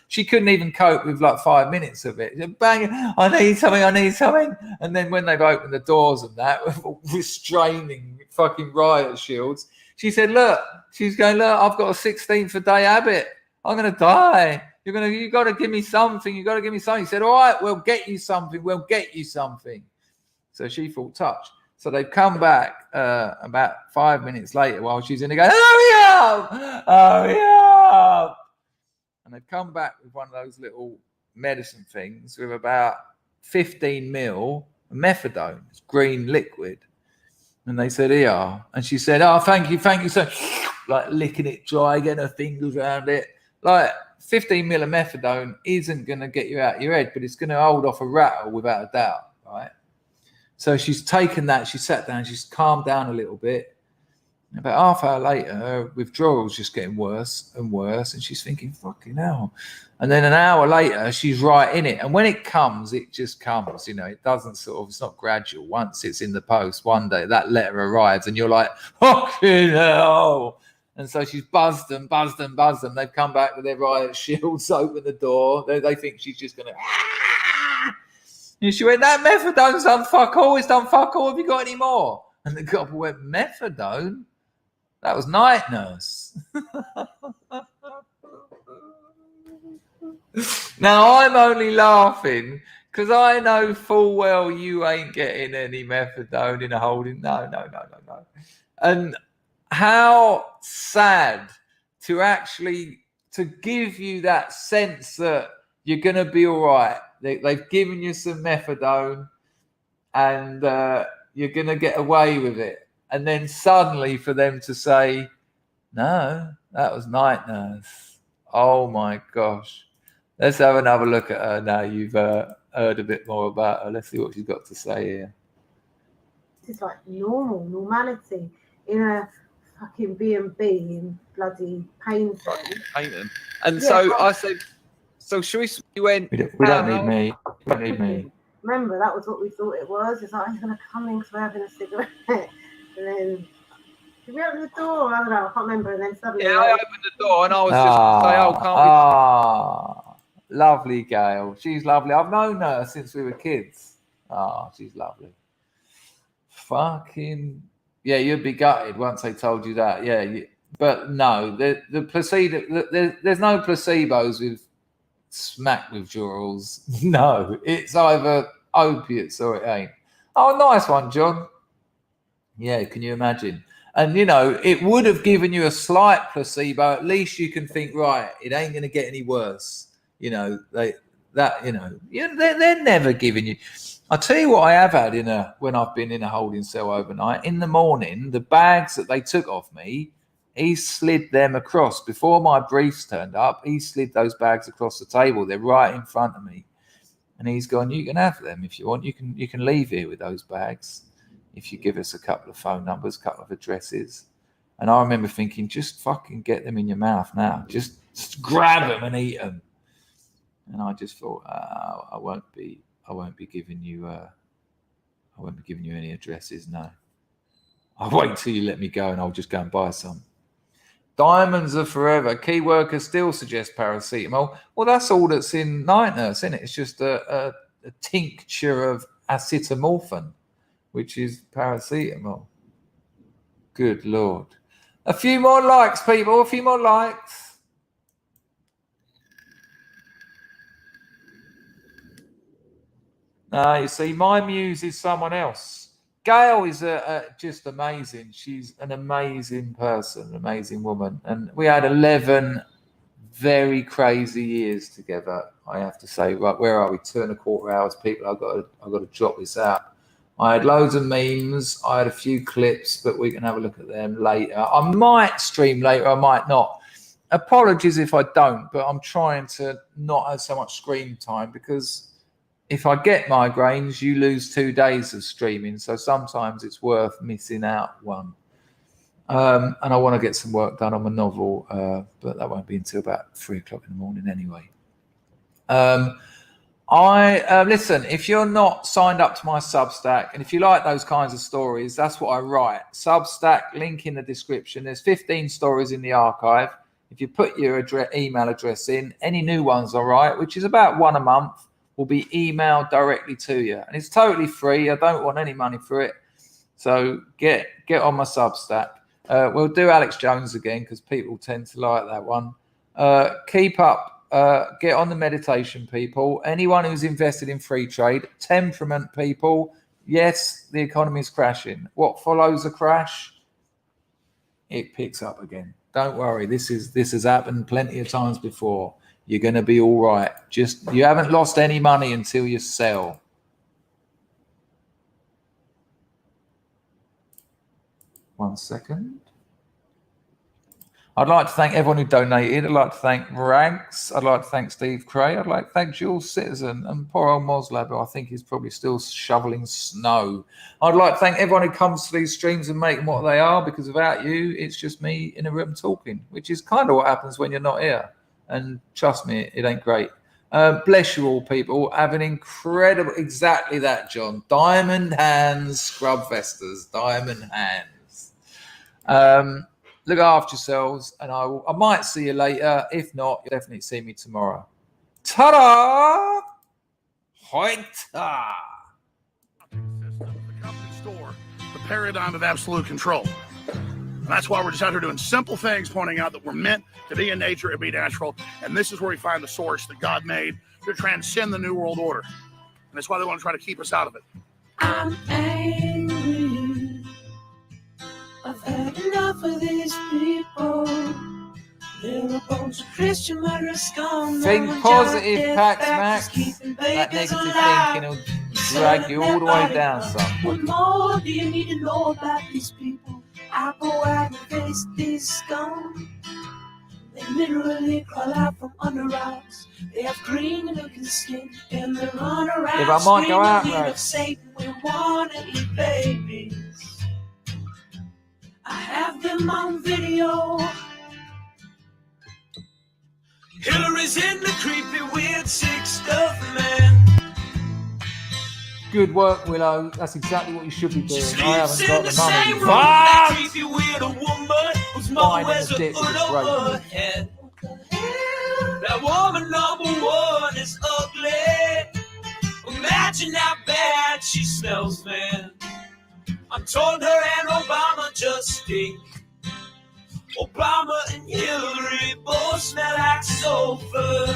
She couldn't even cope with like 5 minutes of it. Banging, I need something. And then when they've opened the doors and that, restraining fucking riot shields, she said, look, I've got a 16th a day habit. I'm going to die. You got to give me something. He said, all right, we'll get you something. So she felt touched. So they've come back about 5 minutes later while she's in there going, hurry up. And they've come back with one of those little medicine things with about 15 mil methadone. It's green liquid. And they said, here. And she said, oh, thank you. So like licking it dry, getting her fingers around it. Like 15 mil of methadone isn't going to get you out of your head, but it's going to hold off a rattle without a doubt, right? So she's taken that, she sat down, she's calmed down a little bit. And about half hour later, her withdrawal's just getting worse and worse, and she's thinking, fucking hell. And then an hour later, she's right in it. And when it comes, it just comes, it doesn't it's not gradual. Once it's in the post, one day that letter arrives and you're like, fucking hell. And so she's buzzed them. They've come back with their riot shields, open the door. They think she's just going to... And she went, that methadone's done fuck all. It's done fuck all. Have you got any more? And the couple went, methadone? That was night nurse. Now, I'm only laughing because I know full well you ain't getting any methadone in a holding. No. And how sad to give you that sense that you're going to be all right. They've given you some methadone and you're going to get away with it. And then suddenly for them to say, no, that was night nurse. Oh, my gosh. Let's have another look at her now. You've heard a bit more about her. Let's see what she's got to say here. It's like normality in a fucking B&B in bloody Paynton. And yeah, so I said, so should we went... We don't need me. We don't need me. Remember, that was what we thought it was. It's like, he's going to come in because we're having a cigarette. And then, did we open the door? I don't know, I can't remember. And then suddenly... Yeah, I opened the door and I was just going to say, can't we... Lovely Gail. She's lovely. I've known her since we were kids. She's lovely. Fucking... Yeah, you'd be gutted once they told you that. Yeah, but no, the placebo... There's no placebos with smack withdrawals. No, it's either opiates or it ain't. Oh, nice one, John. Yeah, can you imagine? And, it would have given you a slight placebo. At least you can think, right, it ain't going to get any worse. They're never giving you. I'll tell you what I have had when I've been in a holding cell overnight. In the morning, the bags that they took off me, he slid them across. Before my briefs turned up, he slid those bags across the table. They're right in front of me. And he's gone, you can have them if you want. You can leave here with those bags if you give us a couple of phone numbers, a couple of addresses. And I remember thinking, just fucking get them in your mouth now. Just grab them and eat them. And I just thought, I won't be giving you any addresses. No, I'll wait till you let me go, and I'll just go and buy some. Diamonds are forever. Key workers still suggest paracetamol. Well, that's all that's in night nurse, isn't it? It's just a tincture of acetaminophen, which is paracetamol. Good Lord. A few more likes, people. A few more likes. You see, my muse is someone else. Gail is just amazing. She's an amazing person, an amazing woman. And we had 11 very crazy years together, I have to say. Right, where are we? 2.25 hours, people. I've got to drop this out. I had loads of memes. I had a few clips, but we can have a look at them later. I might stream later. I might not. Apologies if I don't, but I'm trying to not have so much screen time because if I get migraines, you lose 2 days of streaming. So sometimes it's worth missing out one. And I want to get some work done on my novel, but that won't be until about 3 o'clock in the morning anyway. Listen, if you're not signed up to my Substack, and if you like those kinds of stories, that's what I write. Substack, link in the description. There's 15 stories in the archive. If you put your email address in, any new ones I write, which is about one a month, will be emailed directly to you. And it's totally free. I don't want any money for it. So get on my Substack. We'll do Alex Jones again because people tend to like that one. Keep up. Get on the meditation, people. Anyone who's invested in free trade, temperament people. Yes, the economy is crashing. What follows a crash? It picks up again. Don't worry. This has happened plenty of times before. You're going to be all right. Just you haven't lost any money until you sell. One second. I'd like to thank everyone who donated. I'd like to thank Rags. I'd like to thank Steve Cray. I'd like to thank Jules Citizen and poor old Moslab, who I think is probably still shoveling snow. I'd like to thank everyone who comes to these streams and make them what they are, because without you, it's just me in a room talking, which is kind of what happens when you're not here. And trust me, it ain't great. Bless you all, people. Have an incredible, exactly that, John. Diamond hands, scrub vestas, diamond hands. Look after yourselves, and I might see you later. If not, you'll definitely see me tomorrow. Ta-da! Hoita! The company store, the paradigm of absolute control. And that's why we're just out here doing simple things, pointing out that we're meant to be in nature and be natural. And this is where we find the source that God made to transcend the New World Order. And that's why they want to try to keep us out of it. I'm angry. I've had enough of these people. They're a bunch of Christian murderers scum. Think positive, Pax Max. That negative thinking will drag you all the way down, son. What more do you need to know about these people? I go out and face these scum. They literally crawl out from under rocks. They have green looking skin and they run around. If I might go out, screaming, right. of Satan, we want to eat babies. I have them on video. Hillary's in the creepy, weird, sick stuff, man. Good work, Willow. That's exactly what you should be doing. I haven't got the money. That creepy, weird woman whose mother Fine in wears the a dick, hood it's over great. her head. That woman number one is ugly. Imagine how bad she smells, man. I'm told her and Obama just stink. Obama and Hillary both smell like sulfur.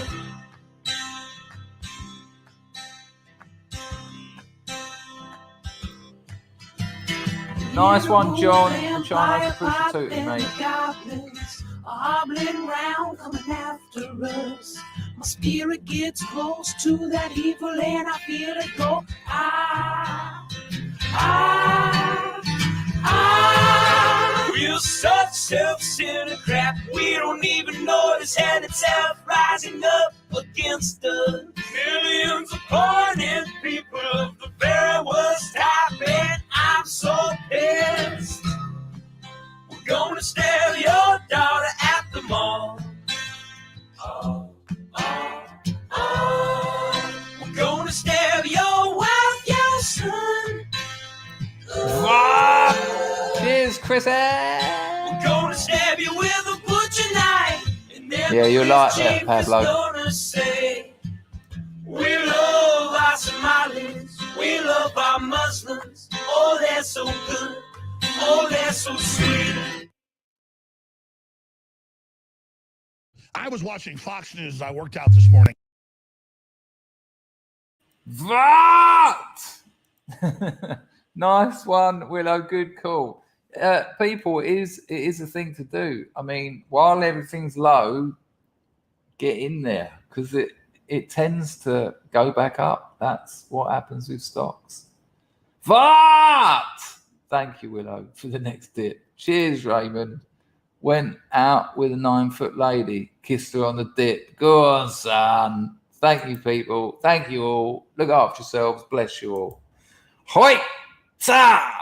Nice one, John. I'm trying not to push it to you, mate. Goblins are hobbling round, coming after us. My spirit gets close to that evil and I feel it go. We're such self-centered crap. We don't even notice hell itself rising up against us. Millions of pointed people of the very worst type, and I'm so pissed. We're gonna steal your daughter at the mall. We're gonna steal your wife, your son. Cheers, Chris. We're gonna stab you with a butcher knife. And then Yeah, you like that, chief Pablo. is gonna say, we love our Somalis, we love our Muslims. Oh, they're so good. Oh, they're so sweet. I was watching Fox News as I worked out this morning. What? Nice one, Willow. Good call. People, it is a thing to do. I mean, while everything's low, get in there because it tends to go back up. That's what happens with stocks. What? Thank you, Willow, for the next dip. Cheers, Raymond. Went out with a 9-foot lady, kissed her on the dip. Go on, son. Thank you, people. Thank you all. Look after yourselves. Bless you all. Hoi! Ta!